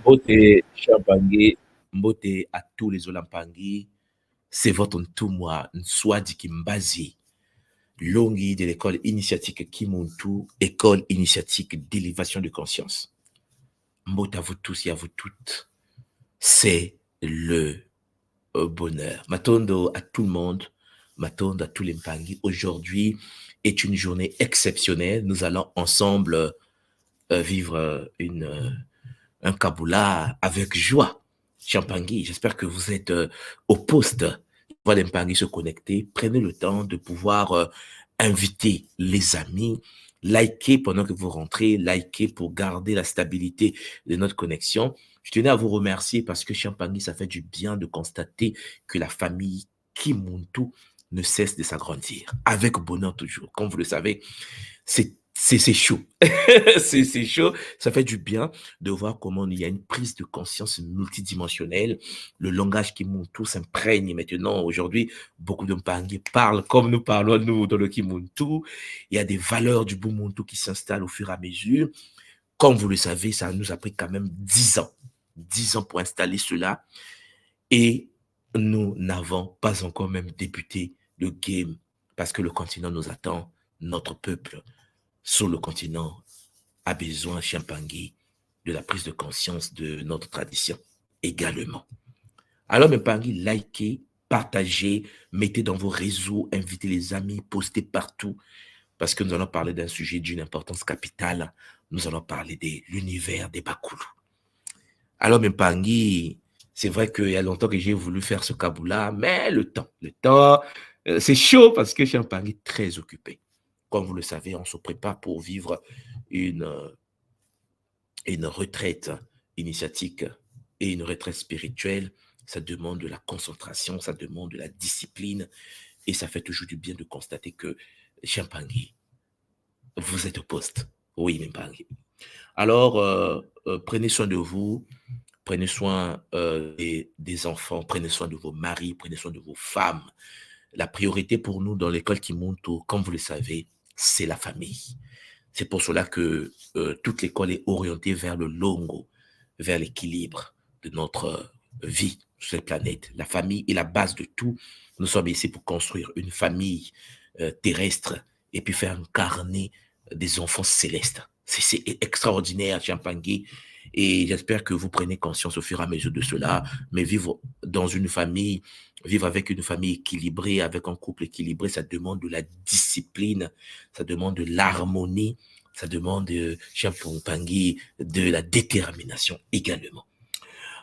Mbote Champangui, Mbote à tous les Olampangui, c'est votre Ntumwa Nswadi Kimbazi, Longi de l'école initiatique Kimuntu, école initiatique d'élévation de conscience. Mbote à vous tous et à vous toutes, c'est le bonheur. Matondo à tout le monde, Matondo à tous les Mpangi. Aujourd'hui est une journée exceptionnelle. Nous allons ensemble vivre un Kaboula avec joie. Champangui, j'espère que vous êtes au poste. Voilà Mpangui se connecter. Prenez le temps de pouvoir inviter les amis, liker pendant que vous rentrez, liker pour garder la stabilité de notre connexion. Je tenais à vous remercier parce que Champangui, ça fait du bien de constater que la famille Kimuntu ne cesse de s'agrandir. Avec bonheur toujours. Comme vous le savez, c'est chaud. c'est chaud. Ça fait du bien de voir comment il y a une prise de conscience multidimensionnelle. Le langage Kimuntu s'imprègne maintenant. Aujourd'hui, beaucoup de Mpangi parlent comme nous parlons nous dans le Kimuntu. Il y a des valeurs du Bumuntu qui s'installent au fur et à mesure. Comme vous le savez, ça nous a pris quand même 10 ans. 10 ans pour installer cela. Et nous n'avons pas encore même débuté le game parce que le continent nous attend, notre peuple sur le continent a besoin, Champangui, de la prise de conscience de notre tradition également. Alors, Champangui, likez, partagez, mettez dans vos réseaux, invitez les amis, postez partout, parce que nous allons parler d'un sujet d'une importance capitale. Nous allons parler de l'univers des Bakoulou. Alors, Champangui, c'est vrai qu'il y a longtemps que j'ai voulu faire ce Kaboula, mais le temps, c'est chaud parce que Champangui est très occupé. Comme vous le savez, on se prépare pour vivre une retraite initiatique et une retraite spirituelle. Ça demande de la concentration, ça demande de la discipline et ça fait toujours du bien de constater que Champangui, vous êtes au poste. Oui, Champangui. Alors, prenez soin de vous, prenez soin des enfants, prenez soin de vos maris, prenez soin de vos femmes. La priorité pour nous dans l'école Kimuntu, comme vous le savez, c'est la famille. C'est pour cela que toute l'école est orientée vers le longo, vers l'équilibre de notre vie sur cette planète. La famille est la base de tout. Nous sommes ici pour construire une famille terrestre et puis faire incarner des enfants célestes. C'est extraordinaire, Champangui. Et j'espère que vous prenez conscience au fur et à mesure de cela. Mais vivre dans une famille, vivre avec une famille équilibrée, avec un couple équilibré, ça demande de la discipline, ça demande de l'harmonie, ça demande, Champangui, de la détermination également.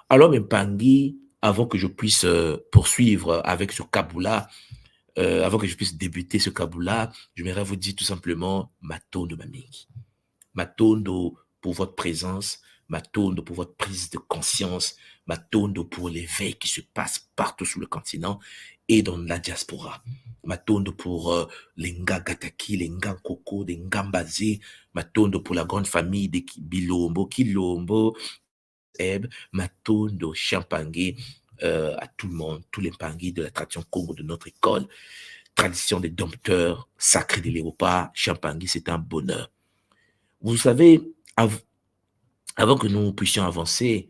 Alors, Mpangui, avant que je puisse poursuivre avec ce Kaboula, avant que je puisse débuter ce Kaboula, j'aimerais vous dire tout simplement Matondo Mamingi. Matondo pour votre présence, Matondo pour votre prise de conscience, Matondo pour l'éveil qui se passe partout sur le continent et dans la diaspora. Matondo pour les Ngagataki, les Ngankoko, les Ngambazi, Matondo pour la grande famille de Bilombo, Kilombo, Eb, Matondo, Champangui, à tout le monde, tous les Mpangui de la tradition Congo de notre école, tradition des dompteurs, sacrés des léopards, Champangui, c'est un bonheur. Vous savez, avant que nous puissions avancer,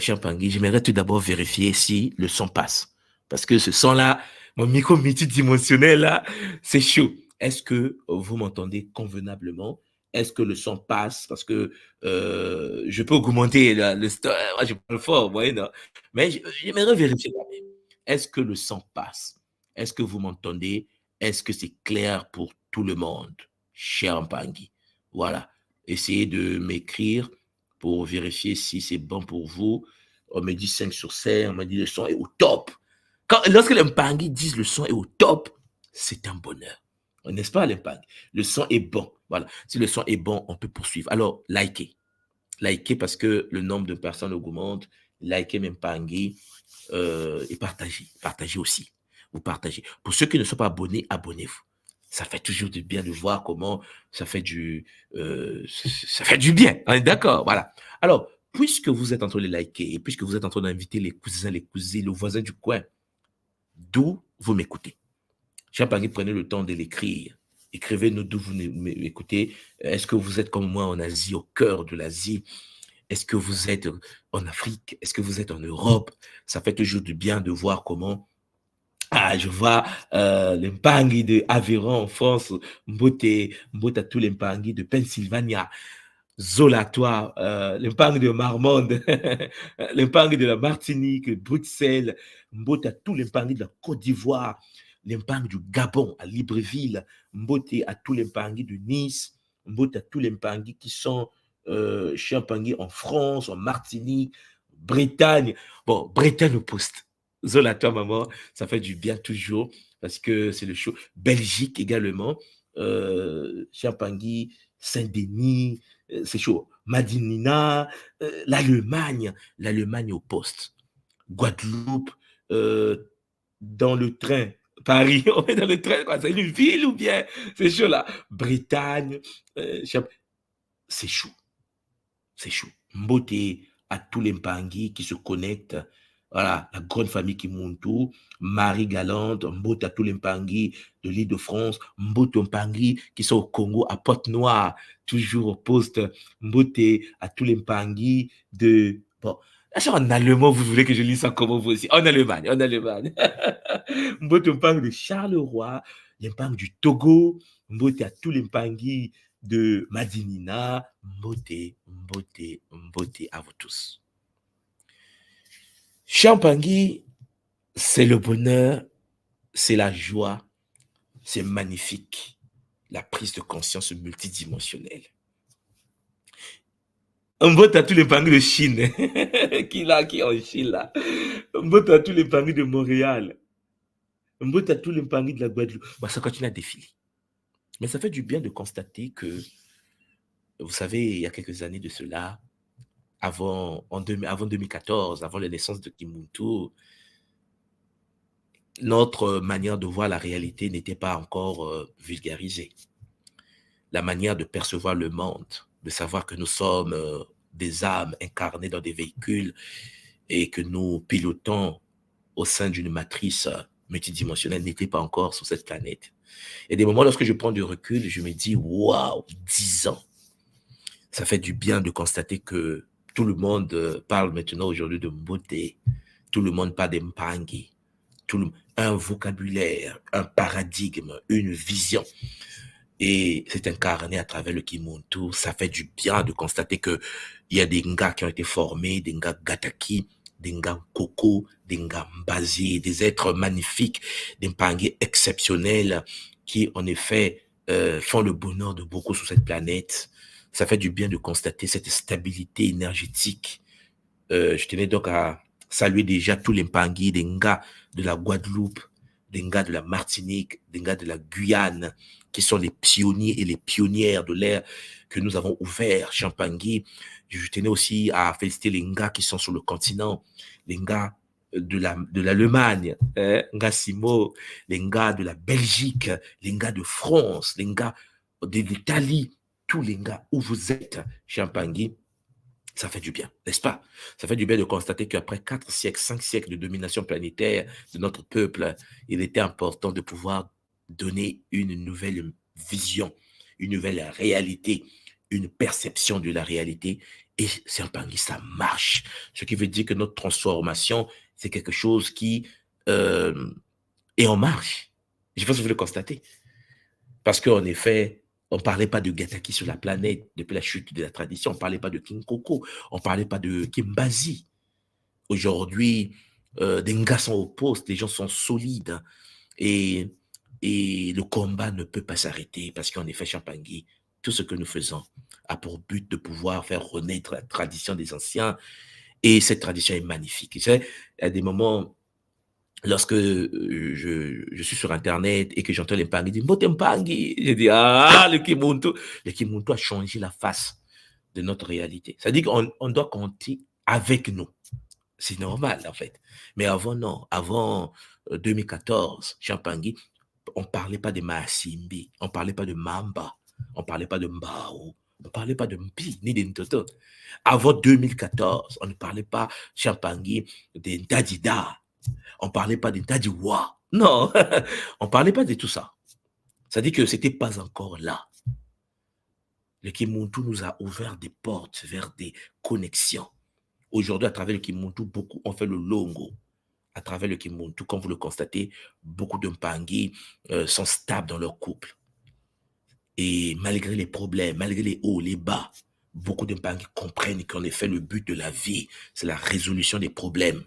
Champangui, j'aimerais tout d'abord vérifier si le son passe. Parce que ce son-là, mon micro multidimensionnel, là, c'est chaud. Est-ce que vous m'entendez convenablement? Est-ce que le son passe? Parce que je peux augmenter le son. Moi, je parle fort, vous voyez, non? Mais j'aimerais vérifier quand même. Est-ce que le son passe? Est-ce que vous m'entendez? Est-ce que c'est clair pour tout le monde? Champangui. Voilà. Essayez de m'écrire pour vérifier si c'est bon pour vous. On me dit 5 sur 5, on me dit le son est au top. Lorsque les Mpangui disent le son est au top, c'est un bonheur. N'est-ce pas, les Mpangui? Le son est bon. Voilà. Si le son est bon, on peut poursuivre. Alors, likez. Likez parce que le nombre de personnes augmente. Likez mes Mpangui et partagez. Partagez aussi. Vous partagez. Pour ceux qui ne sont pas abonnés, abonnez-vous. Ça fait toujours du bien de voir comment ça fait ça fait du bien. On est d'accord, voilà. Alors, puisque vous êtes en train de liker et puisque vous êtes en train d'inviter les cousins, les cousines, le voisin du coin, d'où vous m'écoutez. Champagny, prenez le temps de l'écrire. Écrivez-nous d'où vous m'écoutez. Est-ce que vous êtes comme moi en Asie, au cœur de l'Asie? Est-ce que vous êtes en Afrique? Est-ce que vous êtes en Europe? Ça fait toujours du bien de voir comment je vois les Mpangi de Aveyron en France, Mbote à tous les Mpangi de Pennsylvania, Zola, toi, l'Empang de Marmande, l'Empang de la Martinique, Bruxelles, Mbote à tous les Mpangi de la Côte d'Ivoire, l'Empang du Gabon à Libreville, Mbote à tous les Mpangi de Nice, Mbote à tous les Mpangi qui sont chez Mpangi en France, en Martinique, Bretagne. Bon, Bretagne au poste. Zola, toi, maman, ça fait du bien toujours parce que c'est le show. Belgique également, Champangui, Saint-Denis, c'est chaud. Madinina, l'Allemagne au poste. Guadeloupe, euh, dans le train. Paris, on est dans le train, quoi. C'est une ville ou bien c'est chaud là. Bretagne, c'est chaud. C'est chaud. Mbote à tous les Mpangi qui se connectent. Voilà, la grande famille qui monte tout. Marie Galante, Mbote à tous les Mpangi de l'île de France. Mbote Mpangi qui sont au Congo, à Pointe-Noire, toujours au poste. Mbote à tous les Mpangi de... Bon, là, en allemand, vous voulez que je lise ça comment vous aussi? En Allemagne, en Allemagne. Mbote Mpangi de Charleroi, les Mpangi du Togo. Mbote à tous les Mpangi de Madinina, Mbote, Mbote, Mbote à vous tous. Champangui, c'est le bonheur, c'est la joie, c'est magnifique, la prise de conscience multidimensionnelle. Mbote à tous les Pangui de Chine, qui est en Chine là. Mbote à tous les Pangui de Montréal. Mbote à tous les Pangui de la Guadeloupe. Bah, ça continue à défiler. Mais ça fait du bien de constater que, vous savez, il y a quelques années de cela, avant 2014, avant la naissance de Kim Muntu, notre manière de voir la réalité n'était pas encore vulgarisée. La manière de percevoir le monde, de savoir que nous sommes des âmes incarnées dans des véhicules et que nous pilotons au sein d'une matrice multidimensionnelle n'était pas encore sur cette planète. Et des moments, lorsque je prends du recul, je me dis, waouh, 10 ans. Ça fait du bien de constater que tout le monde parle maintenant aujourd'hui de Mbote, tout le monde parle de Mpangi, un vocabulaire, un paradigme, une vision. Et c'est incarné à travers le Kimuntu. Ça fait du bien de constater que il y a des Nga qui ont été formés, des Nga Gataki, des Nga Koko, des Nga Mbazi, des êtres magnifiques, des Mpangi exceptionnels qui, en effet, font le bonheur de beaucoup sur cette planète. Ça fait du bien de constater cette stabilité énergétique. Je tenais donc à saluer déjà tous les Mpangi, des Nga de la Guadeloupe, des Nga de la Martinique, des Nga de la Guyane, qui sont les pionniers et les pionnières de l'ère que nous avons ouvert, Champangui. Je tenais aussi à féliciter les Nga qui sont sur le continent, les Nga de l'Allemagne, Nga Simo, les Nga de la Belgique, les Nga de France, les Nga de l'Italie, tous les Nga où vous êtes, Champangui. Ça fait du bien, n'est-ce pas? Ça fait du bien de constater qu'après 4 siècles, 5 siècles de domination planétaire de notre peuple, il était important de pouvoir donner une nouvelle vision, une nouvelle réalité, une perception de la réalité. Et Champangui, ça marche. Ce qui veut dire que notre transformation, c'est quelque chose qui est en marche. Je pense que vous le constatez. Parce qu'en effet, on ne parlait pas de Gataki sur la planète depuis la chute de la tradition. On ne parlait pas de King Koko. On ne parlait pas de Kimbazi. Aujourd'hui, des Ngas sont au poste, les gens sont solides. Et, et le combat ne peut pas s'arrêter parce qu'en effet, Champangui, tout ce que nous faisons a pour but de pouvoir faire renaître la tradition des anciens. Et cette tradition est magnifique. Tu sais, il y a des moments lorsque je suis sur Internet et que j'entends les Mpangi dire Mbote Mpangi, je dis ah, le Kimuntu a changé la face de notre réalité. C'est-à-dire qu'on doit compter avec nous. C'est normal, en fait. Mais avant, non. Avant 2014, Champangui, on ne parlait pas de Maasimbi, on ne parlait pas de Mamba, on ne parlait pas de Mbao, on ne parlait pas de Mpi, ni de Ntoto. Avant 2014, on ne parlait pas, Champangui, de Ndadida. On ne parlait pas d'état du roi. Non, on ne parlait pas de tout ça. Ça dit que ce n'était pas encore là. Le Kimuntu nous a ouvert des portes vers des connexions. Aujourd'hui, à travers le Kimuntu, beaucoup ont fait le longo. À travers le Kimuntu, comme vous le constatez, beaucoup de Mpangi sont stables dans leur couple. Et malgré les problèmes, malgré les hauts, les bas, beaucoup de Mpangi comprennent qu'en effet, le but de la vie, c'est la résolution des problèmes.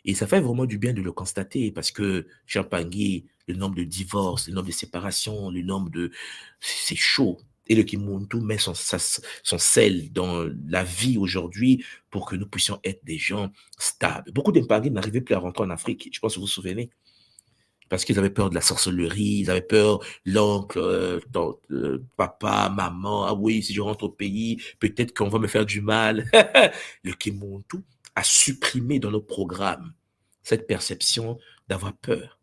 Et ça fait vraiment du bien de le constater parce que chez Mpangi, le nombre de divorces, le nombre de séparations, le nombre de... C'est chaud. Et le Kimuntu met son sel dans la vie aujourd'hui pour que nous puissions être des gens stables. Beaucoup d'Mpangi n'arrivaient plus à rentrer en Afrique. Je pense que vous vous souvenez. Parce qu'ils avaient peur de la sorcellerie, ils avaient peur, l'oncle, papa, maman, ah oui, si je rentre au pays, peut-être qu'on va me faire du mal. Le Kimuntu a supprimé dans nos programmes cette perception d'avoir peur.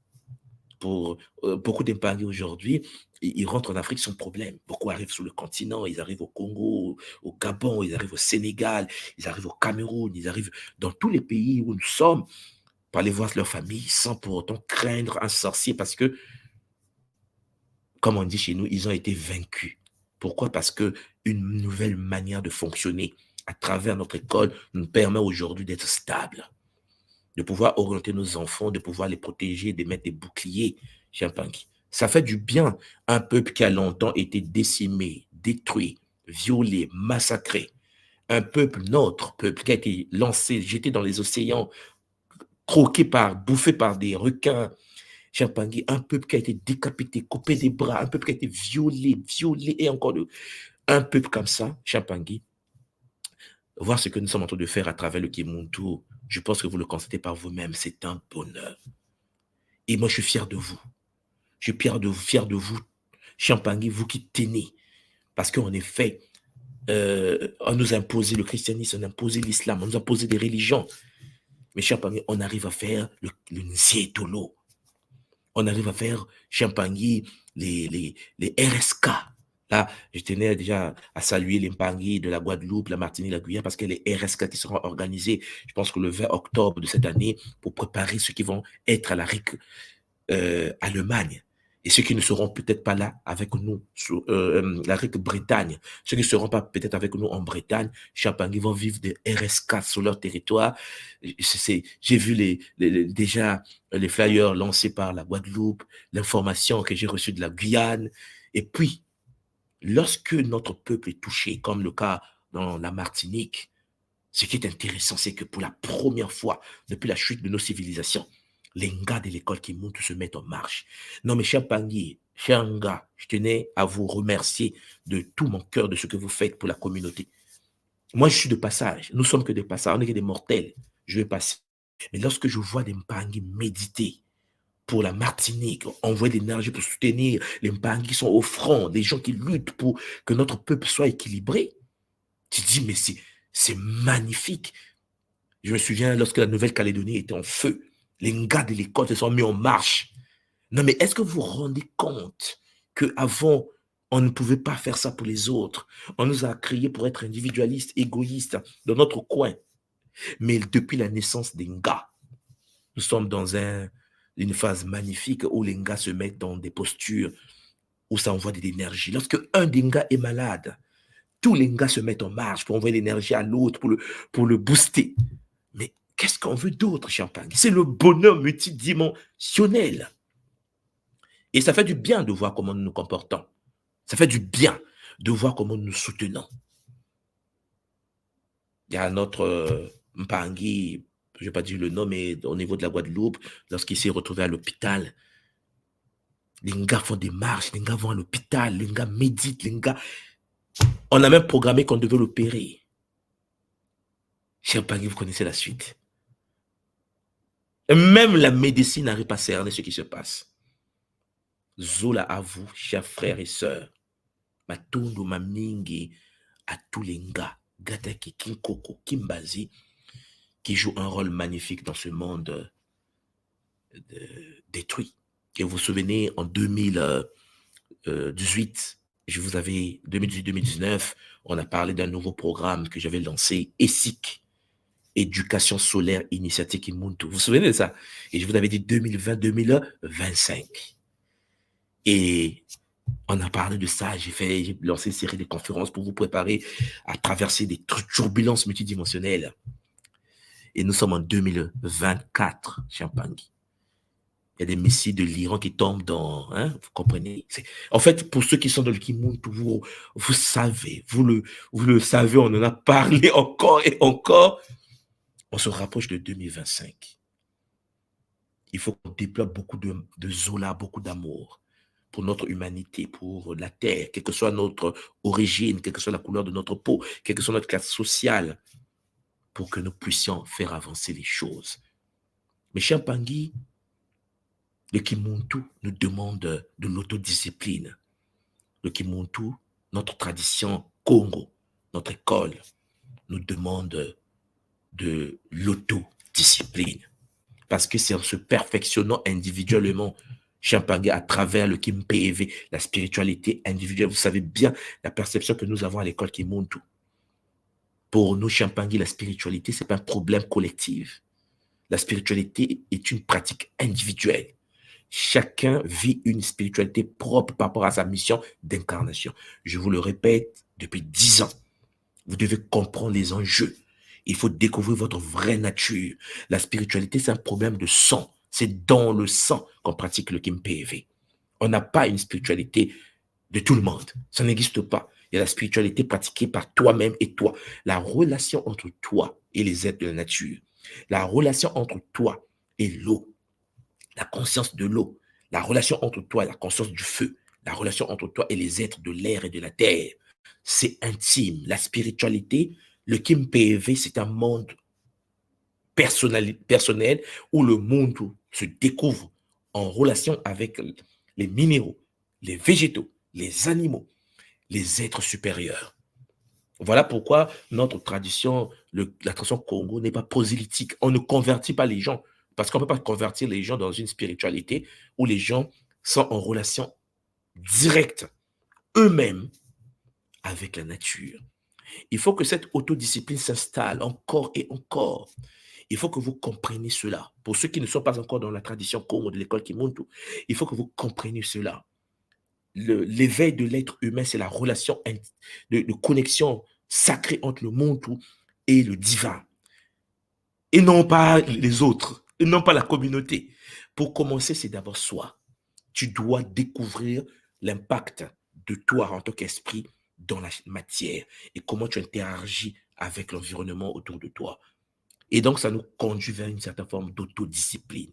Pour beaucoup d'Mpangi aujourd'hui, ils rentrent en Afrique sans problème. Beaucoup arrivent sur le continent, ils arrivent au Congo, au Gabon, ils arrivent au Sénégal, ils arrivent au Cameroun, ils arrivent dans tous les pays où nous sommes pour aller voir leur famille sans pour autant craindre un sorcier parce que, comme on dit chez nous, ils ont été vaincus. Pourquoi? Parce que une nouvelle manière de fonctionner à travers notre école nous permet aujourd'hui d'être stables, de pouvoir orienter nos enfants, de pouvoir les protéger, de mettre des boucliers chez Mpangi. Ça fait du bien à un peuple qui a longtemps été décimé, détruit, violé, massacré. Un peuple, notre peuple, qui a été lancé, jeté dans les océans, bouffé par des requins. Chez Mpangi, un peuple qui a été décapité, coupé des bras, un peuple qui a été violé et encore un peuple comme ça, chez Mpangi, voir ce que nous sommes en train de faire à travers le Kimuntu, je pense que vous le constatez par vous-même, c'est un bonheur. Et moi, je suis fier de vous. Je suis fier de vous, Mpangi, vous qui tenez. Parce qu'en effet, on nous a imposé le christianisme, on a imposé l'islam, on nous a imposé des religions. Mais Mpangi, on arrive à faire le Nzietolo. On arrive à faire Mpangi, les RSK. Là, je tenais déjà à saluer les Mpangi de la Guadeloupe, la Martinique, la Guyane, parce que les RSK qui seront organisés, je pense que le 20 octobre de cette année, pour préparer ceux qui vont être à la RIC Allemagne. Et ceux qui ne seront peut-être pas là avec nous, sur la RIC Bretagne, ceux qui ne seront pas peut-être avec nous en Bretagne, Mpangi vont vivre des RSK sur leur territoire. J'ai vu déjà les flyers lancés par la Guadeloupe, l'information que j'ai reçue de la Guyane. Et puis, lorsque notre peuple est touché, comme le cas dans la Martinique, ce qui est intéressant, c'est que pour la première fois depuis la chute de nos civilisations, les gars de l'école qui montent se mettent en marche. Non, mais cher Mpangi, cher Nga, je tenais à vous remercier de tout mon cœur de ce que vous faites pour la communauté. Moi, je suis de passage. Nous sommes que des passages. On est que des mortels. Je vais passer. Mais lorsque je vois des Mpangi méditer pour la Martinique, envoyer de l'énergie pour soutenir les Mpangi qui sont au front, les gens qui luttent pour que notre peuple soit équilibré, tu te dis, mais c'est magnifique. Je me souviens lorsque la Nouvelle-Calédonie était en feu, les gars de l'école se sont mis en marche. Non, mais est-ce que vous vous rendez compte qu'avant, on ne pouvait pas faire ça pour les autres? On nous a créés pour être individualistes, égoïstes, dans notre coin. Mais depuis la naissance des Nga, nous sommes dans une phase magnifique où les Nga se mettent dans des postures où ça envoie de l'énergie. Lorsque un des Nga est malade, tous les Nga se mettent en marche pour envoyer l'énergie à l'autre, pour le booster. Mais qu'est-ce qu'on veut d'autre, Mpangi? C'est le bonheur multidimensionnel. Et ça fait du bien de voir comment nous nous comportons. Ça fait du bien de voir comment nous nous soutenons. Il y a notre Mpangi, je ne vais pas dire le nom, mais au niveau de la Guadeloupe, lorsqu'il s'est retrouvé à l'hôpital, les gars font des marches, les gars vont à l'hôpital, les gars méditent, les gars... On a même programmé qu'on devait l'opérer. Mpangi, vous connaissez la suite. Et même la médecine n'arrive pas à cerner ce qui se passe. Zola à vous, chers frères et sœurs. Matundu Mamingi à tous les gars, Gataki, Kinkoko, Kimbazi, qui jouent un rôle magnifique dans ce monde détruit. Et vous vous souvenez, en 2018, 2018-2019, on a parlé d'un nouveau programme que j'avais lancé, ESIC, Éducation solaire initiative Kimuntu. Vous vous souvenez de ça? Et je vous avais dit 2020-2025. Et On a parlé de ça, j'ai lancé une série de conférences pour vous préparer à traverser des turbulences multidimensionnelles. Et nous sommes en 2024, Champagne. Il y a des missiles de l'Iran qui tombent dans... Hein, vous comprenez? En fait, pour ceux qui sont dans le Kimuntu, vous savez, vous le savez, on en a parlé encore et encore. On se rapproche de 2025. Il faut qu'on déploie beaucoup de Zola, beaucoup d'amour pour notre humanité, pour la Terre, quelle que soit notre origine, quelle que soit la couleur de notre peau, quelle que soit notre classe sociale, pour que nous puissions faire avancer les choses. Mes chers Pangui, le Kimuntu nous demande de l'autodiscipline. Le Kimuntu, notre tradition Congo, notre école, nous demande de l'autodiscipline. Parce que c'est en se perfectionnant individuellement, Champagne, à travers le Kim-PEV, la spiritualité individuelle. Vous savez bien la perception que nous avons à l'école Kimuntu. Pour nous, Champagne, la spiritualité, ce n'est pas un problème collectif. La spiritualité est une pratique individuelle. Chacun vit une spiritualité propre par rapport à sa mission d'incarnation. Je vous le répète depuis 10 ans. Vous devez comprendre les enjeux. Il faut découvrir votre vraie nature. La spiritualité, c'est un problème de sang. C'est dans le sang qu'on pratique le Kim-PEV. On n'a pas une spiritualité de tout le monde. Ça n'existe pas. Il y a la spiritualité pratiquée par toi-même et toi. La relation entre toi et les êtres de la nature. La relation entre toi et l'eau. La conscience de l'eau. La relation entre toi et la conscience du feu. La relation entre toi et les êtres de l'air et de la terre. C'est intime. La spiritualité, le Kim-PEV, c'est un monde personnel où le monde se découvre en relation avec les minéraux, les végétaux, les animaux, les êtres supérieurs. Voilà pourquoi notre tradition, la tradition Congo n'est pas prosélytique. On ne convertit pas les gens parce qu'on ne peut pas convertir les gens dans une spiritualité où les gens sont en relation directe eux-mêmes avec la nature. Il faut que cette autodiscipline s'installe encore et encore. Il faut que vous compreniez cela. Pour ceux qui ne sont pas encore dans la tradition Congo de l'école Kimuntu, il faut que vous compreniez cela. L'éveil de l'être humain, c'est la relation de connexion sacrée entre le monde et le divin. Et non pas les autres, et non pas la communauté. Pour commencer, c'est d'abord soi. Tu dois découvrir l'impact de toi en tant qu'esprit dans la matière et comment tu interagis avec l'environnement autour de toi. Et donc, ça nous conduit vers une certaine forme d'autodiscipline,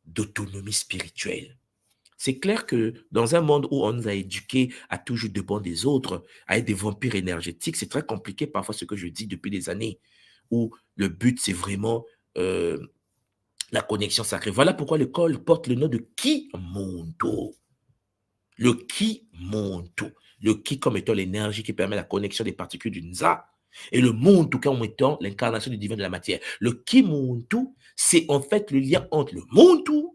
d'autonomie spirituelle. C'est clair que dans un monde où on nous a éduqués à toujours dépendre des autres, à être des vampires énergétiques, c'est très compliqué parfois ce que je dis depuis des années, où le but, c'est vraiment la connexion sacrée. Voilà pourquoi l'école porte le nom de Kimuntu. Le Kimuntu. Le Ki comme étant l'énergie qui permet la connexion des particules du Nza. Et le Muntu comme étant l'incarnation du divin de la matière. Le Kimuntu, c'est en fait le lien entre le Muntu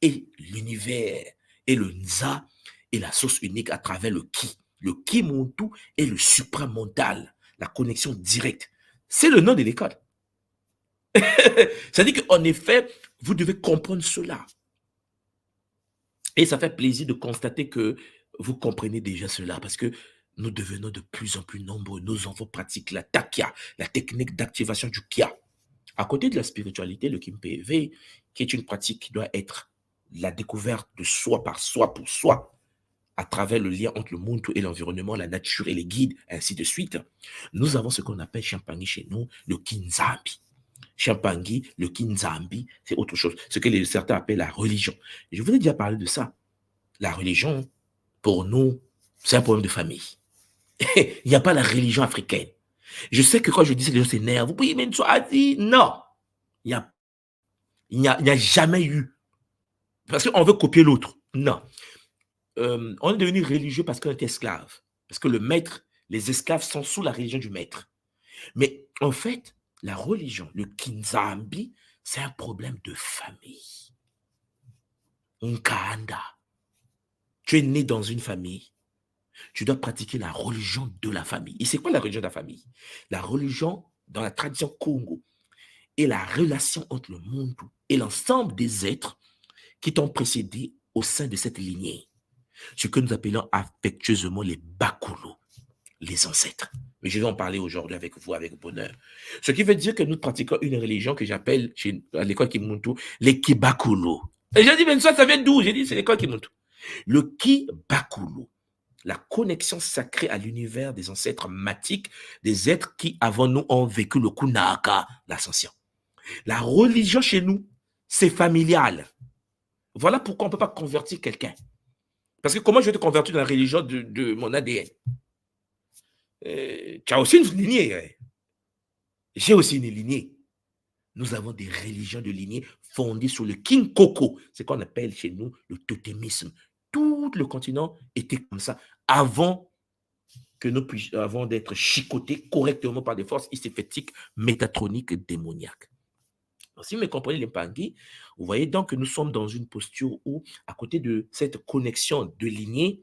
et l'univers. Et le Nza est la source unique à travers le Ki. Le Kimuntu est le supramental, la connexion directe. C'est le nom de l'école. C'est-à-dire qu'en effet, vous devez comprendre cela. Et ça fait plaisir de constater que vous comprenez déjà cela parce que nous devenons de plus en plus nombreux. Nos enfants pratiquent la takia, la technique d'activation du kia. À côté de la spiritualité, le Kim-PEV, qui est une pratique qui doit être la découverte de soi par soi pour soi, à travers le lien entre le monde et l'environnement, la nature et les guides, ainsi de suite, nous avons ce qu'on appelle Champagne chez nous, le Kinzambi. Champagne, le Kinzambi, c'est autre chose. Ce que certains appellent la religion. Je vous ai déjà parlé de ça. La religion, pour nous, c'est un problème de famille. Il n'y a pas la religion africaine. Je sais que quand je dis ça, les gens s'énervent. Oui, mais tu as dit non. Il n'y a jamais eu. Parce qu'on veut copier l'autre. Non. On est devenu religieux parce qu'on est esclave. Parce que le maître, les esclaves sont sous la religion du maître. Mais en fait, la religion, le Kinzambi, c'est un problème de famille. Nkanda. Tu es né dans une famille. Tu dois pratiquer la religion de la famille. Et c'est quoi la religion de la famille? La religion, dans la tradition Congo, est la relation entre le monde et l'ensemble des êtres qui t'ont précédé au sein de cette lignée. Ce que nous appelons affectueusement les Bakolo, les ancêtres. Mais je vais en parler aujourd'hui avec vous, avec bonheur. Ce qui veut dire que nous pratiquons une religion que j'appelle à l'école Kimuntu les Kibakolo. Et j'ai dit, mais ça vient d'où? J'ai dit, c'est l'école Kimuntu. Le Kibakolo, la connexion sacrée à l'univers des ancêtres matiques, des êtres qui, avant nous, ont vécu le Kunaka, l'ascension. La religion chez nous, c'est familial. Voilà pourquoi on ne peut pas convertir quelqu'un. Parce que comment je vais te convertir dans la religion de mon ADN? Tu as aussi une lignée. Hein. J'ai aussi une lignée. Nous avons des religions de lignée fondées sur le King Koko, ce qu'on appelle chez nous le totémisme. Tout le continent était comme ça avant que nous puissions, avant d'être chicotés correctement par des forces istéphétiques, métatroniques et démoniaques. Donc, si vous me comprenez les Pangui, vous voyez donc que nous sommes dans une posture où, à côté de cette connexion de lignée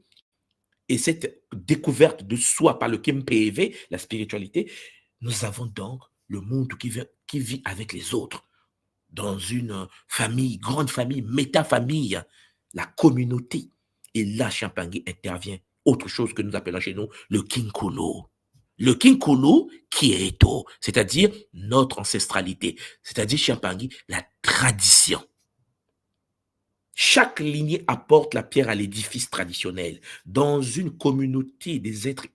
et cette découverte de soi par le Kempévé, la spiritualité, nous avons donc le monde qui vit avec les autres dans une famille, grande famille, métafamille, la communauté. Et là, Champangui intervient. Autre chose que nous appelons chez nous le Kinkolo. Le Kinkolo qui est Eto, c'est-à-dire notre ancestralité, c'est-à-dire Champangui, la tradition. Chaque lignée apporte la pierre à l'édifice traditionnel. Dans une communauté des êtres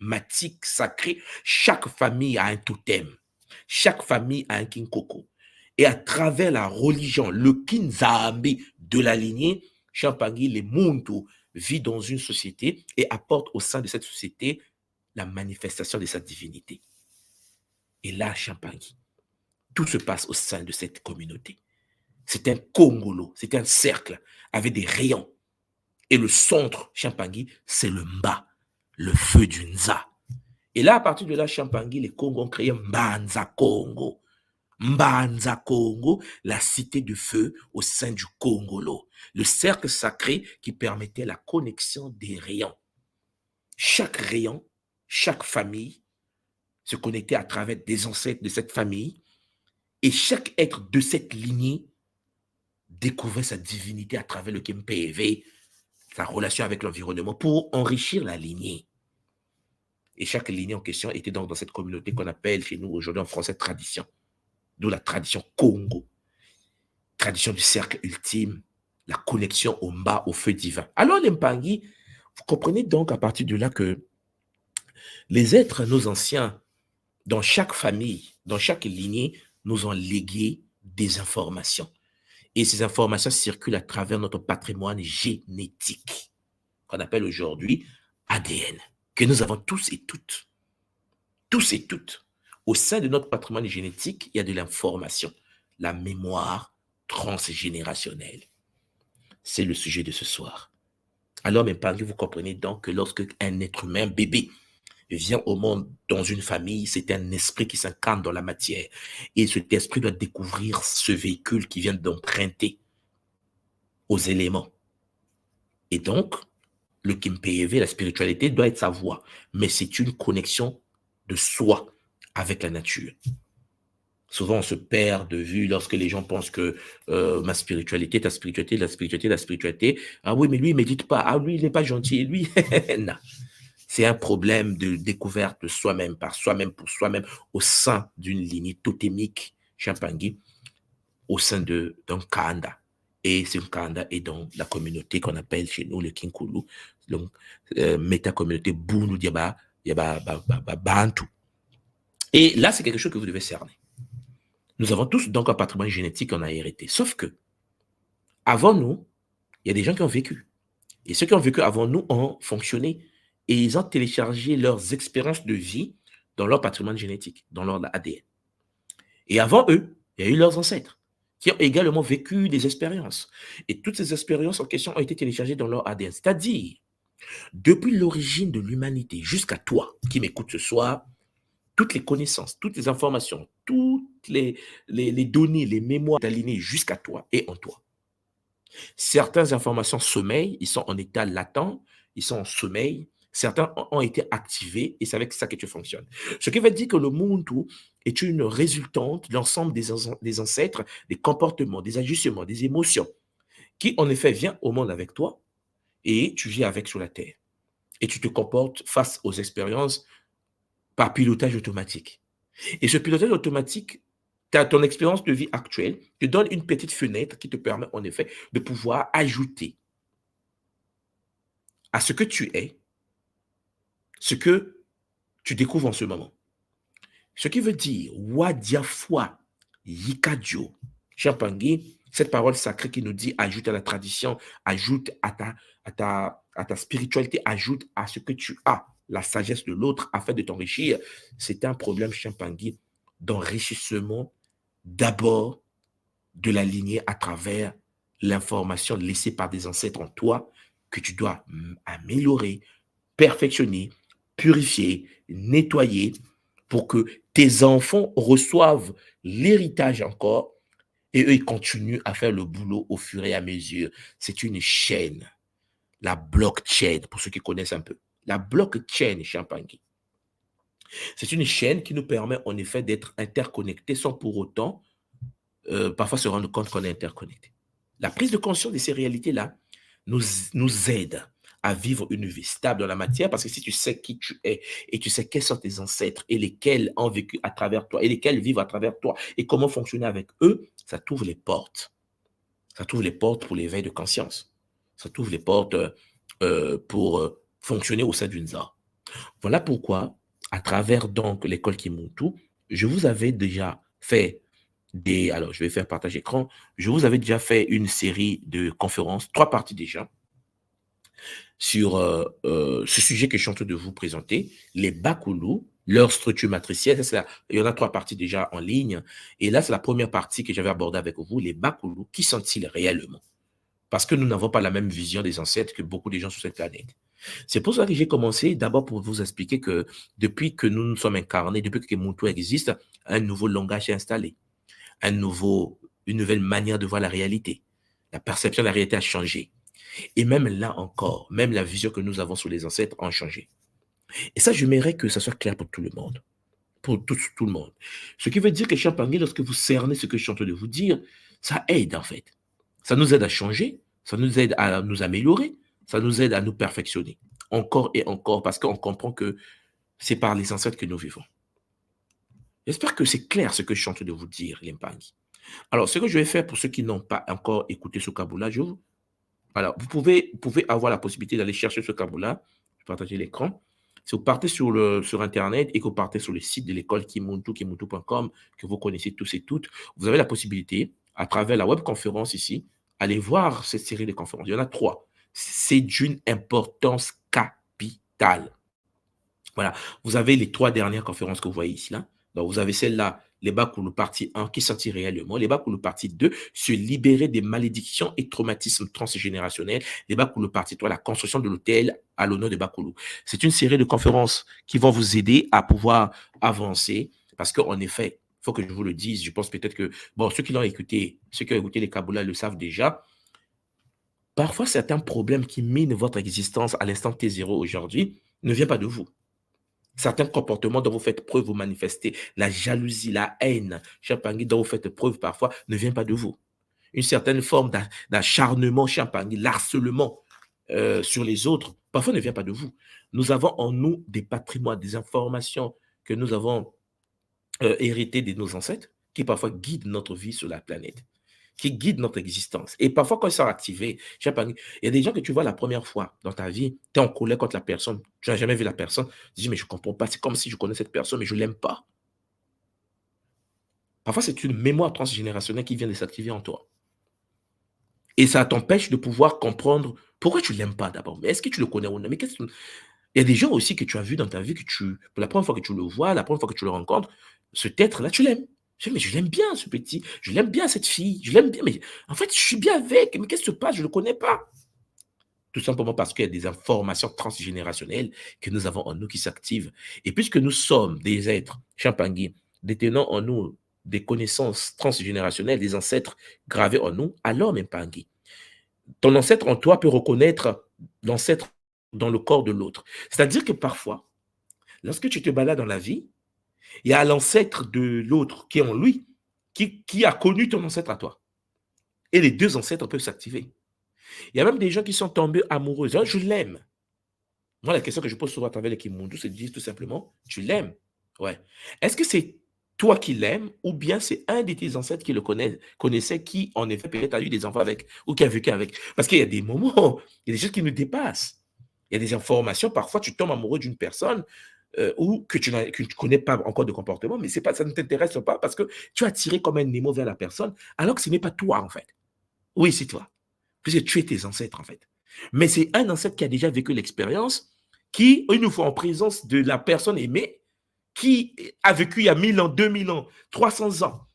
matiques sacrés, chaque famille a un totem. Chaque famille a un kinkoko. Et à travers la religion, le kinzambe de la lignée, Champangui, les Muntu, vit dans une société et apporte au sein de cette société la manifestation de sa divinité. Et là, Champangui, tout se passe au sein de cette communauté. C'est un congolo, c'est un cercle avec des rayons. Et le centre, Champangui, c'est le Mba, le feu du Nza. Et là, à partir de là, Champangui, les Congos ont créé Mbanza Congo. Mbanza Congo, la cité du feu au sein du Congolo. Le cercle sacré qui permettait la connexion des rayons. Chaque rayon, chaque famille se connectait à travers des ancêtres de cette famille. Et chaque être de cette lignée découvrait sa divinité à travers le Kempévé, sa relation avec l'environnement pour enrichir la lignée. Et chaque lignée en question était donc dans cette communauté qu'on appelle chez nous aujourd'hui en français tradition. D'où la tradition Congo. Tradition du cercle ultime, la connexion au Mba, au feu divin. Alors les Mpangui, vous comprenez donc à partir de là que les êtres, nos anciens, dans chaque famille, dans chaque lignée, nous ont légué des informations. Et ces informations circulent à travers notre patrimoine génétique, qu'on appelle aujourd'hui ADN, que nous avons tous et toutes. Tous et toutes. Au sein de notre patrimoine génétique, il y a de l'information, la mémoire transgénérationnelle. C'est le sujet de ce soir. Alors, mes parents, vous comprenez donc que lorsque un être humain, bébé, vient au monde dans une famille, c'est un esprit qui s'incarne dans la matière. Et cet esprit doit découvrir ce véhicule qui vient d'emprunter aux éléments. Et donc, le Kimpévé, la spiritualité, doit être sa voix. Mais c'est une connexion de soi avec la nature. Souvent, on se perd de vue lorsque les gens pensent que ma spiritualité, ta spiritualité, la spiritualité, la spiritualité. Ah oui, mais lui, il ne médite pas. Ah, lui, il n'est pas gentil. Lui, non. C'est un problème de découverte de soi-même, par soi-même, pour soi-même, au sein d'une lignée totémique, Champangui, au sein d'un Kanda. Et ce Kanda est dans la communauté qu'on appelle chez nous le Kinkulu, donc méta-communauté Bunu Diaba, Bantu. Et là, c'est quelque chose que vous devez cerner. Nous avons tous donc un patrimoine génétique qu'on a hérité. Sauf que, avant nous, il y a des gens qui ont vécu. Et ceux qui ont vécu avant nous ont fonctionné. Et ils ont téléchargé leurs expériences de vie dans leur patrimoine génétique, dans leur ADN. Et avant eux, il y a eu leurs ancêtres qui ont également vécu des expériences. Et toutes ces expériences en question ont été téléchargées dans leur ADN. C'est-à-dire, depuis l'origine de l'humanité jusqu'à toi qui m'écoutes ce soir, toutes les connaissances, toutes les informations, toutes les données, les mémoires alignées jusqu'à toi et en toi. Certaines informations sommeillent, ils sont en état latent, ils sont en sommeil. Certains ont été activés et c'est avec ça que tu fonctionnes. Ce qui veut dire que le Muntu est une résultante de l'ensemble des ancêtres, des comportements, des ajustements, des émotions, qui en effet vient au monde avec toi et tu vis avec sur la terre. Et tu te comportes face aux expériences par pilotage automatique. Et ce pilotage automatique, ton expérience de vie actuelle te donne une petite fenêtre qui te permet en effet de pouvoir ajouter à ce que tu es, ce que tu découvres en ce moment. Ce qui veut dire, Wadiafwa Yikadio, Champangui, cette parole sacrée qui nous dit ajoute à la tradition, ajoute à ta spiritualité, ajoute à ce que tu as, la sagesse de l'autre afin de t'enrichir. C'est un problème, Champangui, d'enrichissement d'abord de la lignée à travers l'information laissée par des ancêtres en toi que tu dois améliorer, perfectionner, purifier, nettoyer pour que tes enfants reçoivent l'héritage encore et eux, ils continuent à faire le boulot au fur et à mesure. C'est une chaîne, la blockchain, pour ceux qui connaissent un peu. La blockchain, Champangui. C'est une chaîne qui nous permet en effet d'être interconnectés sans pour autant parfois se rendre compte qu'on est interconnecté. La prise de conscience de ces réalités-là nous aide à vivre une vie stable dans la matière parce que si tu sais qui tu es et tu sais quels sont tes ancêtres et lesquels ont vécu à travers toi et lesquels vivent à travers toi et comment fonctionner avec eux, ça t'ouvre les portes. Ça t'ouvre les portes pour l'éveil de conscience. Ça t'ouvre les portes pour fonctionner au sein d'une ZAR. Voilà pourquoi, à travers donc l'école Kimuntu, je vous avais déjà fait alors je vais faire partage écran, je vous avais déjà fait une série de conférences, 3 parties déjà, sur ce sujet que je suis en train de vous présenter, les Bakulu, leur structure matricielle. Il y en a 3 parties déjà en ligne. Et là, c'est la première partie que j'avais abordée avec vous, les Bakulu, qui sont-ils réellement? Parce que nous n'avons pas la même vision des ancêtres que beaucoup de gens sur cette planète. C'est pour ça que j'ai commencé d'abord pour vous expliquer que depuis que nous nous sommes incarnés, depuis que Kimuntu existe, un nouveau langage est installé, une nouvelle manière de voir la réalité. La perception de la réalité a changé. Et même là encore, même la vision que nous avons sur les ancêtres a changé. Et ça, j'aimerais que ça soit clair pour tout le monde. Pour tout le monde. Ce qui veut dire que, cher Pangui, lorsque vous cernez ce que je suis en train de vous dire, ça aide en fait. Ça nous aide à changer, ça nous aide à nous améliorer, ça nous aide à nous perfectionner. Encore et encore, parce qu'on comprend que c'est par les ancêtres que nous vivons. J'espère que c'est clair ce que je suis en train de vous dire, Limpangui. Alors, ce que je vais faire pour ceux qui n'ont pas encore écouté ce Kaboula, alors, vous pouvez avoir la possibilité d'aller chercher ce Kaboula. Je vais partager l'écran. Si vous partez sur Internet et que vous partez sur le site de l'école Kimuntu, kimuntu.com, que vous connaissez tous et toutes, vous avez la possibilité, à travers la webconférence ici, aller voir cette série de conférences. Il y en a 3. C'est d'une importance capitale. Voilà. Vous avez les 3 dernières conférences que vous voyez ici, là. Donc, vous avez celle-là, les Bakulu partie 1, qui sortit réellement. Les Bakulu partie 2, se libérer des malédictions et traumatismes transgénérationnels. Les Bakulu partie 3, la construction de l'hôtel à l'honneur de Bakulu. C'est une série de conférences qui vont vous aider à pouvoir avancer parce qu'en effet, il faut que je vous le dise, je pense peut-être que, bon, ceux qui ont écouté les Kabboulas le savent déjà. Parfois, certains problèmes qui minent votre existence à l'instant T0 aujourd'hui ne viennent pas de vous. Certains comportements dont vous faites preuve, vous manifestez, la jalousie, la haine, Champangui, dont vous faites preuve parfois, ne vient pas de vous. Une certaine forme d'acharnement, Champangui, l'harcèlement sur les autres, parfois ne vient pas de vous. Nous avons en nous des patrimoines, des informations que nous avons héritées de nos ancêtres, qui parfois guident notre vie sur la planète, qui guident notre existence. Et parfois, quand ils sont activés, il y a des gens que tu vois la première fois dans ta vie, tu es en colère contre la personne, tu n'as jamais vu la personne, tu dis, mais je ne comprends pas, c'est comme si je connais cette personne, mais je ne l'aime pas. Parfois, c'est une mémoire transgénérationnelle qui vient de s'activer en toi. Et ça t'empêche de pouvoir comprendre pourquoi tu ne l'aimes pas d'abord. Mais est-ce que tu le connais ou non? Mais il y a des gens aussi que tu as vus dans ta vie, pour la première fois que tu le vois, la première fois que tu le rencontres, cet être-là, tu l'aimes. Je dis, mais je l'aime bien, ce petit. Je l'aime bien, cette fille. Je l'aime bien. Mais en fait, je suis bien avec. Mais qu'est-ce qui se passe? Je ne le connais pas. Tout simplement parce qu'il y a des informations transgénérationnelles que nous avons en nous qui s'activent. Et puisque nous sommes des êtres, Champangui, détenant en nous des connaissances transgénérationnelles, des ancêtres gravés en nous, alors, même Pangui, ton ancêtre en toi peut reconnaître l'ancêtre dans le corps de l'autre. C'est-à-dire que parfois, lorsque tu te balades dans la vie, il y a l'ancêtre de l'autre qui est en lui, qui a connu ton ancêtre à toi. Et les deux ancêtres peuvent s'activer. Il y a même des gens qui sont tombés amoureux. Ah, je l'aime. Moi, la question que je pose souvent à travers les Kimundu, c'est de dire tout simplement, tu l'aimes. Ouais. Est-ce que c'est toi qui l'aimes ou bien c'est un de tes ancêtres qui le connaissait, qui en effet peut-être a eu des enfants avec ou qui a vécu avec? Parce qu'il y a des moments, il y a des choses qui nous dépassent. Il y a des informations, parfois tu tombes amoureux d'une personne ou que tu ne connais pas encore de comportement, mais pas, ça ne t'intéresse pas parce que tu as tiré comme un émo vers la personne alors que ce n'est pas toi en fait. Oui, c'est toi. Puisque tu es tes ancêtres, en fait. Mais c'est un ancêtre qui a déjà vécu l'expérience, qui, une fois en présence de la personne aimée, qui a vécu il y a 1000 ans, 2000 ans, 300 ans,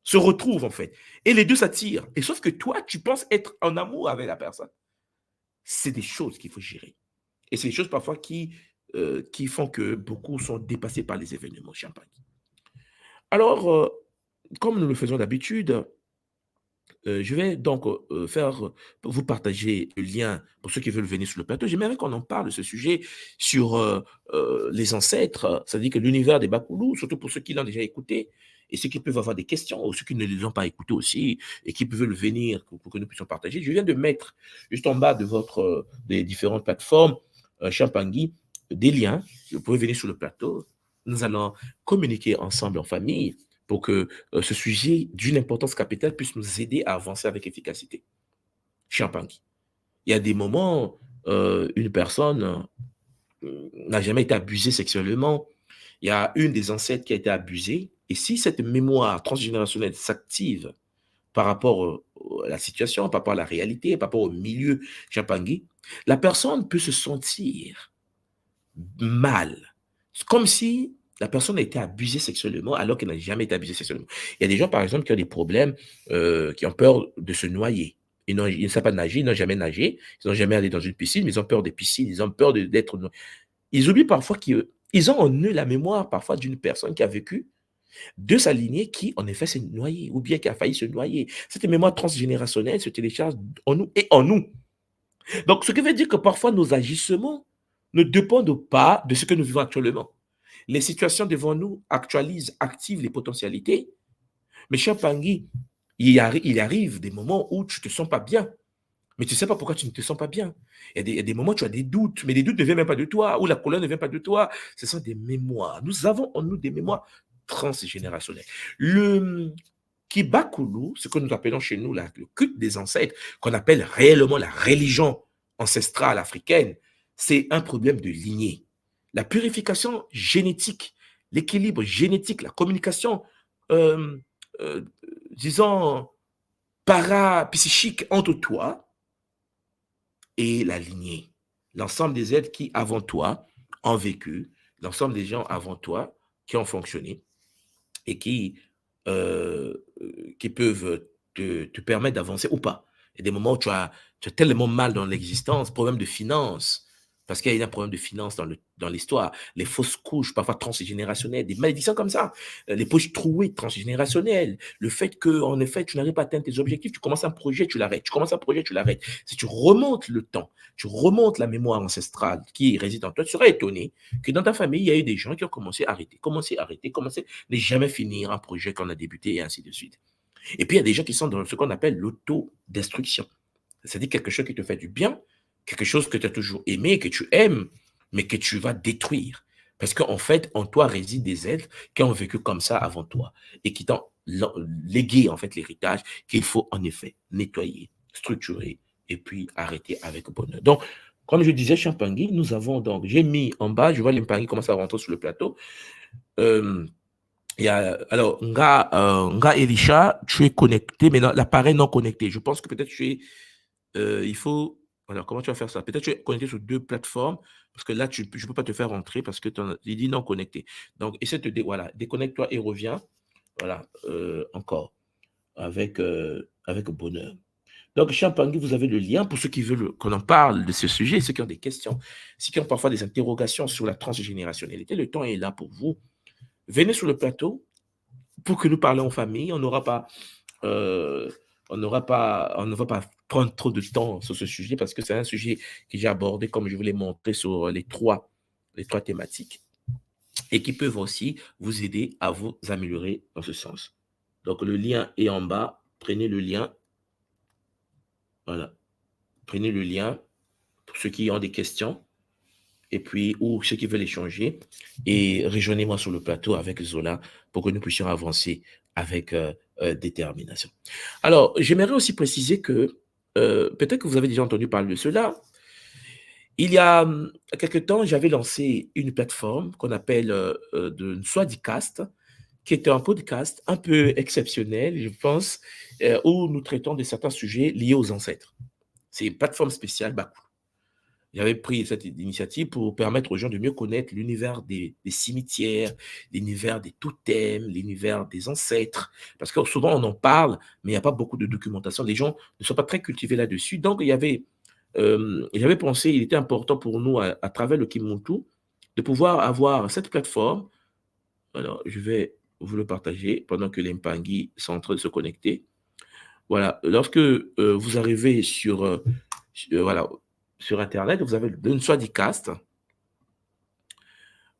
se retrouve, en fait. Et les deux s'attirent. Et sauf que toi, tu penses être en amour avec la personne. C'est des choses qu'il faut gérer. Et c'est des choses parfois qui font que beaucoup sont dépassés par les événements champagne. Alors, comme nous le faisons d'habitude, je vais donc vous partager le lien pour ceux qui veulent venir sur le plateau. J'aimerais qu'on en parle de ce sujet sur les ancêtres, c'est-à-dire que l'univers des Bakoulous, surtout pour ceux qui l'ont déjà écouté et ceux qui peuvent avoir des questions, ou ceux qui ne les ont pas écoutés aussi et qui peuvent venir pour que nous puissions partager. Je viens de mettre juste en bas de des différentes plateformes, Champangui, des liens. Vous pouvez venir sur le plateau. Nous allons communiquer ensemble en famille pour que ce sujet d'une importance capitale puisse nous aider à avancer avec efficacité. Champagne. Il y a des moments, une personne n'a jamais été abusée sexuellement. Il y a une des ancêtres qui a été abusée. Et si cette mémoire transgénérationnelle s'active par rapport à la situation, par rapport à la réalité, par rapport au milieu champangui, la personne peut se sentir mal. Comme si la personne a été abusée sexuellement alors qu'elle n'a jamais été abusée sexuellement. Il y a des gens, par exemple, qui ont des problèmes, qui ont peur de se noyer. Ils ne savent pas nager, ils n'ont jamais nagé, ils n'ont jamais allé dans une piscine, mais ils ont peur des piscines, ils ont peur d'être noyés. Ils oublient parfois qu'ils ont en eux la mémoire parfois d'une personne qui a vécu de sa lignée qui, en effet, s'est noyée ou bien qui a failli se noyer. Cette mémoire transgénérationnelle se télécharge en nous et en nous. Donc, ce qui veut dire que parfois nos agissements ne dépendent pas de ce que nous vivons actuellement. Les situations devant nous actualisent, activent les potentialités. Mais cher Pangui, il arrive des moments où tu ne te sens pas bien. Mais tu ne sais pas pourquoi tu ne te sens pas bien. Il y a des moments où tu as des doutes, mais les doutes ne viennent même pas de toi, ou la colère ne vient pas de toi. Ce sont des mémoires. Nous avons en nous des mémoires transgénérationnelles. Le Kibakulu, ce que nous appelons chez nous le culte des ancêtres, qu'on appelle réellement la religion ancestrale africaine, c'est un problème de lignée. La purification génétique, l'équilibre génétique, la communication, euh, euh, disons, parapsychique entre toi et la lignée. L'ensemble des êtres qui, avant toi, ont vécu, l'ensemble des gens avant toi qui ont fonctionné et euh, qui peuvent te permettre d'avancer ou pas. Il y a des moments où tu as tellement mal dans l'existence, problème de finances, parce qu'il y a un problème de finances dans l'histoire, les fausses couches, parfois transgénérationnelles, des malédictions comme ça, les poches trouées transgénérationnelles, le fait que, en effet, tu n'arrives pas à atteindre tes objectifs, tu commences un projet, tu l'arrêtes, tu commences un projet, tu l'arrêtes. Si tu remontes le temps, tu remontes la mémoire ancestrale qui réside en toi, tu seras étonné que dans ta famille, il y a eu des gens qui ont commencé à arrêter, ne jamais finir un projet qu'on a débuté et ainsi de suite. Et puis, il y a des gens qui sont dans ce qu'on appelle l'autodestruction. C'est-à-dire quelque chose qui te fait du bien, quelque chose que tu as toujours aimé, que tu aimes, mais que tu vas détruire. Parce qu'en fait, en toi résident des êtres qui ont vécu comme ça avant toi et qui t'ont légué en fait l'héritage qu'il faut en effet nettoyer, structurer et puis arrêter avec bonheur. Donc, comme je disais, Champangui, nous avons donc, j'ai mis en bas, je vois les Mpangui commencer à rentrer sur le plateau. Il y a, alors, Nga Elisha, tu es connecté, mais l'appareil non connecté. Je pense que peut-être tu es il faut. Alors, comment tu vas faire ça? Peut-être tu es connecté sur deux plateformes, parce que là, je ne peux pas te faire rentrer parce que il dit non connecté. Donc, essaie de voilà, déconnecte-toi et reviens. Voilà, encore, avec bonheur. Donc, Champangui, vous avez le lien pour ceux qui veulent qu'on en parle de ce sujet, ceux qui ont des questions, ceux qui ont parfois des interrogations sur la transgénérationnalité. Le temps est là pour vous. Venez sur le plateau pour que nous parlions en famille. On n'aura pas. Euh, on ne va pas prendre trop de temps sur ce sujet parce que c'est un sujet que j'ai abordé, comme je vous l'ai montré, sur les trois thématiques et qui peuvent aussi vous aider à vous améliorer dans ce sens. Donc, le lien est en bas. Prenez le lien. Voilà. Prenez le lien pour ceux qui ont des questions et puis ou ceux qui veulent échanger et rejoignez-moi sur le plateau avec Zola pour que nous puissions avancer avec détermination. Alors, j'aimerais aussi préciser que peut-être que vous avez déjà entendu parler de cela. Il y a quelque temps, j'avais lancé une plateforme qu'on appelle de Swadicast, qui est un podcast un peu exceptionnel, je pense, où nous traitons de certains sujets liés aux ancêtres. C'est une plateforme spéciale Bakou. J'avais pris cette initiative pour permettre aux gens de mieux connaître l'univers des cimetières, l'univers des totems, l'univers des ancêtres. Parce que souvent, on en parle, mais il n'y a pas beaucoup de documentation. Les gens ne sont pas très cultivés là-dessus. Donc, j'avais pensé, il était important pour nous, à travers le Kimuntu, de pouvoir avoir cette plateforme. Alors, je vais vous le partager pendant que les Mpangi sont en train de se connecter. Voilà, lorsque vous arrivez voilà, sur Internet, vous avez le Swadicast.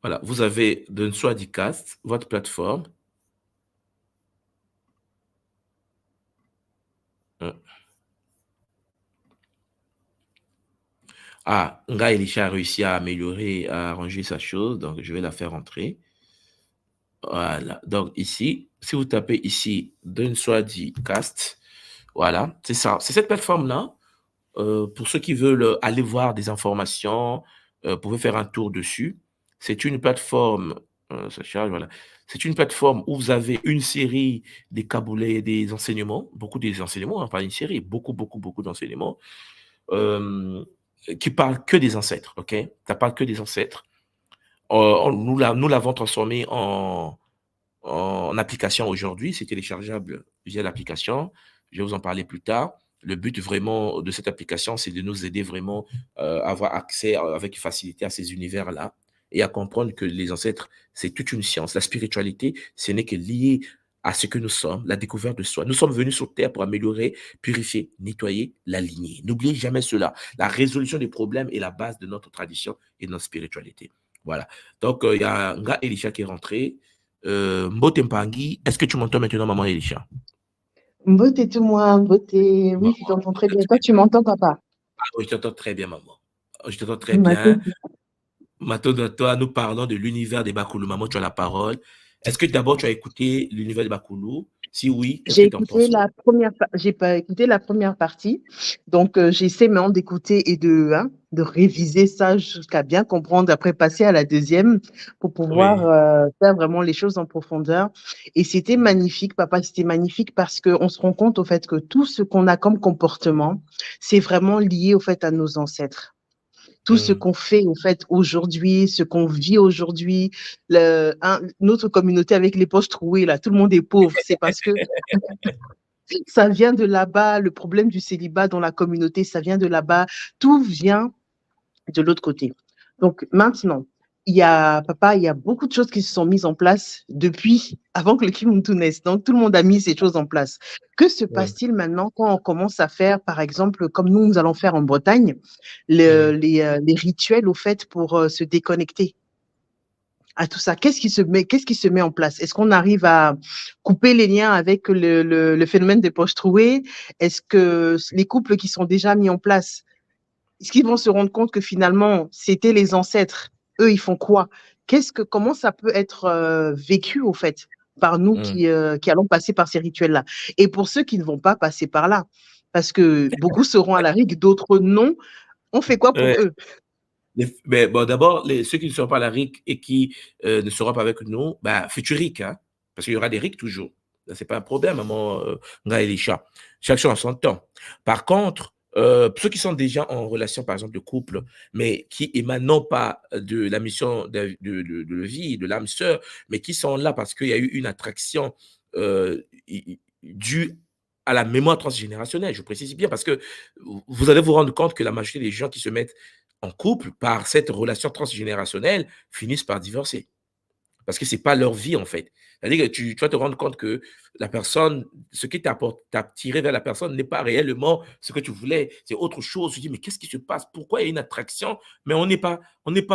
Voilà, vous avez le Swadicast, votre plateforme. Ah, Nga Elisha a réussi à améliorer, à arranger sa chose, donc je vais la faire entrer. Voilà, donc ici, si vous tapez ici D'un Swadicast, voilà, c'est ça, c'est cette plateforme-là. Pour ceux qui veulent aller voir des informations, vous pouvez faire un tour dessus. C'est une plateforme, ça charge, voilà. C'est une plateforme où vous avez une série des caboulets, des enseignements, beaucoup des enseignements, hein, pas une série, beaucoup d'enseignements, euh, qui parlent que des ancêtres, ok? Ça parle que des ancêtres. Nous l'avons transformé en application aujourd'hui. C'est téléchargeable via l'application. Je vais vous en parler plus tard. Le but vraiment de cette application, c'est de nous aider vraiment à avoir accès avec facilité à ces univers-là et à comprendre que les ancêtres, c'est toute une science. La spiritualité, ce n'est que lié à ce que nous sommes, la découverte de soi. Nous sommes venus sur Terre pour améliorer, purifier, nettoyer la lignée. N'oubliez jamais cela. La résolution des problèmes est la base de notre tradition et de notre spiritualité. Voilà. Donc, il y a Nga Elisha qui est rentré. Mbote Mpangi, est-ce que tu m'entends maintenant, maman Elisha? Beauté tout moi, beauté. Maman, Oui, je t'entends très bien. Toi, tu m'entends, papa? oui, je t'entends très bien, maman. Je t'entends très Maté. bien. Maintenant, toi, nous parlons de l'univers des Bakoulou. Maman, tu as la parole. Est-ce que d'abord tu as écouté l'univers des Bakoulou? Si oui, qu'est-ce J'ai que tu en écouté penses? la première, j'ai pas écouté la première partie, donc j'essaie maintenant d'écouter et de réviser ça jusqu'à bien comprendre, après passer à la deuxième pour pouvoir Oui. faire vraiment les choses en profondeur. Et c'était magnifique, papa, c'était magnifique parce qu'on se rend compte au fait que tout ce qu'on a comme comportement, c'est vraiment lié au fait à nos ancêtres. Tout ce Mm. qu'on fait en fait aujourd'hui, ce qu'on vit aujourd'hui, notre communauté avec les poches trouées, là, tout le monde est pauvre. C'est parce que ça vient de là-bas, le problème du célibat dans la communauté, ça vient de là-bas. Tout vient de l'autre côté. Donc maintenant, papa, il y a beaucoup de choses qui se sont mises en place depuis, avant que le Kimuntu naisse. Donc tout le monde a mis ces choses en place. Que se Mm. passe-t-il maintenant quand on commence à faire, par exemple, comme nous allons faire en Bretagne, Mm. les rituels au fait pour se déconnecter à tout ça? Qu'est-ce qui se met en place? Est-ce qu'on arrive à couper les liens avec le phénomène des poches trouées? Est-ce que les couples qui sont déjà mis en place, est-ce qu'ils vont se rendre compte que finalement, c'était les ancêtres? Eux, ils font quoi? Comment ça peut être vécu, au fait, par nous Mm. qui allons passer par ces rituels-là? Et pour ceux qui ne vont pas passer par là, parce que beaucoup seront à la rigue, d'autres non, on fait quoi pour Ouais. eux? Mais bon, d'abord, ceux qui ne seront pas à la RIC et qui ne seront pas avec nous, bah, futuriques, hein, parce qu'il y aura des RIC toujours. Ce n'est pas un problème, maman Nga et les chats. Chaque chose en son temps. Par contre, ceux qui sont déjà en relation, par exemple, de couple, mais qui émanent non pas de la mission de vie, de l'âme sœur, mais qui sont là parce qu'il y a eu une attraction due à la mémoire transgénérationnelle. Je précise bien parce que vous allez vous rendre compte que la majorité des gens qui se mettent en couple, par cette relation transgénérationnelle, finissent par divorcer. Parce que ce n'est pas leur vie, en fait. C'est-à-dire que tu vas te rendre compte que la personne, ce qui t'a tiré vers la personne n'est pas réellement ce que tu voulais, c'est autre chose. Tu te dis, mais qu'est-ce qui se passe? Pourquoi il y a une attraction? Mais on n'est pas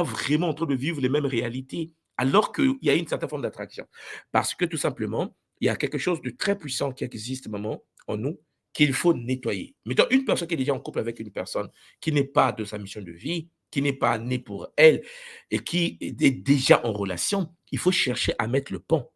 vraiment en train de vivre les mêmes réalités, alors qu'il y a une certaine forme d'attraction. Parce que tout simplement, il y a quelque chose de très puissant qui existe, maman, en nous, qu'il faut nettoyer. Mettons une personne qui est déjà en couple avec une personne qui n'est pas de sa mission de vie, qui n'est pas née pour elle et qui est déjà en relation, il faut chercher à mettre le pont.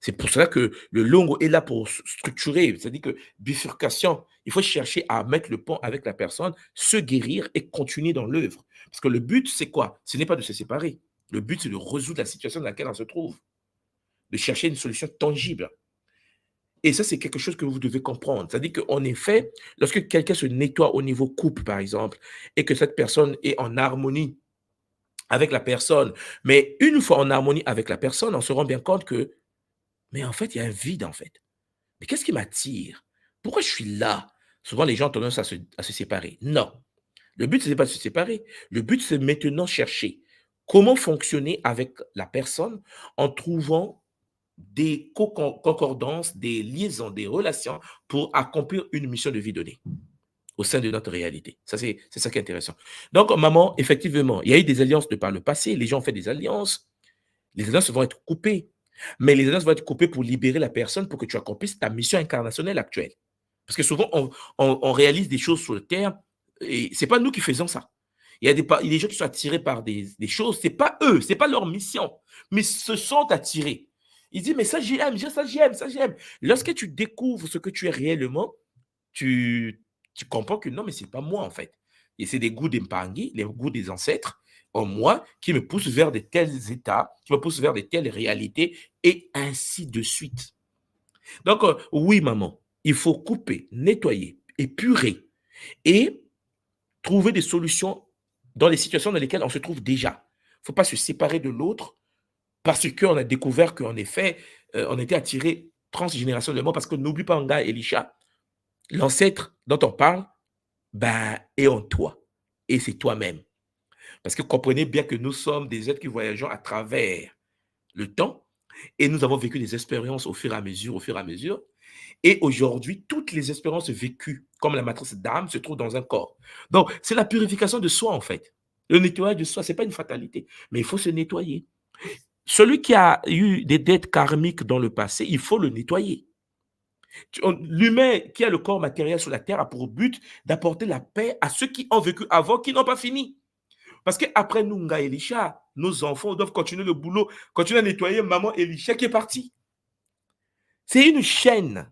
C'est pour cela que le logo est là pour structurer, c'est-à-dire que bifurcation, il faut chercher à mettre le pont avec la personne, se guérir et continuer dans l'œuvre. Parce que le but, c'est quoi? Ce n'est pas de se séparer. Le but, c'est de résoudre la situation dans laquelle on se trouve, de chercher une solution tangible. Et ça, c'est quelque chose que vous devez comprendre. C'est-à-dire qu'en effet, lorsque quelqu'un se nettoie au niveau couple, par exemple, et que cette personne est en harmonie avec la personne, mais une fois en harmonie avec la personne, on se rend bien compte que, mais en fait, il y a un vide, en fait. Mais qu'est-ce qui m'attire? Pourquoi je suis là? Souvent, les gens ont tendance à se séparer. Non. Le but, ce n'est pas de se séparer. Le but, c'est maintenant chercher comment fonctionner avec la personne en trouvant des concordances, des liaisons, des relations pour accomplir une mission de vie donnée au sein de notre réalité. Ça, c'est ça qui est intéressant. Donc, maman, effectivement, il y a eu des alliances de par le passé. Les gens ont fait des alliances. Les alliances vont être coupées. Mais les alliances vont être coupées pour libérer la personne pour que tu accomplisses ta mission incarnationnelle actuelle. Parce que souvent, on réalise des choses sur le terre et ce n'est pas nous qui faisons ça. Il y a des gens qui sont attirés par des choses, ce n'est pas eux, ce n'est pas leur mission, mais se sont attirés. Ils disent, mais ça j'aime, ça j'aime, ça j'aime. Lorsque tu découvres ce que tu es réellement, tu comprends que non, mais ce n'est pas moi en fait. Et c'est des goûts d'Empangui, les goûts des ancêtres, en moi, qui me poussent vers de tels états, qui me poussent vers de telles réalités, et ainsi de suite. Donc, oui, maman, il faut couper, nettoyer, épurer et trouver des solutions dans les situations dans lesquelles on se trouve déjà. Il ne faut pas se séparer de l'autre parce qu'on a découvert qu'en effet, on était attiré transgénérationnellement parce que n'oublie pas Anga Elisha, l'ancêtre dont on parle, ben, est en toi et c'est toi-même. Parce que comprenez bien que nous sommes des êtres qui voyageons à travers le temps et nous avons vécu des expériences au fur et à mesure, au fur et à mesure. Et aujourd'hui, toutes les expériences vécues, comme la matrice d'âme, se trouvent dans un corps. Donc, c'est la purification de soi, en fait. Le nettoyage de soi, ce n'est pas une fatalité, mais il faut se nettoyer. Celui qui a eu des dettes karmiques dans le passé, il faut le nettoyer. L'humain qui a le corps matériel sur la terre a pour but d'apporter la paix à ceux qui ont vécu avant, qui n'ont pas fini. Parce qu'après Nunga Elisha, nos enfants doivent continuer le boulot, continuer à nettoyer maman Elisha qui est partie. C'est une chaîne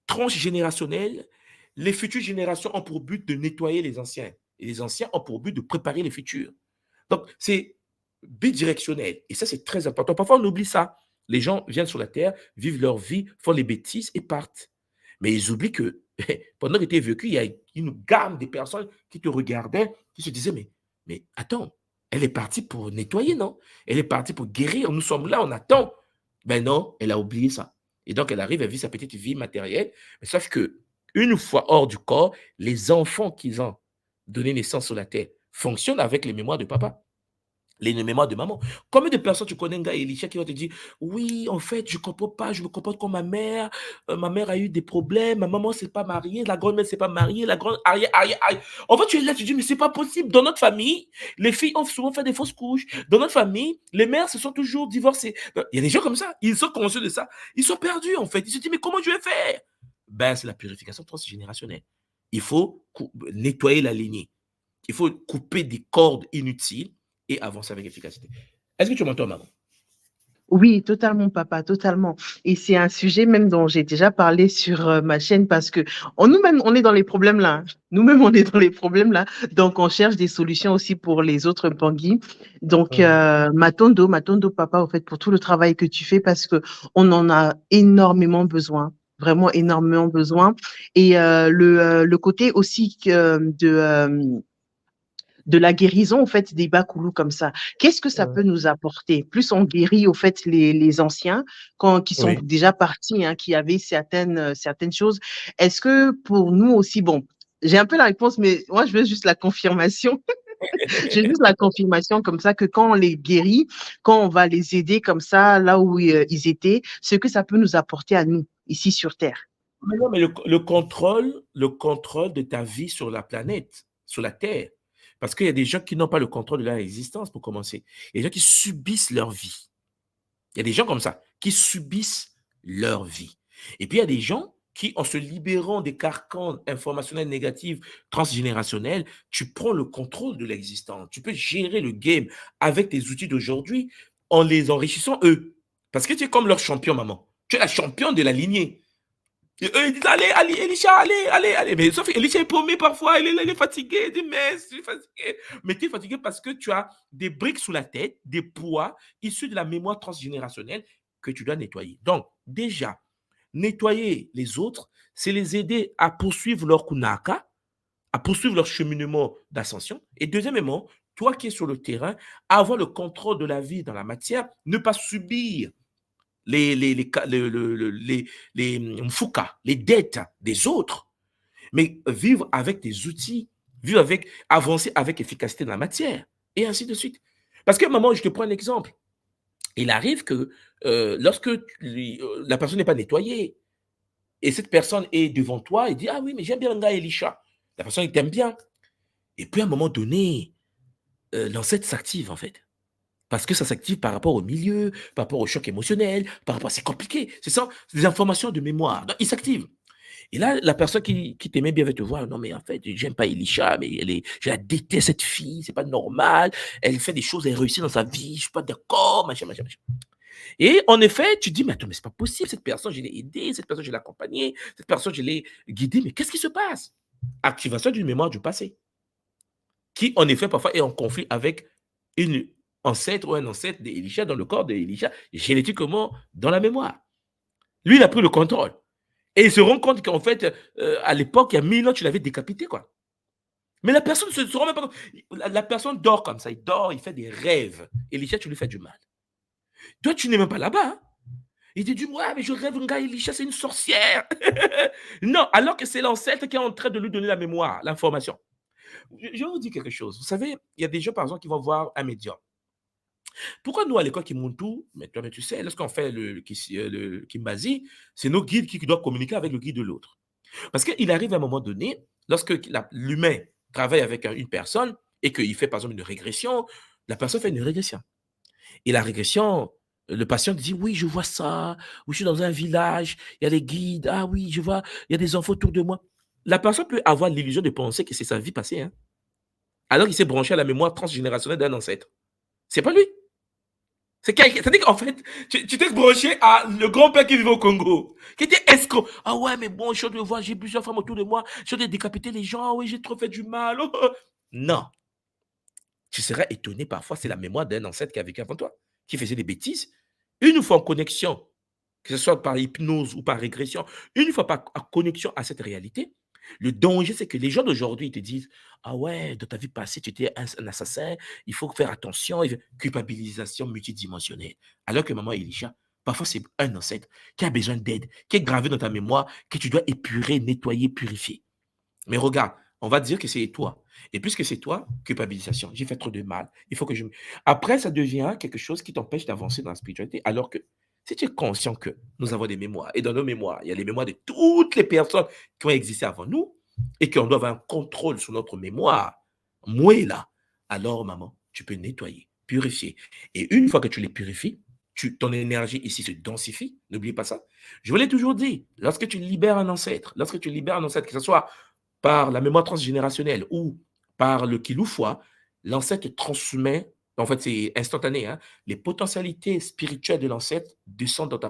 transgénérationnelle. Les futures générations ont pour but de nettoyer les anciens. Et les anciens ont pour but de préparer les futurs. Donc, c'est bidirectionnel. Et ça, c'est très important. Parfois, on oublie ça. Les gens viennent sur la Terre, vivent leur vie, font les bêtises et partent. Mais ils oublient que pendant que tu es vécu, il y a une gamme de personnes qui te regardaient, qui se disaient, mais attends, elle est partie pour nettoyer, non? Elle est partie pour guérir. Nous sommes là, on attend. Ben non, elle a oublié ça. Et donc, elle arrive, elle vit sa petite vie matérielle. Mais sauf que, une fois hors du corps, les enfants qu'ils ont donné naissance sur la terre fonctionnent avec les mémoires de papa, les mémoires de maman. Combien de personnes tu connais, un gars, Elisha, qui va te dire, oui, en fait, je ne comprends pas, je me comporte comme ma mère a eu des problèmes, ma maman ne s'est pas mariée, la grand-mère ne s'est pas mariée, la grande arrière, arrière, arrière. En fait, tu es là, tu dis, mais c'est pas possible. Dans notre famille, les filles ont souvent fait des fausses couches. Dans notre famille, les mères se sont toujours divorcées. Il y a des gens comme ça, ils sont conscients de ça. Ils sont perdus, en fait. Ils se disent, mais comment je vais faire? Ben, c'est la purification transgénérationnelle. Il faut nettoyer la lignée. Il faut couper des cordes inutiles et avancer avec efficacité. Est-ce que tu m'entends, maman? Oui, totalement, papa, totalement. Et c'est un sujet même dont j'ai déjà parlé sur ma chaîne parce que nous-mêmes, on est dans les problèmes là. Nous-mêmes, on est dans les problèmes là. Donc, on cherche des solutions aussi pour les autres Bangui. Donc, Matondo, papa, en fait, pour tout le travail que tu fais parce que on en a énormément besoin. Vraiment énormément besoin. Et le côté aussi de la guérison, en fait, des Bakoulou comme ça. Qu'est-ce que ça peut nous apporter? Plus on guérit, au fait, les anciens qui sont Oui. déjà partis, hein, qui avaient certaines choses. Est-ce que pour nous aussi, bon, j'ai un peu la réponse, mais moi, je veux juste la confirmation. J'ai juste la confirmation comme ça que quand on les guérit, quand on va les aider comme ça, là où ils étaient, ce que ça peut nous apporter à nous, ici sur Terre. Mais non, mais le contrôle de ta vie sur la planète, sur la Terre. Parce qu'il y a des gens qui n'ont pas le contrôle de leur existence, pour commencer. Il y a des gens qui subissent leur vie. Il y a des gens comme ça, qui subissent leur vie. Et puis, il y a des gens qui, en se libérant des carcans informationnels négatifs transgénérationnels, tu prends le contrôle de l'existence. Tu peux gérer le game avec tes outils d'aujourd'hui en les enrichissant eux. Parce que tu es comme leur champion, maman. Tu es la championne de la lignée. Et eux, ils disent, allez, allez, Elisha, allez, allez, allez. Mais sauf Elisha est paumé parfois, il est fatigué, il dit, mais je suis fatigué. Mais tu es fatigué parce que tu as des briques sous la tête, des poids issus de la mémoire transgénérationnelle que tu dois nettoyer. Donc, déjà, nettoyer les autres, c'est les aider à poursuivre leur kunaka, à poursuivre leur cheminement d'ascension. Et deuxièmement, toi qui es sur le terrain, avoir le contrôle de la vie dans la matière, ne pas subir les mfuka, les dettes des autres, mais vivre avec des outils, vivre avec, avancer avec efficacité dans la matière, et ainsi de suite. Parce que, maman, je te prends un exemple. Il arrive que lorsque la personne n'est pas nettoyée, et cette personne est devant toi, et dit, ah oui, mais j'aime bien le gars Elisha. La personne, il t'aime bien. Et puis, à un moment donné, l'ancêtre s'active, en fait. Parce que ça s'active par rapport au milieu, par rapport au choc émotionnel, par rapport à... C'est compliqué. C'est ça, c'est des informations de mémoire. Donc, il s'active. Et là, la personne qui t'aimait bien va te voir. Non, mais en fait, j'aime pas Elisha, mais je la déteste, cette fille. C'est pas normal. Elle fait des choses, elle réussit dans sa vie. Je suis pas d'accord, machin, machin, machin. Et en effet, tu te dis, mais attends, mais c'est pas possible. Cette personne, je l'ai aidée. Cette personne, je l'ai accompagnée. Cette personne, je l'ai guidée. Mais qu'est-ce qui se passe? Activation d'une mémoire du passé. Qui, en effet, parfois est en conflit avec une ancêtre ou un ancêtre d'Elisha dans le corps d'Elisha, génétiquement dans la mémoire. Lui, il a pris le contrôle. Et il se rend compte qu'en fait, à l'époque, il y a 1000 ans, tu l'avais décapité, quoi. Mais la personne ne se rend même pas compte. La personne dort comme ça, il dort, il fait des rêves. Elisha, tu lui fais du mal. Toi, tu n'es même pas là-bas. Hein? Il te dit, ouais, mais je rêve, un gars, Elisha, c'est une sorcière. Non, alors que c'est l'ancêtre qui est en train de lui donner la mémoire, l'information. Je vais vous dire quelque chose. Vous savez, il y a des gens, par exemple, qui vont voir un médium. Pourquoi nous, à l'école Kimuntu, mais toi, mais tu sais, lorsqu'on fait le Kimbazi, c'est nos guides qui doivent communiquer avec le guide de l'autre. Parce qu'il arrive à un moment donné, lorsque l'humain travaille avec une personne et qu'il fait, par exemple, une régression, la personne fait une régression. Et la régression, le patient dit, oui, je vois ça, oui, je suis dans un village, il y a les guides, ah oui, je vois, il y a des enfants autour de moi. La personne peut avoir l'illusion de penser que c'est sa vie passée, hein, alors qu'il s'est branché à la mémoire transgénérationnelle d'un ancêtre. C'est pas lui. C'est-à-dire qu'en fait, tu t'es branché à le grand-père qui vivait au Congo, qui était escroc. Ah ouais, mais bon, je suis de voir, j'ai plusieurs femmes autour de moi, je suis de décapiter les gens, ah oui, j'ai trop fait du mal. Oh, oh. Non. Tu serais étonné parfois, c'est la mémoire d'un ancêtre qui a vécu avant toi, qui faisait des bêtises. Une fois en connexion, que ce soit par hypnose ou par régression, une fois par connexion à cette réalité, le danger, c'est que les gens d'aujourd'hui te disent, ah ouais, dans ta vie passée, tu étais un assassin, il faut faire attention, culpabilisation multidimensionnelle. Alors que maman Elisha, parfois c'est un ancêtre qui a besoin d'aide, qui est gravé dans ta mémoire, que tu dois épurer, nettoyer, purifier. Mais regarde, on va dire que c'est toi. Et puisque c'est toi, culpabilisation, j'ai fait trop de mal. Il faut que je... Après, ça devient quelque chose qui t'empêche d'avancer dans la spiritualité. Alors que si tu es conscient que nous avons des mémoires, et dans nos mémoires, il y a les mémoires de toutes les personnes qui ont existé avant nous, et qu'on doit avoir un contrôle sur notre mémoire, moi là, alors maman, tu peux nettoyer, purifier. Et une fois que tu les purifies, ton énergie ici se densifie. N'oublie pas ça. Je vous l'ai toujours dit, lorsque tu libères un ancêtre, que ce soit par la mémoire transgénérationnelle ou par le kiloufoua, l'ancêtre transmet, en fait c'est instantané, hein, les potentialités spirituelles de l'ancêtre descendent dans ton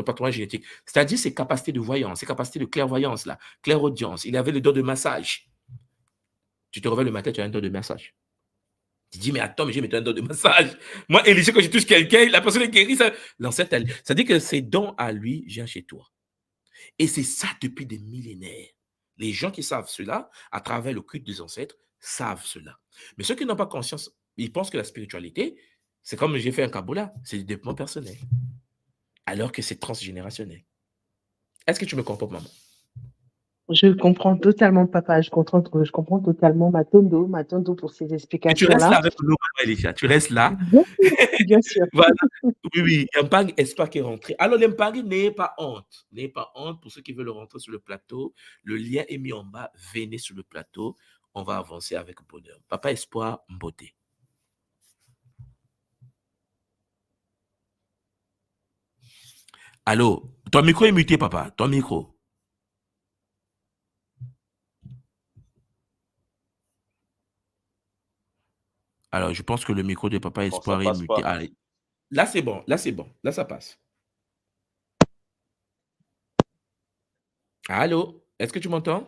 patrimoine génétique. C'est-à-dire ses capacités de voyance, ses capacités de clairvoyance, là, clairaudience. Il avait le don de massage. Tu te réveilles le matin, tu as un don de massage. Tu dis, mais attends, mais j'ai mis un don de massage. Moi, Élisée, quand je touche quelqu'un, la personne est guérie. L'ancêtre, ça dit que ces dons à lui viennent chez toi. Et c'est ça depuis des millénaires. Les gens qui savent cela, à travers le culte des ancêtres, savent cela. Mais ceux qui n'ont pas conscience, ils pensent que la spiritualité, c'est comme j'ai fait un Kabbalah, c'est du développement personnel. Alors que c'est transgénérationnel. Est-ce que tu me comprends, maman? Je comprends totalement, papa. Je comprends totalement Matondo pour ces Et tu restes explications-là. là avec nous, Elisha. Tu restes là. Bien sûr, bien sûr. Voilà. Oui, oui. Yampang espère qu'il est rentré. Alors, Yampang, n'ayez pas honte. N'ayez pas honte pour ceux qui veulent rentrer sur le plateau. Le lien est mis en bas. Venez sur le plateau. On va avancer avec bonheur. Papa Espoir, Mboté. Allô? Ton micro est muté, papa. Ton micro. Alors, je pense que le micro de Papa Bon, ça Espoir est passe muté. pas. Allez, là, c'est bon. Là, c'est bon. Là, ça passe. Allô? Est-ce que tu m'entends?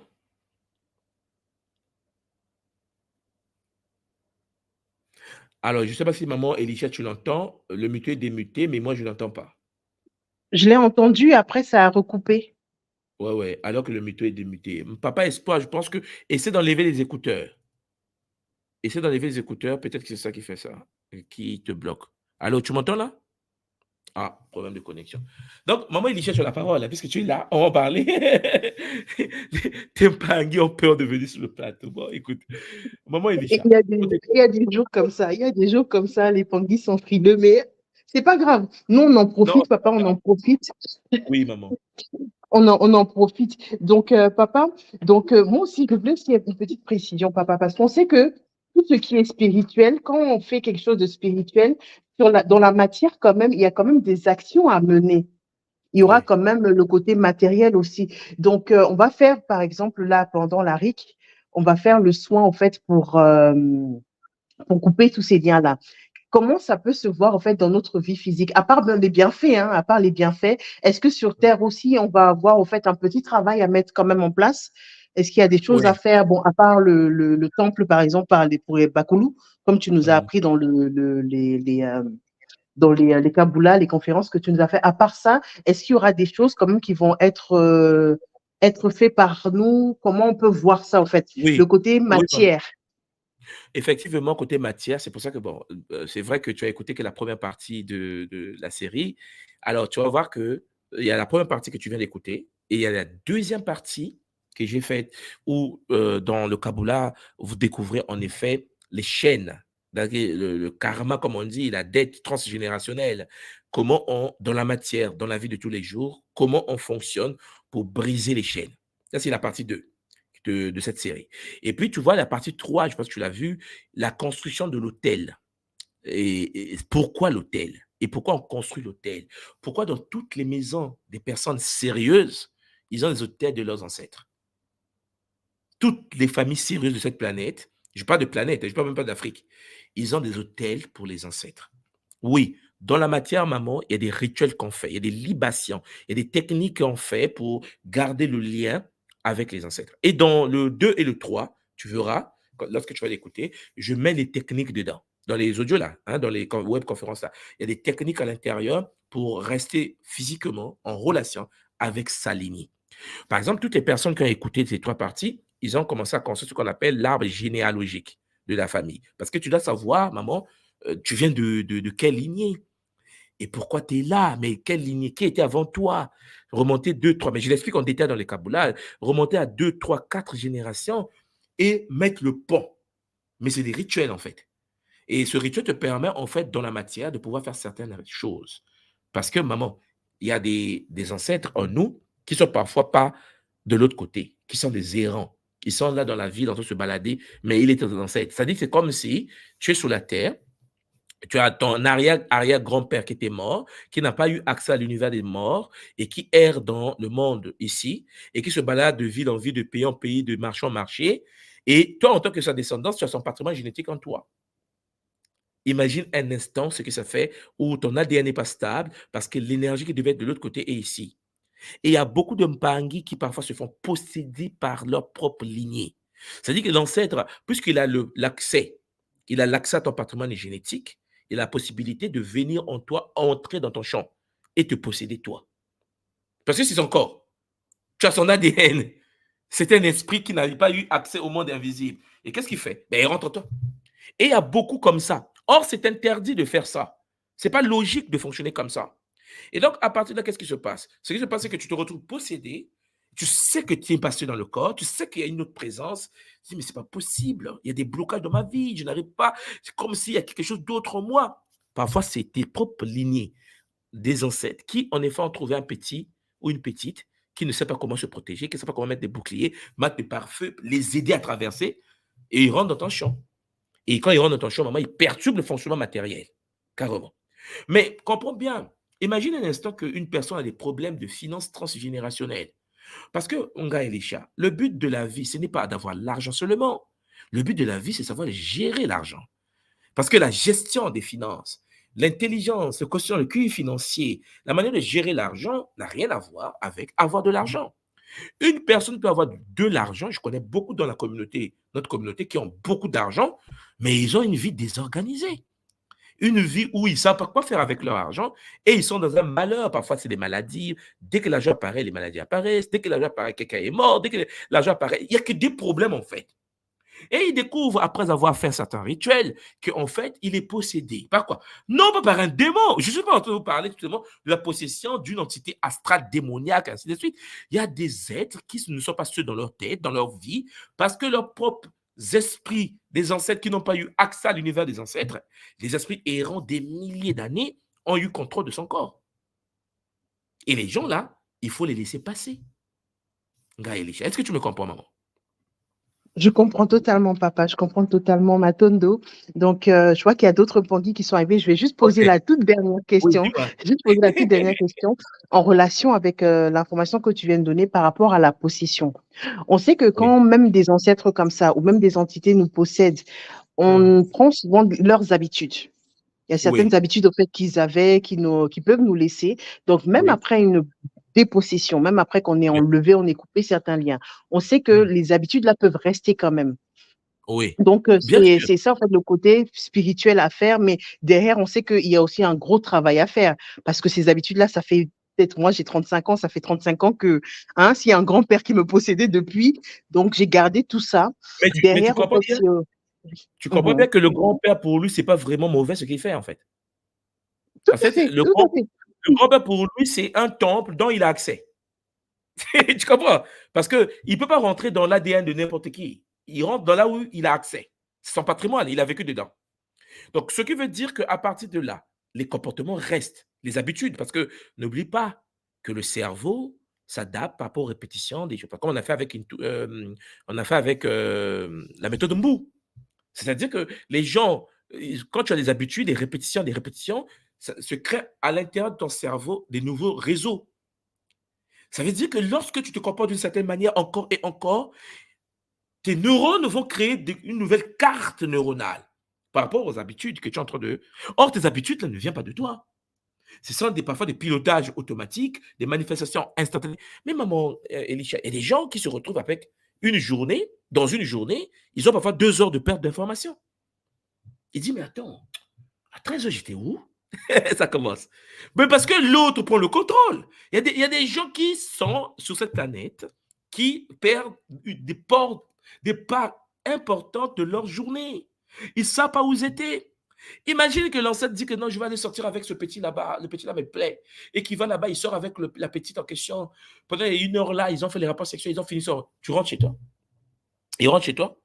Alors, je ne sais pas si maman Elisha, tu l'entends. Le muté est démuté, mais moi, je ne l'entends pas. Je l'ai entendu, après ça a recoupé. Ouais, ouais. Alors que le muté est démuté. Papa Espoir, je pense que. Essaie d'enlever les écouteurs. Essaie d'enlever les écouteurs. Peut-être que c'est ça qui fait ça. Qui te bloque. Allô, tu m'entends là? Ah, problème de connexion. Donc, maman Elisha, tu as la parole, hein, puisque tu es là, on va en parler. Tes pangui ont peur de venir sur le plateau. Bon, écoute, maman Et Elisha. il y a des jours comme ça, il y a des jours comme ça, les panguis sont frileux, mais c'est pas grave. Nous, on en Non, profite, papa, on en profite. oui, maman. On en profite. Donc, papa, donc moi aussi, je voulais aussi une petite précision, papa, parce qu'on sait que tout ce qui est spirituel, quand on fait quelque chose de spirituel, dans la matière, quand même, il y a quand même des actions à mener. Il y aura Oui, quand même le côté matériel aussi. Donc, on va faire, par exemple, là, pendant la RIC, on va faire le soin, en fait, pour couper tous ces liens-là. Comment ça peut se voir en fait dans notre vie physique, à part les bienfaits, hein, à part les bienfaits, est-ce que sur Terre aussi, on va avoir en fait un petit travail à mettre quand même en place? Est-ce qu'il y a des choses à oui. faire, bon, à part le temple, par exemple, pour les Bakoulou, comme tu nous as Mhm. appris dans les Kaboulas, les conférences que tu nous as fait. À part ça, est-ce qu'il y aura des choses quand même qui vont être faites par nous? Comment on peut voir ça, en fait? Le Oui, côté oui, maman. matière. Effectivement, côté matière, c'est pour ça que, bon, c'est vrai que tu as écouté que la première partie de la série. Alors, tu vas voir que il y a la première partie que tu viens d'écouter et il y a la deuxième partie que j'ai faite où, dans le Kabbalah, vous découvrez en effet les chaînes, donc le karma, comme on dit, la dette transgénérationnelle. Comment on, dans la matière, dans la vie de tous les jours, comment on fonctionne pour briser les chaînes. Ça, c'est la partie 2 de cette série. Et puis, tu vois, la partie 3, je pense que tu l'as vu, la construction de l'hôtel. Et pourquoi l'hôtel? Et pourquoi on construit l'hôtel? Pourquoi dans toutes les maisons des personnes sérieuses, ils ont les hôtels de leurs ancêtres? Toutes les familles sérieuses de cette planète, je parle de planète, je ne parle même pas d'Afrique, ils ont des hôtels pour les ancêtres. Oui, dans la matière, maman, il y a des rituels qu'on fait, il y a des libations, il y a des techniques qu'on fait pour garder le lien avec les ancêtres. Et dans le 2 et le 3, tu verras, lorsque tu vas l'écouter, je mets les techniques dedans. Dans les audios là, hein, dans les webconférences là, il y a des techniques à l'intérieur pour rester physiquement en relation avec sa lignée. Par exemple, toutes les personnes qui ont écouté ces trois parties, ils ont commencé à construire ce qu'on appelle l'arbre généalogique de la famille. Parce que tu dois savoir, maman, tu viens de quelle lignée et pourquoi tu es là, mais quelle lignée, qui était avant toi? Remonter deux, trois, mais je l'explique en détail dans les Kabboulas, remonter à deux, trois, quatre générations et mettre le pont. Mais c'est des rituels en fait. Et ce rituel te permet en fait, dans la matière, de pouvoir faire certaines choses. Parce que, maman, il y a des ancêtres en nous qui sont parfois pas de l'autre côté, qui sont des errants, qui sont là dans la ville en train de se balader, mais il est ton ancêtre. C'est-à-dire que c'est comme si tu es sur la terre, tu as ton arrière-grand-père qui était mort, qui n'a pas eu accès à l'univers des morts et qui erre dans le monde ici et qui se balade de ville en ville, de pays en pays, de marché en marché. Et toi, en tant que sa descendance, tu as son patrimoine génétique en toi. Imagine un instant ce que ça fait où ton ADN n'est pas stable parce que l'énergie qui devait être de l'autre côté est ici. Et il y a beaucoup de Mpangi qui parfois se font posséder par leur propre lignée. C'est-à-dire que l'ancêtre, puisqu'il a l'accès, il a l'accès à ton patrimoine génétique, il a la possibilité de venir en toi, entrer dans ton champ et te posséder toi. Parce que c'est son corps. Tu as son ADN. C'est un esprit qui n'a pas eu accès au monde invisible. Et qu'est-ce qu'il fait? Ben, il rentre en toi. Et il y a beaucoup comme ça. Or, c'est interdit de faire ça. Ce n'est pas logique de fonctionner comme ça. Et donc, à partir de là, qu'est-ce qui se passe? Ce qui se passe, c'est que tu te retrouves possédé. Tu sais que tu es passé dans le corps. Tu sais qu'il y a une autre présence. Tu dis, mais ce n'est pas possible. Il y a des blocages dans ma vie. Je n'arrive pas. C'est comme s'il y a quelque chose d'autre en moi. Parfois, c'est tes propres lignées des ancêtres qui, en effet, ont trouvé un petit ou une petite qui ne sait pas comment se protéger, qui ne sait pas comment mettre des boucliers, mettre des pare-feux, les aider à traverser. Et ils rentrent dans ton champ. Et quand ils rentrent dans ton champ, maman, ils perturbent le fonctionnement matériel, carrément. Mais comprends bien, imagine un instant qu'une personne a des problèmes de finances transgénérationnelles. Parce que, Onga Elisha, le but de la vie, ce n'est pas d'avoir l'argent seulement. Le but de la vie, c'est savoir gérer l'argent. Parce que la gestion des finances, l'intelligence, le quotient, le QI financier, la manière de gérer l'argent n'a rien à voir avec avoir de l'argent. Une personne peut avoir de l'argent, je connais beaucoup dans la communauté, notre communauté, qui ont beaucoup d'argent, mais ils ont une vie désorganisée. Une vie où ils ne savent pas quoi faire avec leur argent et ils sont dans un malheur. Parfois, c'est des maladies. Dès que l'argent apparaît, les maladies apparaissent. Dès que l'argent apparaît, quelqu'un est mort. Dès que l'argent apparaît, il n'y a que des problèmes en fait. Et il découvre, après avoir fait certains rituels, qu'en fait, il est possédé. Par quoi? Non pas par un démon. Je ne suis pas en train de vous parler justement de la possession d'une entité astrale démoniaque, ainsi de suite. Il y a des êtres qui ne sont pas ceux dans leur tête, dans leur vie, parce que leurs propres esprits des ancêtres qui n'ont pas eu accès à l'univers des ancêtres, les esprits errants des milliers d'années, ont eu contrôle de son corps. Et les gens là, il faut les laisser passer. Gaëlisha, est-ce que tu me comprends, maman? Je comprends totalement, papa. Je comprends totalement, Matondo. Donc, je vois qu'il y a d'autres Pangui qui sont arrivés. Je vais juste poser Ok. la toute dernière Oui, question. dis-moi. Juste poser la toute dernière question en relation avec l'information que tu viens de donner par rapport à la possession. On sait que Oui. quand même des ancêtres comme ça ou même des entités nous possèdent, Mhm. on prend souvent leurs habitudes. Il y a certaines Oui. habitudes au fait qu'ils avaient, qui peuvent nous laisser. Donc, même Oui. après une dépossession, même après qu'on ait Oui. enlevé, on ait coupé certains liens, on sait que Mhm. les habitudes là peuvent rester quand même. Oui. Donc, Bien sûr. c'est ça, en fait, le côté spirituel à faire, mais derrière, on sait qu'il y a aussi un gros travail à faire parce que ces habitudes-là, ça fait peut-être, moi, j'ai 35 ans, ça fait 35 ans que, hein, s'il y a un grand-père qui me possédait depuis, donc j'ai gardé tout ça. Mais tu Derrière, au comprends fait, bien? oui. Tu comprends Mhm. bien que le grand-père, pour lui, c'est pas vraiment mauvais ce qu'il fait, en fait. Tout En à fait, fait, tout à fait. le grand-père, pour lui, c'est un temple dont il a accès. Tu comprends? Parce qu'il ne peut pas rentrer dans l'ADN de n'importe qui. Il rentre dans là où il a accès. C'est son patrimoine, il a vécu dedans. Donc, ce qui veut dire qu'à partir de là, les comportements restent, les habitudes, parce que n'oublie pas que le cerveau s'adapte par rapport aux répétitions des choses. Comme on a fait avec, la méthode Mbu. C'est-à-dire que les gens, quand tu as des habitudes, des répétitions, ça se crée à l'intérieur de ton cerveau des nouveaux réseaux. Ça veut dire que lorsque tu te comportes d'une certaine manière encore et encore, tes neurones vont créer une nouvelle carte neuronale par rapport aux habitudes que tu es en train de... Or, tes habitudes là, ne viennent pas de toi. Ce sont parfois des pilotages automatiques, des manifestations instantanées. Mais maman, Elisha, il y a des gens qui se retrouvent avec une journée, dans une journée, ils ont parfois 2 heures de perte d'information. Il dit, mais attends, à 13 heures, j'étais où? Ça commence. Mais parce que l'autre prend le contrôle. Il y a des gens qui sont sur cette planète qui perdent des parts importantes de leur journée. Ils ne savent pas où ils étaient. Imagine que l'ancêtre dit que non, je vais aller sortir avec ce petit là-bas, le petit là me plaît, et qu'il va là-bas, il sort avec la petite en question. Pendant 1 heure là, ils ont fait les rapports sexuels, ils ont fini ça. Tu rentres chez toi. Ils rentrent chez toi,